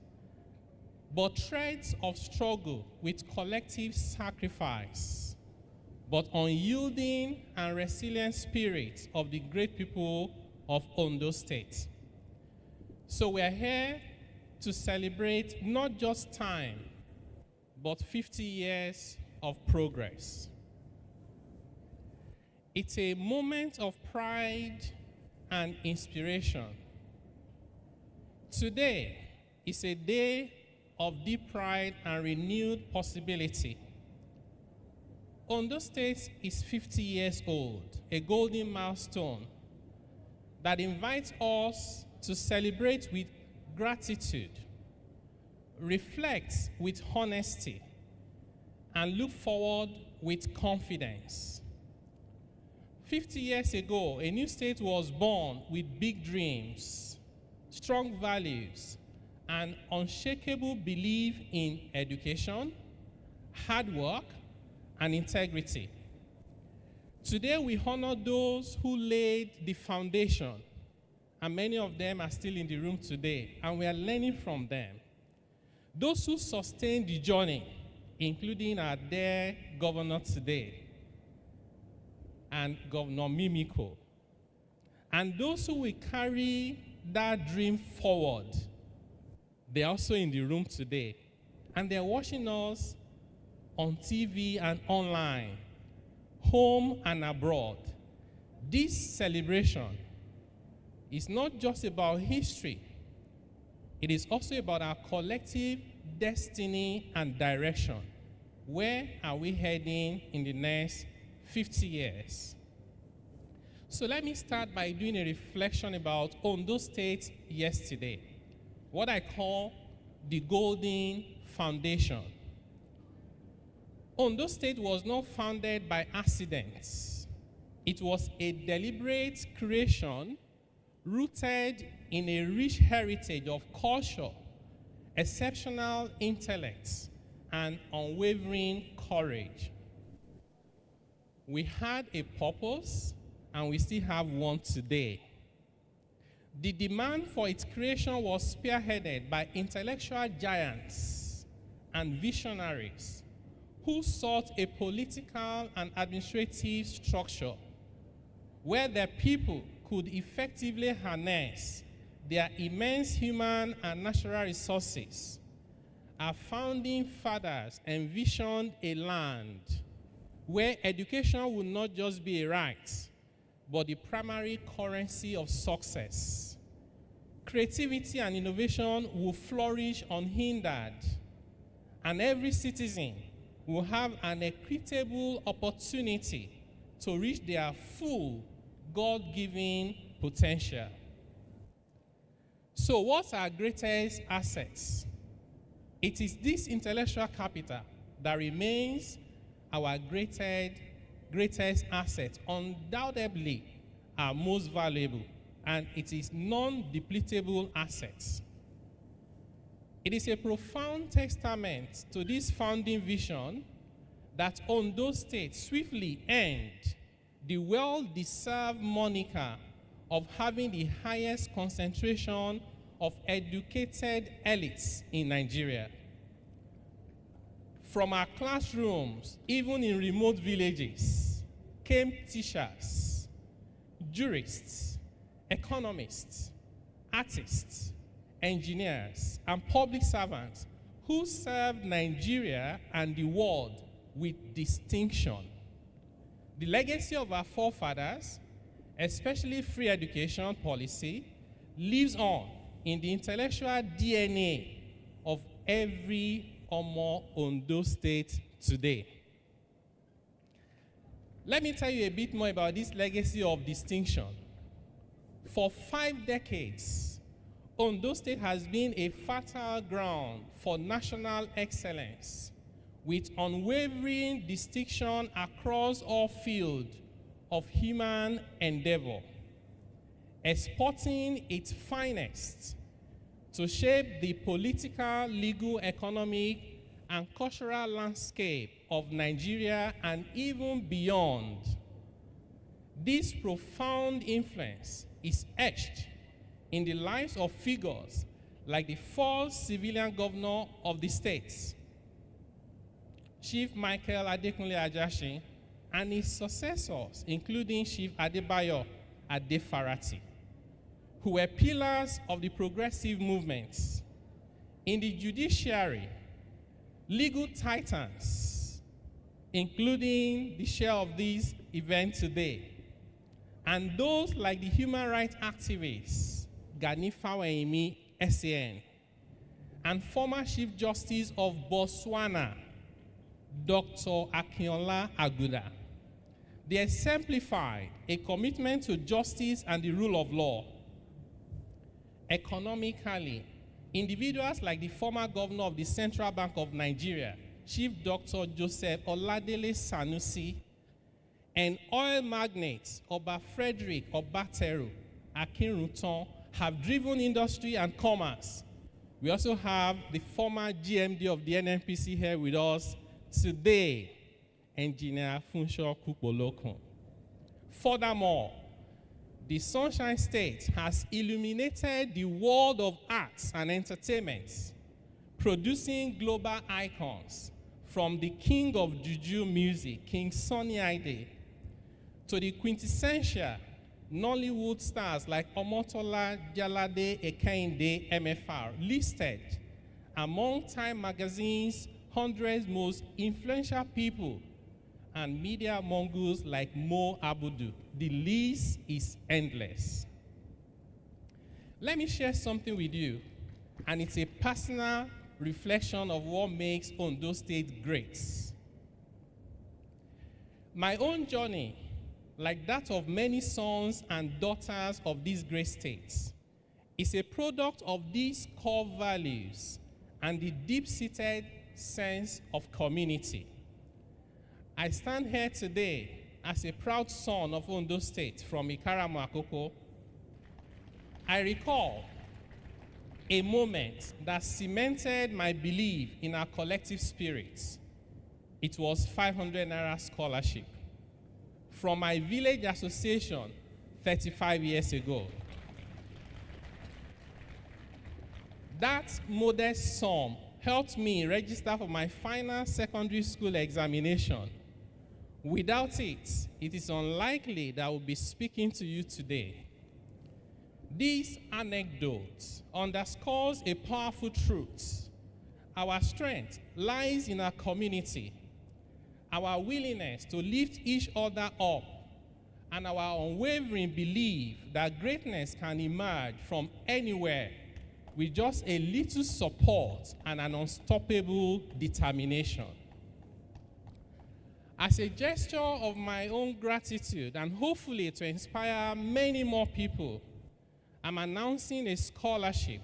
but threads of struggle with collective sacrifice, but unyielding and resilient spirit of the great people of Ondo State. So we are here to celebrate not just time, but 50 years of progress. It's a moment of pride and inspiration. Today is a day of deep pride and renewed possibility. Ondo State is 50 years old, a golden milestone that invites us to celebrate with gratitude, reflect with honesty, and look forward with confidence. 50 years ago, a new state was born with big dreams, strong values, and unshakable belief in education, hard work, and integrity. Today, we honor those who laid the foundation, and many of them are still in the room today, and we are learning from them. Those who sustained the journey, including our dear governor today, and Governor Mimiko, and those who will carry that dream forward. They're also in the room today, and they're watching us on TV and online, home and abroad. This celebration is not just about history, it is also about our collective destiny and direction. Where are we heading in the next 50 years? So let me start by doing a reflection about Ondo State yesterday, what I call the Golden Foundation. Ondo State was not founded by accident. It was a deliberate creation rooted in a rich heritage of culture, exceptional intellect, and unwavering courage. We had a purpose, and we still have one today. The demand for its creation was spearheaded by intellectual giants and visionaries who sought a political and administrative structure where their people could effectively harness their immense human and natural resources. Our founding fathers envisioned a land where education would not just be a right, but the primary currency of success. Creativity and innovation will flourish unhindered, and every citizen will have an equitable opportunity to reach their full God-given potential. So what's our greatest assets? It is this intellectual capital that remains our greatest asset, undoubtedly our most valuable, and it is non-depletable assets. It is a profound testament to this founding vision that Ondo State swiftly earned the well-deserved moniker of having the highest concentration of educated elites in Nigeria. From our classrooms, even in remote villages, came teachers, jurists, economists, artists, engineers, and public servants who served Nigeria and the world with distinction. The legacy of our forefathers, especially free education policy, lives on in the intellectual DNA of every Ondo State today. Let me tell you a bit more about this legacy of distinction. For 5 decades, Ondo State has been a fertile ground for national excellence, with unwavering distinction across all fields of human endeavor, exporting its finest to shape the political, legal, economic, and cultural landscape of Nigeria and even beyond. This profound influence is etched in the lives of figures like the first civilian governor of the state, Chief Michael Adekunle Ajasin, and his successors, including Chief Adebayo Adefarati, who were pillars of the progressive movements. In the judiciary, legal titans, including the share of this event today, and those like the human rights activists, Gani Fawehinmi, SAN, and former Chief Justice of Botswana, Dr. Akinola Aguda. They exemplified a commitment to justice and the rule of law. Economically, individuals like the former governor of the Central Bank of Nigeria, Chief Dr. Joseph Oladele Sanusi, and oil magnates Oba Frederick Obateru Akinruton have driven industry and commerce. We also have the former GMD of the NNPC here with us today, Engineer Funsho Kupolokun. Furthermore, the Sunshine State has illuminated the world of arts and entertainment, producing global icons from the king of Juju music, King Sunny Ade, to the quintessential Nollywood stars like Omotola Jalade Ekinde MFR, listed among Time Magazine's 100 most influential people, and media mongols like Mo Abudu. The list is endless. Let me share something with you, and it's a personal reflection of what makes Ondo State great. My own journey, like that of many sons and daughters of these great states, is a product of these core values and the deep-seated sense of community. I stand here today as a proud son of Ondo State from Ikaramu Akoko. I recall a moment that cemented my belief in our collective spirit. It was 500 Naira scholarship from my village association 35 years ago. That modest sum helped me register for my final secondary school examination. Without it, it is unlikely that I will be speaking to you today. This anecdote underscores a powerful truth. Our strength lies in our community, our willingness to lift each other up, and our unwavering belief that greatness can emerge from anywhere with just a little support and an unstoppable determination. As a gesture of my own gratitude and hopefully to inspire many more people, I'm announcing a scholarship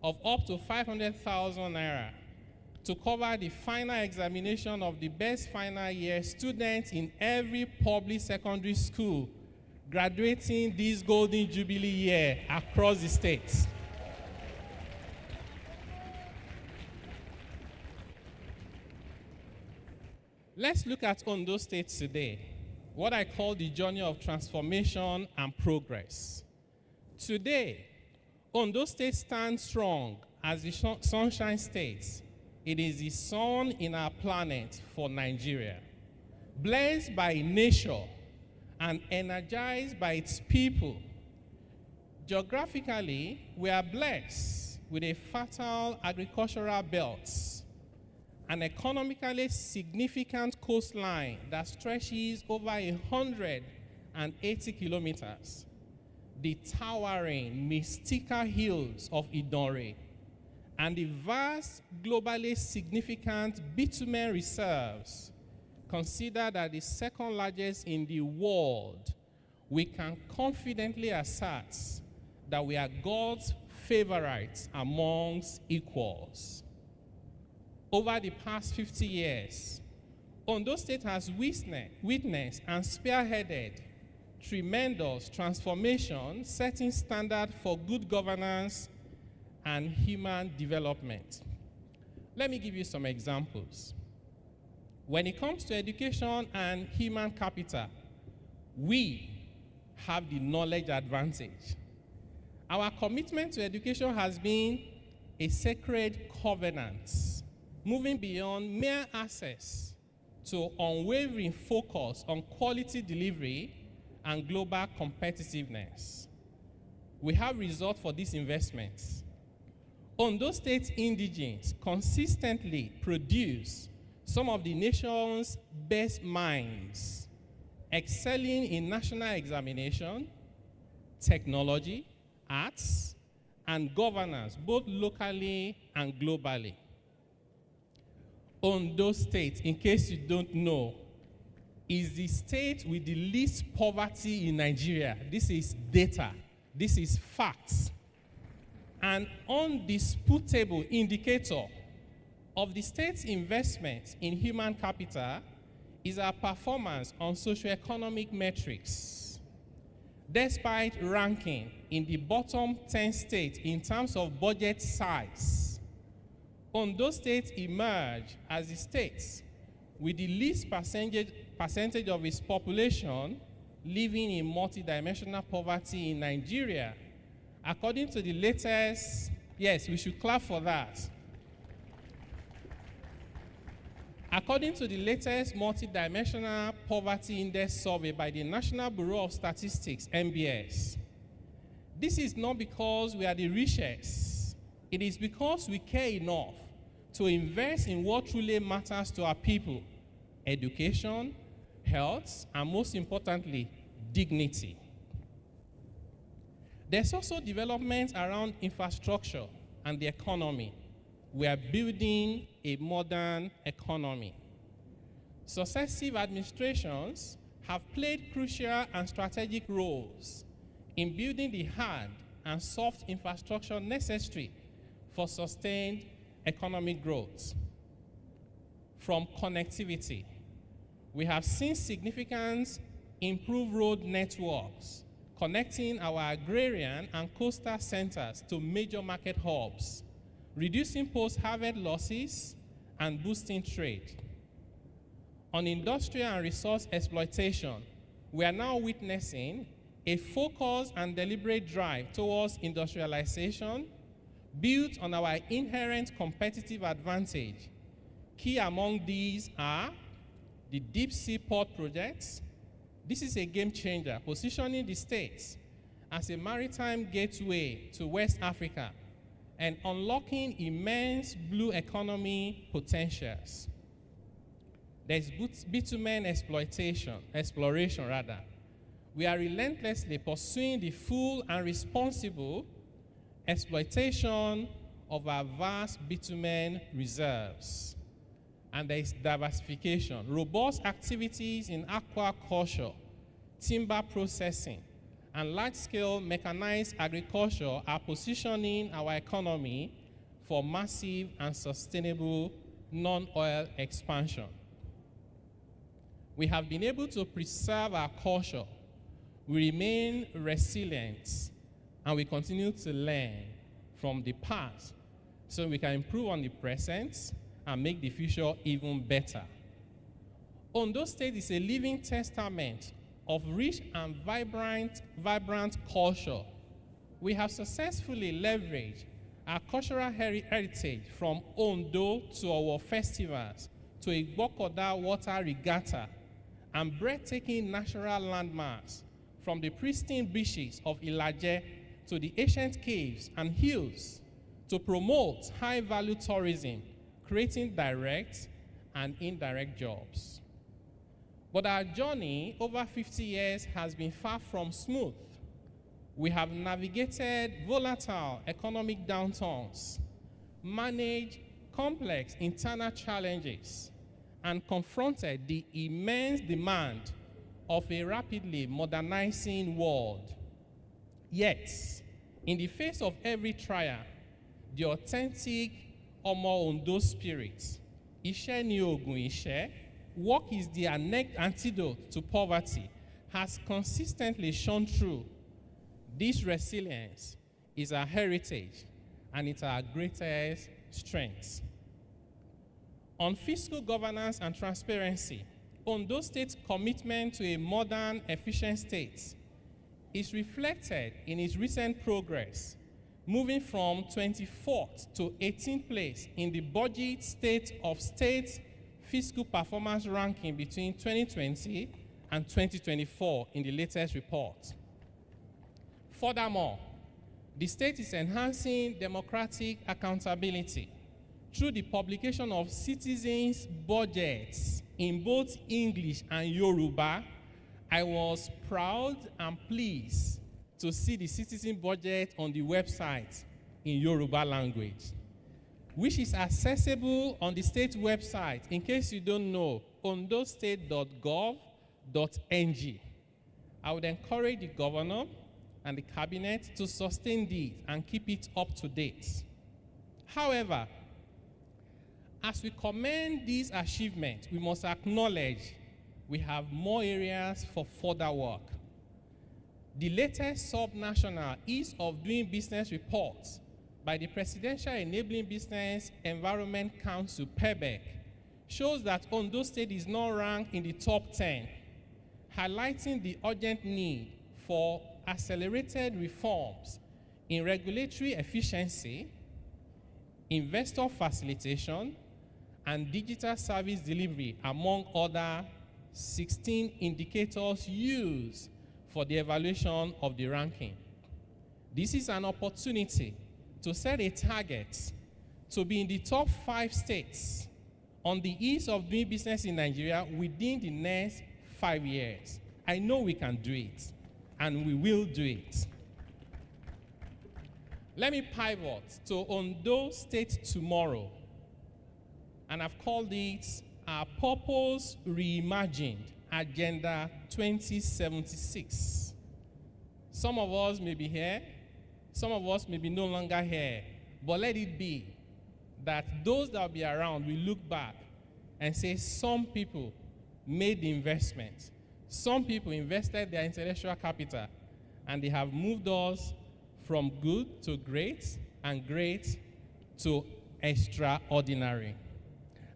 of up to 500,000 naira to cover the final examination of the best final year students in every public secondary school graduating this Golden Jubilee year across the states. Let's look at Ondo State today, what I call the journey of transformation and progress. Today, Ondo State stands strong as the Sunshine State. It is the sun in our planet for Nigeria. Blessed by nature and energized by its people. Geographically, we are blessed with a fertile agricultural belt, an economically significant coastline that stretches over 180 kilometers, the towering, mystical hills of Idore, and the vast, globally significant bitumen reserves, considered as the second largest in the world, we can confidently assert that we are God's favorites amongst equals. Over the past 50 years, Ondo State has witnessed and spearheaded tremendous transformation, setting standard for good governance and human development. Let me give you some examples. When it comes to education and human capital, we have the knowledge advantage. Our commitment to education has been a sacred covenant, moving beyond mere access to unwavering focus on quality delivery and global competitiveness. We have results for these investments. Ondo State indigenes consistently produce some of the nation's best minds, excelling in national examination, technology, arts, and governance, both locally and globally. Ondo State, in case you don't know, is the state with the least poverty in Nigeria. This is data. This is facts. An undisputable indicator of the state's investment in human capital is our performance on socioeconomic metrics. Despite ranking in the bottom 10 states in terms of budget size, Ondo State emerged as the state with the least percentage of its population living in multidimensional poverty in Nigeria. According to the latest, yes, we should clap for that. According to the latest multidimensional poverty index survey by the National Bureau of Statistics, NBS, this is not because we are the richest. It is because we care enough to invest in what truly matters to our people: education, health, and most importantly, dignity. There's also development around infrastructure and the economy. We are building a modern economy. Successive administrations have played crucial and strategic roles in building the hard and soft infrastructure necessary for sustained economic growth. From connectivity, we have seen significant improved road networks connecting our agrarian and coastal centers to major market hubs, reducing post-harvest losses and boosting trade. On industrial and resource exploitation, we are now witnessing a focused and deliberate drive towards industrialization built on our inherent competitive advantage. Key among these are the deep sea port projects. This is a game changer, positioning the states as a maritime gateway to West Africa and unlocking immense blue economy potentials. There's bitumen exploration. We are relentlessly pursuing the full and responsible exploitation of our vast bitumen reserves. And there is diversification, robust activities in aquaculture, timber processing, and large-scale mechanized agriculture are positioning our economy for massive and sustainable non-oil expansion. We have been able to preserve our culture. We remain resilient, and we continue to learn from the past so we can improve on the present and make the future even better. Ondo State is a living testament of rich and vibrant culture. We have successfully leveraged our cultural heritage from Ondo to our festivals, to a Igbokoda water regatta, and breathtaking natural landmarks, from the pristine beaches of Ilaje to the ancient caves and hills, to promote high-value tourism, creating direct and indirect jobs. But our journey over 50 years has been far from smooth. We have navigated volatile economic downturns, managed complex internal challenges, and confronted the immense demand of a rapidly modernizing world. Yet, in the face of every trial, the authentic Omo Ondo spirit, Ishe ni ogun Ishe, work is the antidote to poverty, has consistently shone through. This resilience is our heritage, and it's our greatest strength. On fiscal governance and transparency, Ondo State's commitment to a modern, efficient state is reflected in its recent progress, moving from 24th to 18th place in the budget state of state fiscal performance ranking between 2020 and 2024 in the latest report. Furthermore, the state is enhancing democratic accountability through the publication of citizens' budgets in both English and Yoruba. I was proud and pleased to see the citizen budget on the website in Yoruba language, which is accessible on the state website, in case you don't know, ondostate.gov.ng. I would encourage the governor and the cabinet to sustain this and keep it up to date. However, as we commend these achievements, we must acknowledge we have more areas for further work. The latest sub-national Ease of Doing Business report by the Presidential Enabling Business Environment Council, PEBEC, shows that Ondo State is not ranked in the top 10, highlighting the urgent need for accelerated reforms in regulatory efficiency, investor facilitation, and digital service delivery, among other 16 indicators used for the evaluation of the ranking. This is an opportunity to set a target to be in the top 5 states on the ease of doing business in Nigeria within the next 5 years. I know we can do it, and we will do it. Let me pivot to Ondo State tomorrow, and I've called it our Purpose Reimagined Agenda 2076. Some of us may be here, some of us may be no longer here, but let it be that those that will be around will look back and say some people made the investment. Some people invested their intellectual capital, and they have moved us from good to great and great to extraordinary.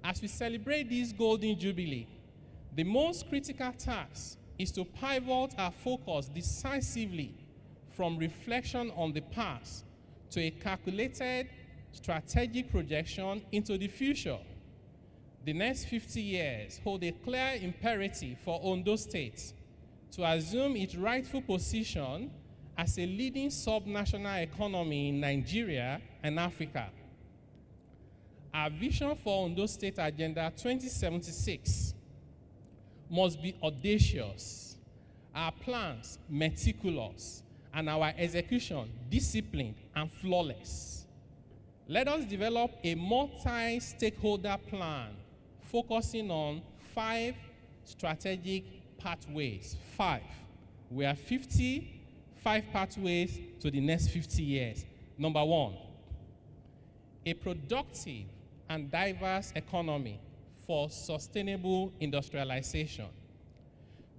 As we celebrate this Golden Jubilee, the most critical task is to pivot our focus decisively from reflection on the past to a calculated strategic projection into the future. The next 50 years hold a clear imperative for Ondo State to assume its rightful position as a leading sub-national economy in Nigeria and Africa. Our vision for Ondo State Agenda 2076 must be audacious, our plans meticulous, and our execution disciplined and flawless. Let us develop a multi-stakeholder plan focusing on 5 strategic pathways. 5. We are 50, 5 pathways to the next 50 years. Number 1, a productive and diverse economy for sustainable industrialization.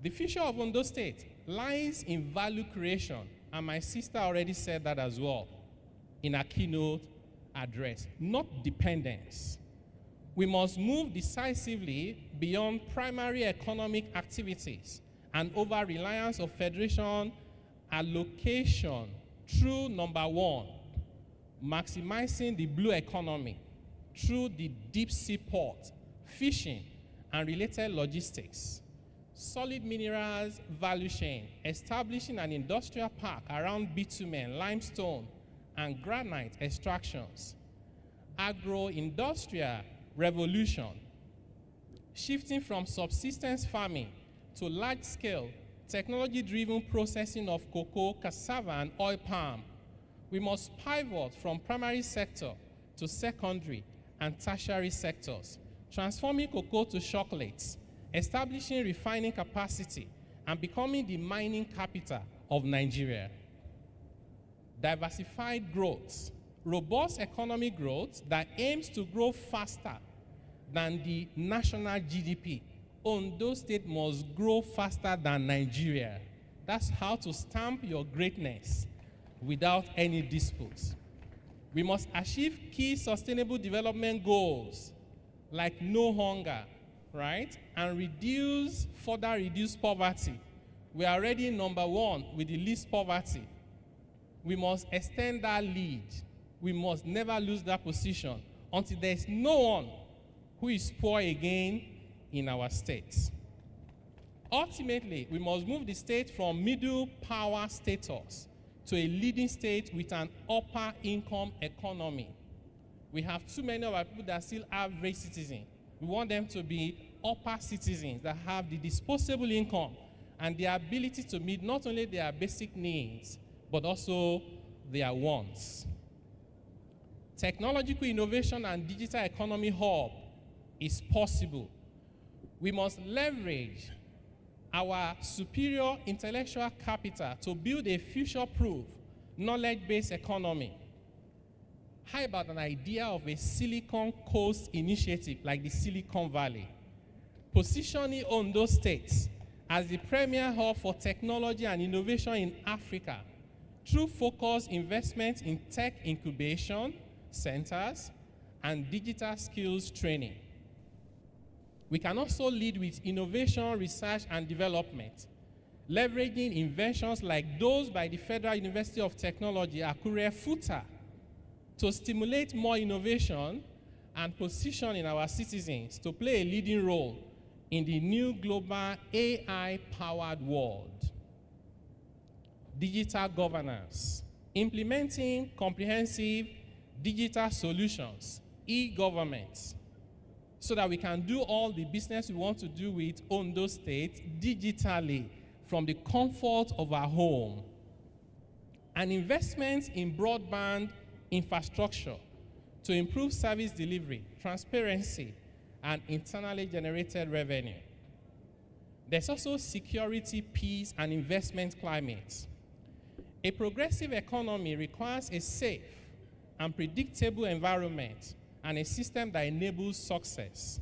The future of Ondo State lies in value creation, and my sister already said that as well in her keynote address, not dependence. We must move decisively beyond primary economic activities and over-reliance of federation allocation through number 1, maximizing the blue economy through the deep sea port, fishing, and related logistics. Solid minerals value chain, establishing an industrial park around bitumen, limestone, and granite extractions. Agro-industrial revolution, shifting from subsistence farming to large-scale, technology-driven processing of cocoa, cassava, and oil palm. We must pivot from primary sector to secondary and tertiary sectors, transforming cocoa to chocolates, establishing refining capacity, and becoming the mining capital of Nigeria. Diversified growth, robust economic growth that aims to grow faster than the national GDP. Ondo State must grow faster than Nigeria. That's how to stamp your greatness without any disputes. We must achieve key sustainable development goals like no hunger, right? And further reduce poverty. We are already number 1 with the least poverty. We must extend that lead. We must never lose that position until there is no one who is poor again in our state. Ultimately, we must move the state from middle power status to a leading state with an upper income economy. We have too many of our people that still average citizens. We want them to be upper citizens that have the disposable income and the ability to meet not only their basic needs, but also their wants. Technological innovation and digital economy hub is possible. We must leverage our superior intellectual capital to build a future-proof, knowledge-based economy. How about an idea of a Silicon Coast initiative like the Silicon Valley? Positioning Ondo State as the premier hub for technology and innovation in Africa through focused investment in tech incubation centers and digital skills training. We can also lead with innovation, research, and development, leveraging inventions like those by the Federal University of Technology, Akure, FUTA, to stimulate more innovation and positioning our citizens to play a leading role in the new global AI-powered world. Digital governance, implementing comprehensive digital solutions, e-government, so that we can do all the business we want to do with Ondo State digitally from the comfort of our home. And investments in broadband infrastructure to improve service delivery, transparency, and internally generated revenue. There's also security, peace, and investment climate. A progressive economy requires a safe and predictable environment and a system that enables success.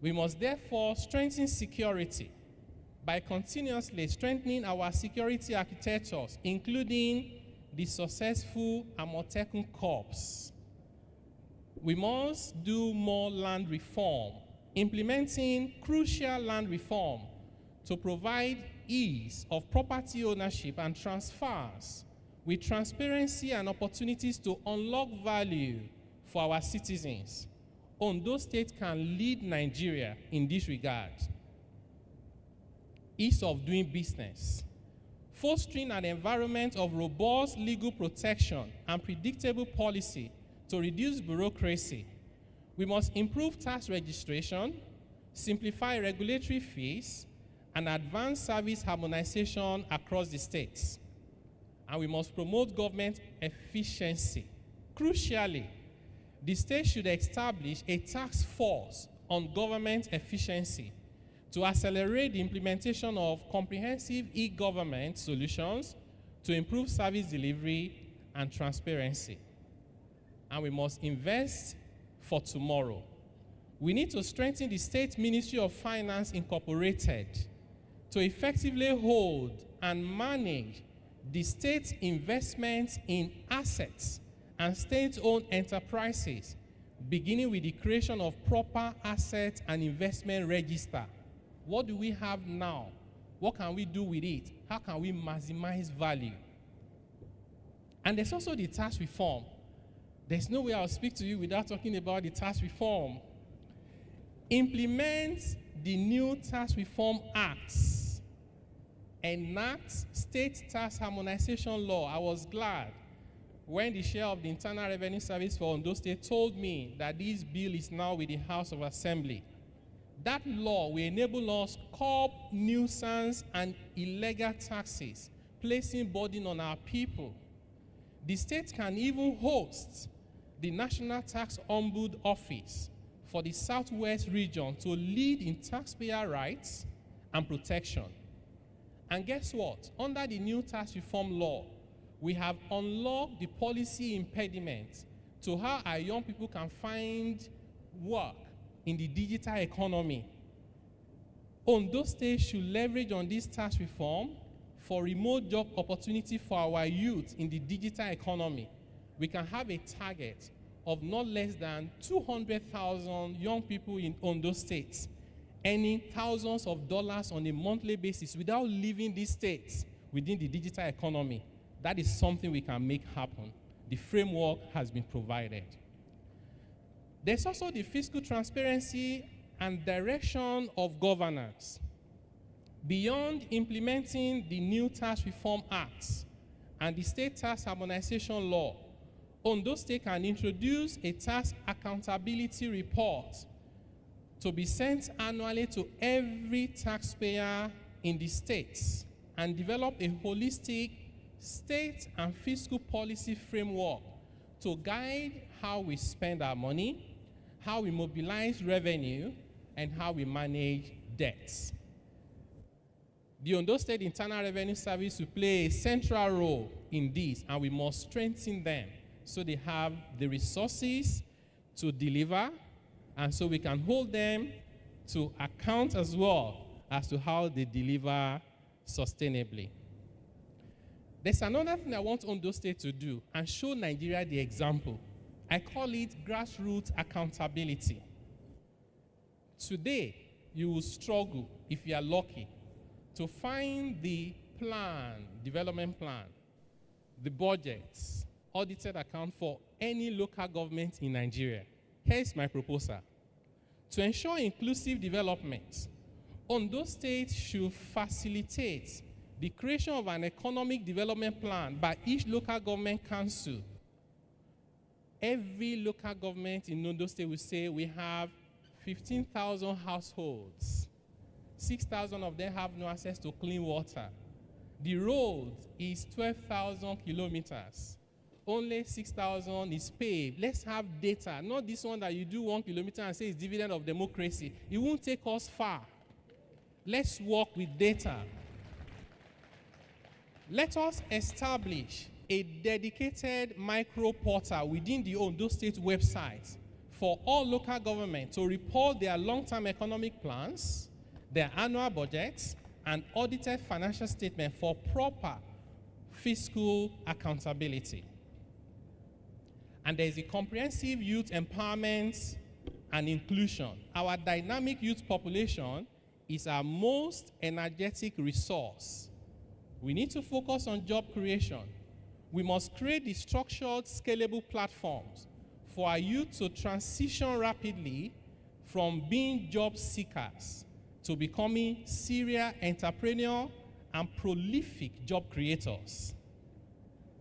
We must therefore strengthen security by continuously strengthening our security architectures, including the successful Amotekun Corps. We must do more land reform, implementing crucial land reform to provide ease of property ownership and transfers with transparency and opportunities to unlock value for our citizens. Ondo State can lead Nigeria in this regard. Ease of doing business, fostering an environment of robust legal protection and predictable policy to reduce bureaucracy. We must improve tax registration, simplify regulatory fees, and advance service harmonization across the states. And we must promote government efficiency. Crucially, the state should establish a task force on government efficiency to accelerate the implementation of comprehensive e-government solutions to improve service delivery and transparency. And we must invest for tomorrow. We need to strengthen the State Ministry of Finance Incorporated to effectively hold and manage the state's investments in assets and state-owned enterprises, beginning with the creation of proper asset and investment register. What do we have now? What can we do with it? How can we maximize value? And there's also the tax reform. There's no way I'll speak to you without talking about the tax reform. Implement the new tax reform acts. Enact state tax harmonization law. I was glad when the chair of the Internal Revenue Service for Ondo State told me that this bill is now with the House of Assembly. That law will enable us to curb nuisance and illegal taxes, placing burden on our people. The state can even host the National Tax Ombudsman Office for the Southwest region to lead in taxpayer rights and protection. And guess what? Under the new tax reform law, we have unlocked the policy impediment to how our young people can find work in the digital economy. Ondo State should leverage on this tax reform for remote job opportunity for our youth in the digital economy. We can have a target of not less than 200,000 young people in Ondo State earning thousands of dollars on a monthly basis without leaving these states within the digital economy. That is something we can make happen. The framework has been provided. There's also the fiscal transparency and direction of governance. Beyond implementing the new tax reform acts and the state tax harmonization law, Ondo State can introduce a tax accountability report to be sent annually to every taxpayer in the states and develop a holistic state and fiscal policy framework to guide how we spend our money, how we mobilize revenue, and how we manage debts. The Ondo State Internal Revenue Service will play a central role in this, and we must strengthen them so they have the resources to deliver, and so we can hold them to account as well as to how they deliver sustainably. There's another thing I want Ondo State to do and show Nigeria the example. I call it grassroots accountability. Today, you will struggle, if you are lucky, to find the plan, development plan, the budgets, audited account for any local government in Nigeria. Here's my proposal. To ensure inclusive development, Ondo State should facilitate the creation of an economic development plan by each local government council. Every local government in Ondo State will say we have 15,000 households. 6,000 of them have no access to clean water. The road is 12,000 kilometers. Only 6,000 is paved. Let's have data, not this one that you do 1 kilometer and say it's dividend of democracy. It won't take us far. Let's work with data. Let us establish a dedicated micro portal within the Ondo State website for all local governments to report their long-term economic plans, their annual budgets, and audited financial statement for proper fiscal accountability. And there is a comprehensive youth empowerment and inclusion. Our dynamic youth population is our most energetic resource. We need to focus on job creation. We must create the structured, scalable platforms for our youth to transition rapidly from being job seekers to becoming serial entrepreneur and prolific job creators.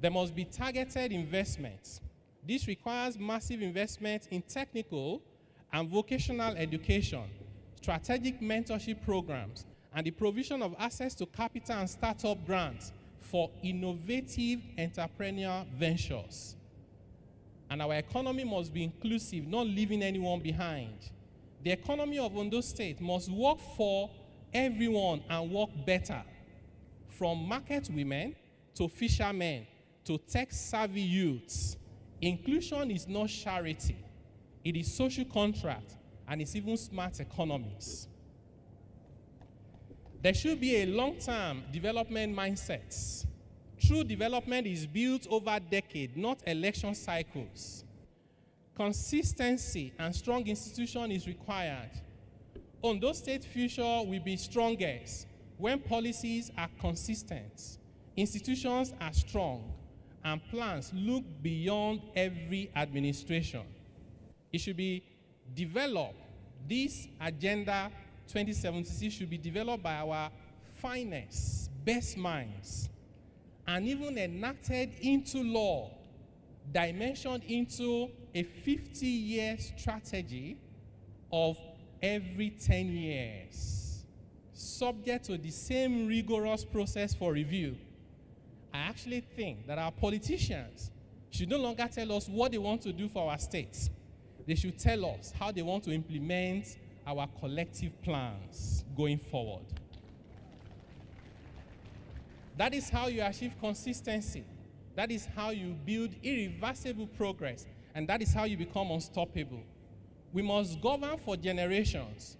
There must be targeted investments. This requires massive investment in technical and vocational education, strategic mentorship programs, and the provision of access to capital and startup grants for innovative entrepreneurial ventures. And our economy must be inclusive, not leaving anyone behind. The economy of Ondo State must work for everyone and work better, from market women to fishermen, to tech-savvy youths. Inclusion is not charity. It is social contract, and it's even smart economics. There should be a long-term development mindset. True development is built over decades, not election cycles. Consistency and strong institution is required. Ondo State future will be strongest when policies are consistent, institutions are strong, and plans look beyond every administration. It should be developed. This Agenda 2076 should be developed by our finest, best minds, and even enacted into law, dimensioned into a 50-year strategy of every 10 years, subject to the same rigorous process for review. I actually think that our politicians should no longer tell us what they want to do for our states. They should tell us how they want to implement our collective plans going forward. That is how you achieve consistency. That is how you build irreversible progress. And that is how you become unstoppable. We must govern for generations.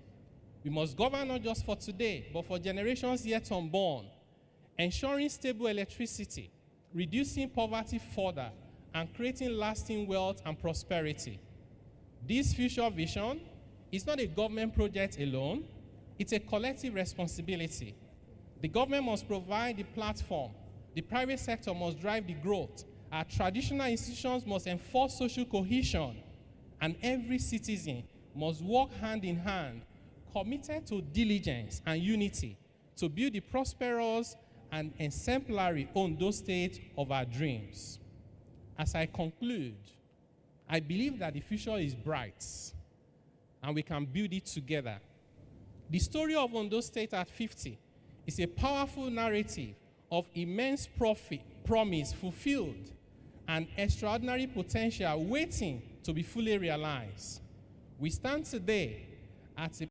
We must govern not just for today, but for generations yet unborn, ensuring stable electricity, reducing poverty further, and creating lasting wealth and prosperity. This future vision is not a government project alone. It's a collective responsibility. The government must provide the platform. The private sector must drive the growth. Our traditional institutions must enforce social cohesion. And every citizen must work hand in hand, committed to diligence and unity to build the prosperous and exemplary Ondo State of our dreams. As I conclude, I believe that the future is bright and we can build it together. The story of Ondo State at 50 is a powerful narrative of immense promise fulfilled and extraordinary potential waiting to be fully realized. We stand today at a